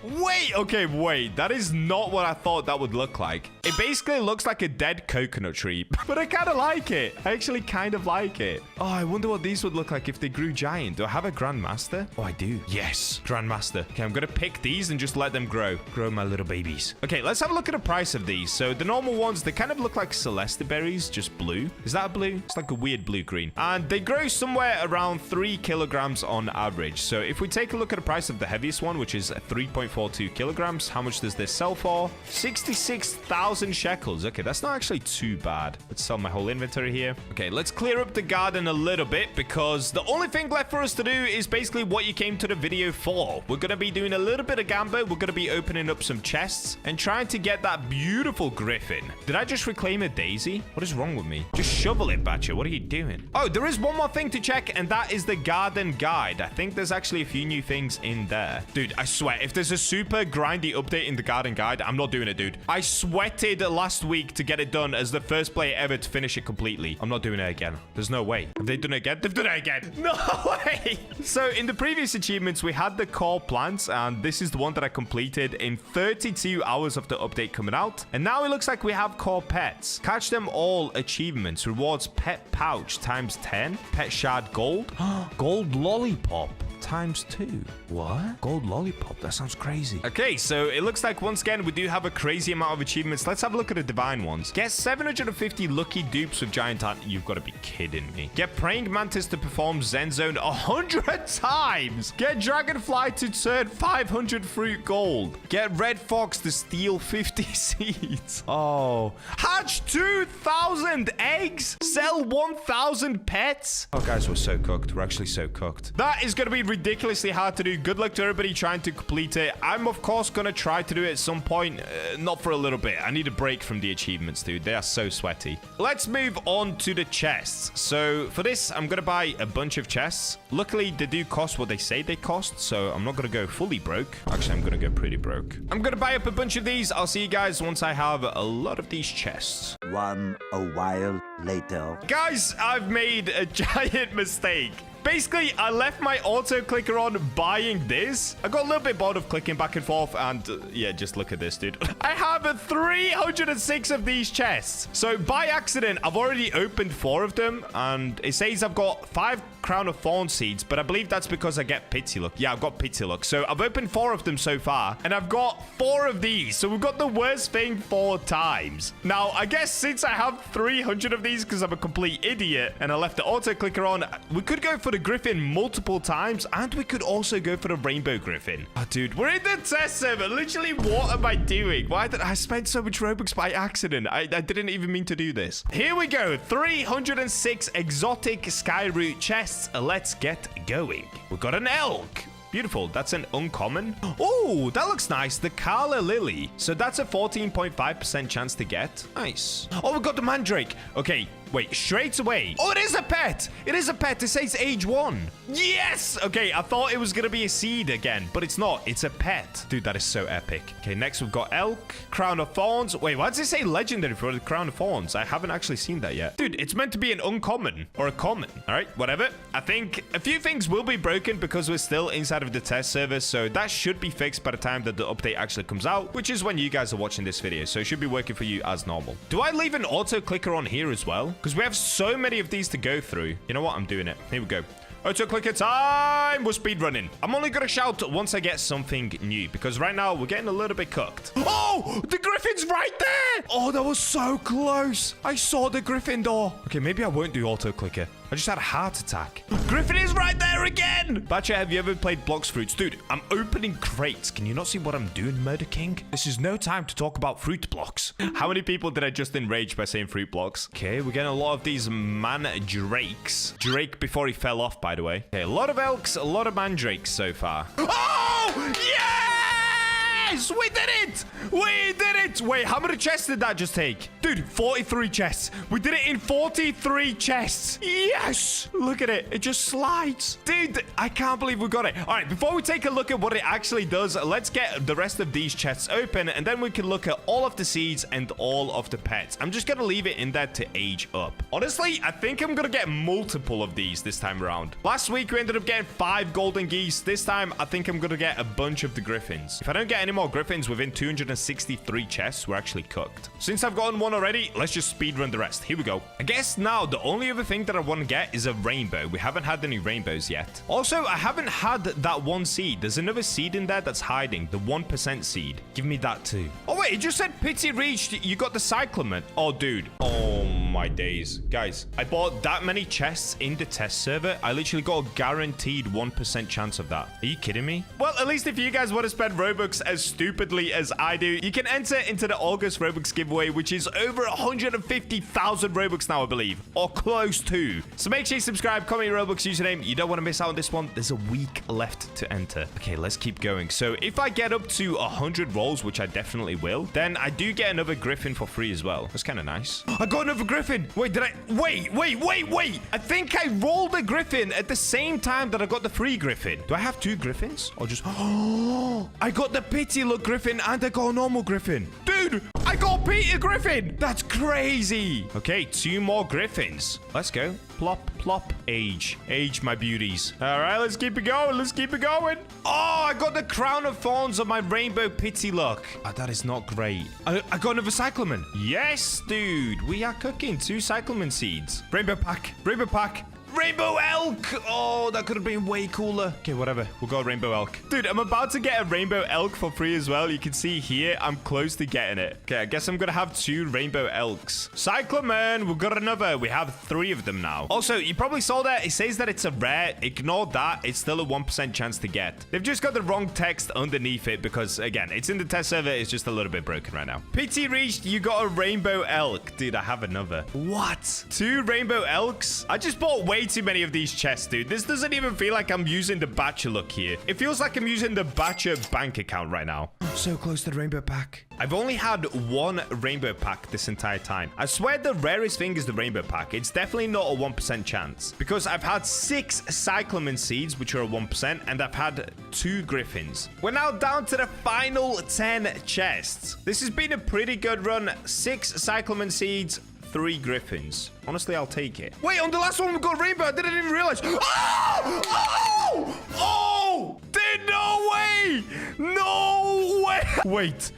Wait, okay, wait. That is not what I thought that would look like. It basically looks like a dead coconut tree, but I kind of like it. I actually kind of like it. Oh, I wonder what these would look like if they grew giant. Do I have a Grandmaster? Oh, I do. Yes, Grandmaster. Okay, I'm going to pick these and just let them grow. Grow my little babies. Okay, let's have a look at the price of these. So the normal ones, they kind of look like Celeste berries, just blue. Is that a blue? It's like a weird blue-green. And they grow somewhere around 3 kilograms on average. So if we take a look at the price of the heaviest one, which is 3.42 kilograms, how much does this sell for? 66,000 shekels. Okay, that's not actually too bad. Let's sell my whole inventory here. Okay, let's clear up the garden a little bit because the only thing left for us to do is basically what you came to the video for. We're going to be doing a little bit of gambler. We're going to be opening up some chests and trying to get that beautiful griffin. Did I just reclaim a daisy? What is wrong with me? Just shovel it, Bacha. What are you doing? Oh, there is one more thing to check, and that is the garden guide. I think there's actually a few new things in there. Dude, I swear, if there's a super grindy update in the garden guide, I'm not doing it, dude. I sweated last week to get it done as the first player ever to finish it completely. I'm not doing it again. There's no way. Have they done it again? They've done it again. No way. So in the previous achievements, we had the core plants, and this is the one that I completed in 32 hours of the update coming out. And now it looks like we have core pets. Catch them all achievements. Rewards pet pouch times 10. Pet shard gold. Gold lollipop times 2. What? Gold lollipop? That sounds crazy. Okay, so it looks like once again we do have a crazy amount of achievements. Let's have a look at the divine ones. Get 750 lucky dupes with giant ant. You've got to be kidding me. Get praying mantis to perform zen zone 100 times. Get dragonfly to turn 500 fruit gold. Get red fox to steal 50 seeds. Oh. Hatch 2,000 eggs. Sell 1,000 pets. Oh, guys, we're so cooked. We're actually so cooked. That is going to be ridiculously hard to do. Good luck to everybody trying to complete it. I'm, of course, going to try to do it at some point. Not for a little bit. I need a break from the achievements, dude. They are so sweaty. Let's move on to the chests. So for this, I'm going to buy a bunch of chests. Luckily, they do cost what they say they cost, so I'm not going to go fully broke. Actually, I'm going to go pretty broke. I'm going to buy up a bunch of these. I'll see you guys once I have a lot of these chests. A while later. Guys, I've made a giant mistake. Basically, I left my auto clicker on buying this. I got a little bit bored of clicking back and forth. And yeah, just look at this, dude. I have 306 of these chests. So by accident, I've already opened 4 of them. And it says I've got 5 Crown of Thorns seeds, but I believe that's because I get pity luck. Yeah, I've got pity luck. So I've opened 4 of them so far, and I've got 4 of these. So we've got the worst thing 4 times. Now, I guess since I have 300 of these because I'm a complete idiot and I left the auto clicker on, we could go for the Griffin multiple times, and we could also go for the Rainbow Griffin. Oh, dude, we're in the test server. Literally, what am I doing? Why did I spend so much Robux by accident? I didn't even mean to do this. Here we go. 306 exotic Skyroot chests. Let's get going. We've got an elk. Beautiful. That's an uncommon. Oh, that looks nice. The Kala Lily. So that's a 14.5% chance to get. Nice. Oh, we got the Mandrake. Okay. Wait, straight away. Oh, it is a pet. It is a pet. It says age 1. Yes. Okay, I thought it was going to be a seed again, but it's not. It's a pet. Dude, that is so epic. Okay, next we've got Elk, Crown of Thorns. Wait, why does it say legendary for the Crown of Thorns? I haven't actually seen that yet. Dude, it's meant to be an uncommon or a common. All right, whatever. I think a few things will be broken because we're still inside of the test server, so that should be fixed by the time that the update actually comes out, which is when you guys are watching this video, so it should be working for you as normal. Do I leave an auto clicker on here as well? Because we have so many of these to go through. You know what? I'm doing it. Here we go. Auto clicker time. We're speed running. I'm only going to shout once I get something new, because right now we're getting a little bit cooked. Oh, the Griffin's right there. Oh, that was so close. I saw the Griffin door. Okay, maybe I won't do auto clicker. I just had a heart attack. Griffin is right there again. Bacha, have you ever played Blox Fruits? Dude, I'm opening crates. Can you not see what I'm doing, Murder King? This is no time to talk about fruit blocks. How many people did I just enrage by saying fruit blocks? Okay, we're getting a lot of these mandrakes. Drake before he fell off, by the way. Okay, a lot of elks, a lot of mandrakes so far. Oh, yes! We did it! We did it! Wait, how many chests did that just take? Dude, 43 chests. We did it in 43 chests. Yes! Look at it. It just slides. Dude, I can't believe we got it. All right, before we take a look at what it actually does, let's get the rest of these chests open, and then we can look at all of the seeds and all of the pets. I'm just gonna leave it in there to age up. Honestly, I think I'm gonna get multiple of these this time around. Last week, we ended up getting 5 golden geese. This time, I think I'm gonna get a bunch of the griffins. If I don't get any more griffins within 263 chests, we're actually cooked. Since I've gotten one already, let's just speedrun the rest. Here we go. I guess now the only other thing that I want to get is a rainbow. We haven't had any rainbows yet. Also, I haven't had that one seed. There's another seed in there that's hiding. The 1% seed. Give me that too. Oh, wait. It just said pity reached. You got the cyclamen. Oh, dude. Oh, my days. Guys, I bought that many chests in the test server. I literally got a guaranteed 1% chance of that. Are you kidding me? Well, at least if you guys want to spend Robux as stupidly as I do, you can enter into the August Robux giveaway, which is over 150,000 Robux now, I believe, or close to. So make sure you subscribe, comment your Robux username. You don't want to miss out on this one. There's a week left to enter. Okay, let's keep going. So if I get up to 100 rolls, which I definitely will, then I do get another griffin for free as well. That's kind of nice. I got another griffin. Wait, did I? Wait. I think I rolled a griffin at the same time that I got the free griffin. Do I have 2 griffins? Or just... Oh, I got the pity look griffin and I got a normal griffin. Dude, I got Peter Griffin. That's crazy. Okay, 2 more griffins. Let's go. Plop, plop. Age, my beauties. All right, let's keep it going. Let's keep it going. Oh, I got the crown of thorns on my rainbow pity luck. Oh, that is not great. I got another cyclamen. Yes, dude. We are cooking 2 cyclamen seeds. Rainbow pack. Rainbow pack. Rainbow elk. Oh, that could have been way cooler. Okay, whatever. We'll go rainbow elk. Dude, I'm about to get a rainbow elk for free as well. You can see here, I'm close to getting it. Okay, I guess I'm going to have 2 rainbow elks. Cyclamen, we've got another. We have 3 of them now. Also, you probably saw that. It says that it's a rare. Ignore that. It's still a 1% chance to get. They've just got the wrong text underneath it because, again, it's in the test server. It's just a little bit broken right now. Pity reached. You got a rainbow elk. Dude, I have another. What? 2 rainbow elks? I just bought way too many of these chests, dude. This doesn't even feel like I'm using the Bacha look here. It feels like I'm using the Bacha bank account right now. I'm so close to the rainbow pack. I've only had 1 rainbow pack this entire time. I swear the rarest thing is the rainbow pack. It's definitely not a 1% chance because I've had 6 cyclamen seeds, which are a 1%, and I've had 2 griffins. We're now down to the final 10 chests. This has been a pretty good run. 6 cyclamen seeds, 3 griffins. Honestly, I'll take it. Wait, on the last one, we got rainbow. I didn't even realize. Oh! Oh! Oh! Dude, no way! No way! Wait.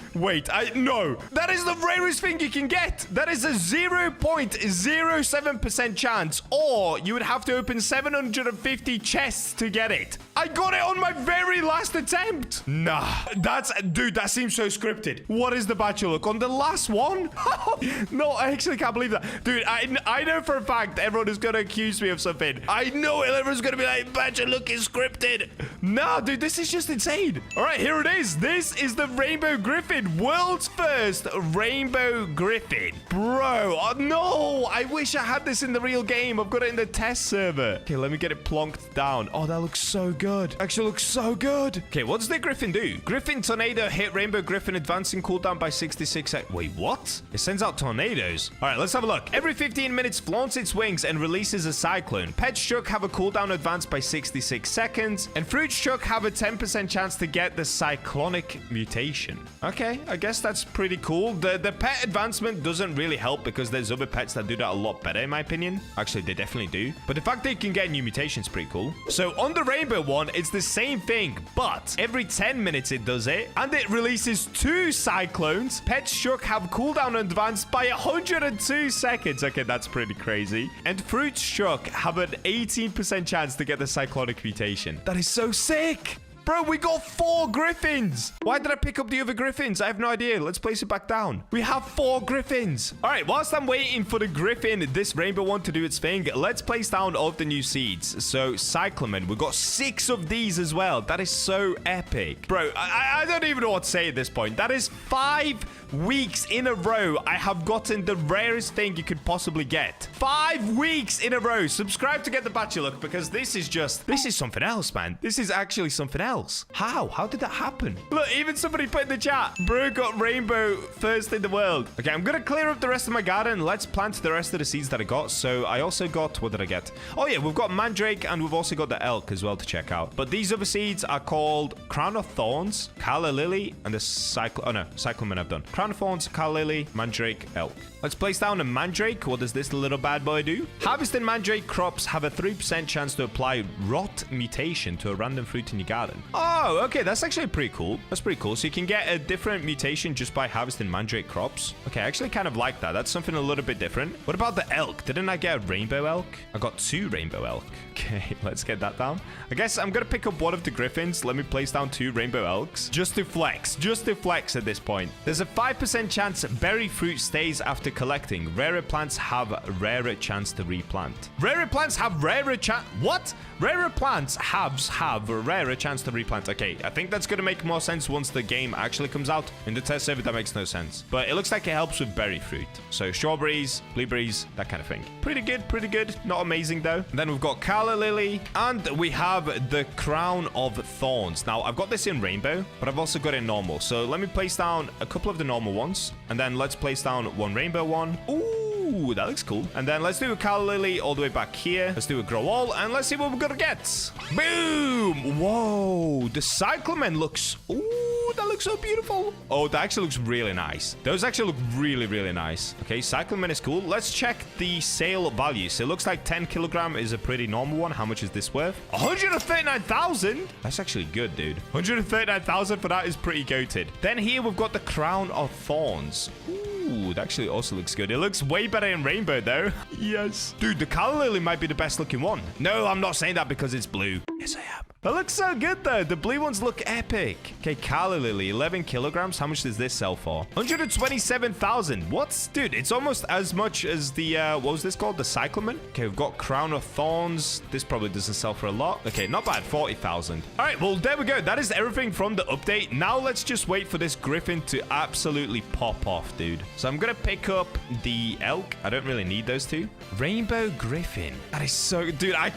No. That is the rarest thing you can get. That is a 0.07% chance. Or you would have to open 750 chests to get it. I got it on my very last attempt. Nah. Dude, that seems so scripted. What is the Bacha look on the last one? No, I actually can't believe that. Dude, I know for a fact everyone is going to accuse me of something. I know everyone's going to be like, Bacha look is scripted. Nah, dude, this is just insane. All right, here it is. This is the Rainbow Griffin. World's first Rainbow Griffin. Bro, no. I wish I had this in the real game. I've got it in the test server. Okay, let me get it plonked down. Oh, that looks so good. Actually looks so good. Okay, what does the Griffin do? Griffin Tornado hit Rainbow Griffin advancing cooldown by 66 seconds. Wait, what? It sends out tornadoes. All right, let's have a look. Every 15 minutes, flaunts its wings and releases a cyclone. Pet Chuck have a cooldown advance by 66 seconds. And Fruit Chuck have a 10% chance to get the cyclonic mutation. Okay, I guess that's pretty cool. The pet advancement doesn't really help because there's other pets that do that a lot better, in my opinion. Actually, they definitely do. But the fact that you can get new mutations is pretty cool. So on the Rainbow one, it's the same thing, but every 10 minutes it does it, and it releases 2 cyclones. Pet Chuck have cooldown advanced by 102 seconds. Okay, that's pretty crazy. And Fruit Chuck have an 18% chance to get the cyclonic mutation. That is so sick. Bro, we got 4 griffins. Why did I pick up the other griffins? I have no idea. Let's place it back down. We have 4 griffins. All right, whilst I'm waiting for the griffin, this rainbow one to do its thing, let's place down all of the new seeds. So, cyclamen, we got 6 of these as well. That is so epic. Bro, I don't even know what to say at this point. That is 5 weeks in a row I have gotten the rarest thing you could possibly get. 5 weeks in a row. Subscribe to get the Bacha look because this is something else, man. This is actually something else. How did that happen? Look, even somebody put in the chat, bro got rainbow first in the world. Okay, I'm gonna clear up the rest of my garden. Let's plant the rest of the seeds that I got. So I also got, what did I get? Oh yeah, we've got mandrake and we've also got the elk as well to check out. But these other seeds are called crown of thorns, calla lily, and the cyclamen I've done. Crown of thorns, calla lily, mandrake, elk. Let's place down a mandrake. What does this little bad boy do? Harvesting mandrake crops have a 3% chance to apply rot mutation to a random fruit in your garden. Oh, okay. That's actually pretty cool. That's pretty cool. So you can get a different mutation just by harvesting mandrake crops. Okay, I actually kind of like that. That's something a little bit different. What about the elk? Didn't I get a rainbow elk? I got 2 rainbow elk. Okay, let's get that down. I guess I'm going to pick up one of the griffins. Let me place down 2 rainbow elks. Just to flex at this point. There's a 5% chance berry fruit stays after collecting. Rarer plants have a rarer chance to replant. Rarer plants have rarer chance... What? Rarer plants have a rarer chance to replant. Okay, I think that's going to make more sense once the game actually comes out. In the test server, that makes no sense. But it looks like it helps with berry fruit. So strawberries, blueberries, that kind of thing. Pretty good, pretty good. Not amazing, though. And then we've got calla lily. And we have the crown of thorns. Now, I've got this in rainbow, but I've also got it in normal. So let me place down a couple of the normal ones. And then let's place down one rainbow one. Ooh, that looks cool. And then let's do a calla lily all the way back here. Let's do a grow all, and let's see what we're gonna get. Boom! Whoa, the cyclamen looks... Ooh, that looks so beautiful. Oh, that actually looks really nice. Those actually look really, really nice. Okay, cyclamen is cool. Let's check the sale value. So it looks like 10 kilogram is a pretty normal one. How much is this worth? 139,000? That's actually good, dude. 139,000 for that is pretty goated. Then here we've got the crown of thorns. Ooh, that actually also looks good. It looks way better in rainbow, though. Yes. Dude, the calla lily might be the best looking one. No, I'm not saying that because it's blue. Yes, I am. That looks so good, though. The blue ones look epic. Okay, calla lily, 11 kilograms. How much does this sell for? 127,000. What? Dude, it's almost as much as the, what was this called? The cyclamen? Okay, we've got crown of thorns. This probably doesn't sell for a lot. Okay, not bad. 40,000. All right, well, there we go. That is everything from the update. Now let's just wait for this griffin to absolutely pop off, dude. So I'm going to pick up the elk. I don't really need those 2. Rainbow griffin. That is so... Dude, I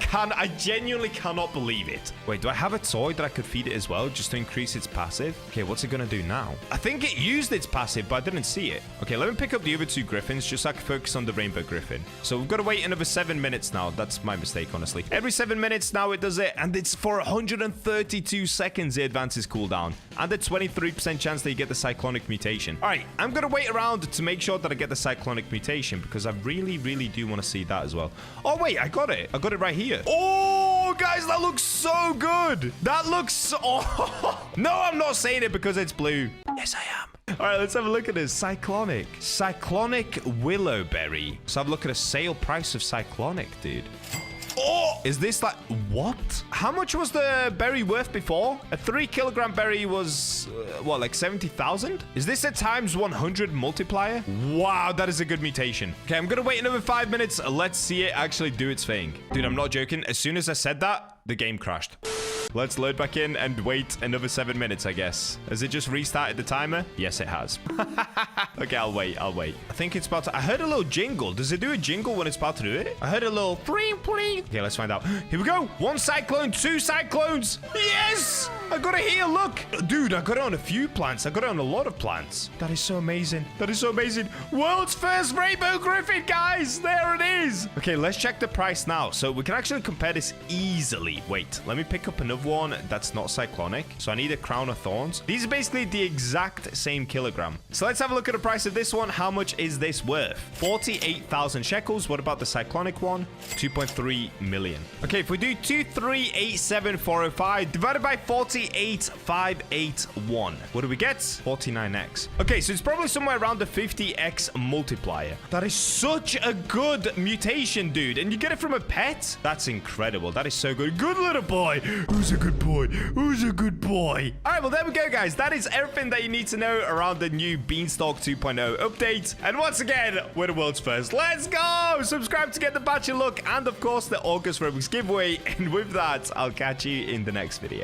genuinely cannot believe it. Wait. Wait, do I have a toy that I could feed it as well, just to increase its passive? Okay, what's it gonna do now? I think it used its passive, but I didn't see it. Okay, let me pick up the other 2 griffins, just so I can focus on the rainbow griffin. So we've got to wait another 7 minutes now. That's my mistake, honestly. Every 7 minutes now it does it, and it's for 132 seconds it advances cooldown, and a 23% chance that you get the cyclonic mutation. All right, I'm gonna wait around to make sure that I get the cyclonic mutation, because I really, really do want to see that as well. Oh, wait, I got it. I got it right here. Oh, guys, that looks so good. That looks so... Oh. No, I'm not saying it because it's blue. Yes, I am. All right, let's have a look at this. Cyclonic. Cyclonic Willowberry. Let's have a look at a sale price of Cyclonic, dude. Oh, is this like... What? How much was the berry worth before? A 3-kilogram berry was, what, like 70,000? Is this a times 100 multiplier? Wow, that is a good mutation. Okay, I'm gonna wait another 5 minutes. Let's see it actually do its thing. Dude, I'm not joking. As soon as I said that, the game crashed. Let's load back in and wait another 7 minutes, I guess. Has it just restarted the timer? Yes, it has. Okay, I'll wait. I'll wait. I think it's about to... I heard a little jingle. Does it do a jingle when it's about to do it? I heard a little... Okay, let's find out. Here we go. 1 cyclone, 2 cyclones. Yes! I got it here. Look. Dude, I got it on a few plants. I got it on a lot of plants. That is so amazing. That is so amazing. World's first rainbow griffin, guys. There it is. Okay, let's check the price now. So we can actually compare this easily. Wait, let me pick up another one that's not cyclonic. So I need a crown of thorns. These are basically the exact same kilogram. So let's have a look at the price of this one. How much is this worth? 48,000 shekels. What about the cyclonic one? 2.3 million. Okay, if we do 2387405 divided by 48581, what do we get? 49x. Okay, so it's probably somewhere around the 50x multiplier. That is such a good mutation, dude. And you get it from a pet? That's incredible. That is so good. Good little boy. Who's a good boy? Who's a good boy? All right, well, there we go, guys. That is everything that you need to know around the new Beanstalk 2.0 update. And once again, we're the world's first. Let's go! Subscribe to get the Bacha look and, of course, the August Roblox giveaway. And with that, I'll catch you in the next video.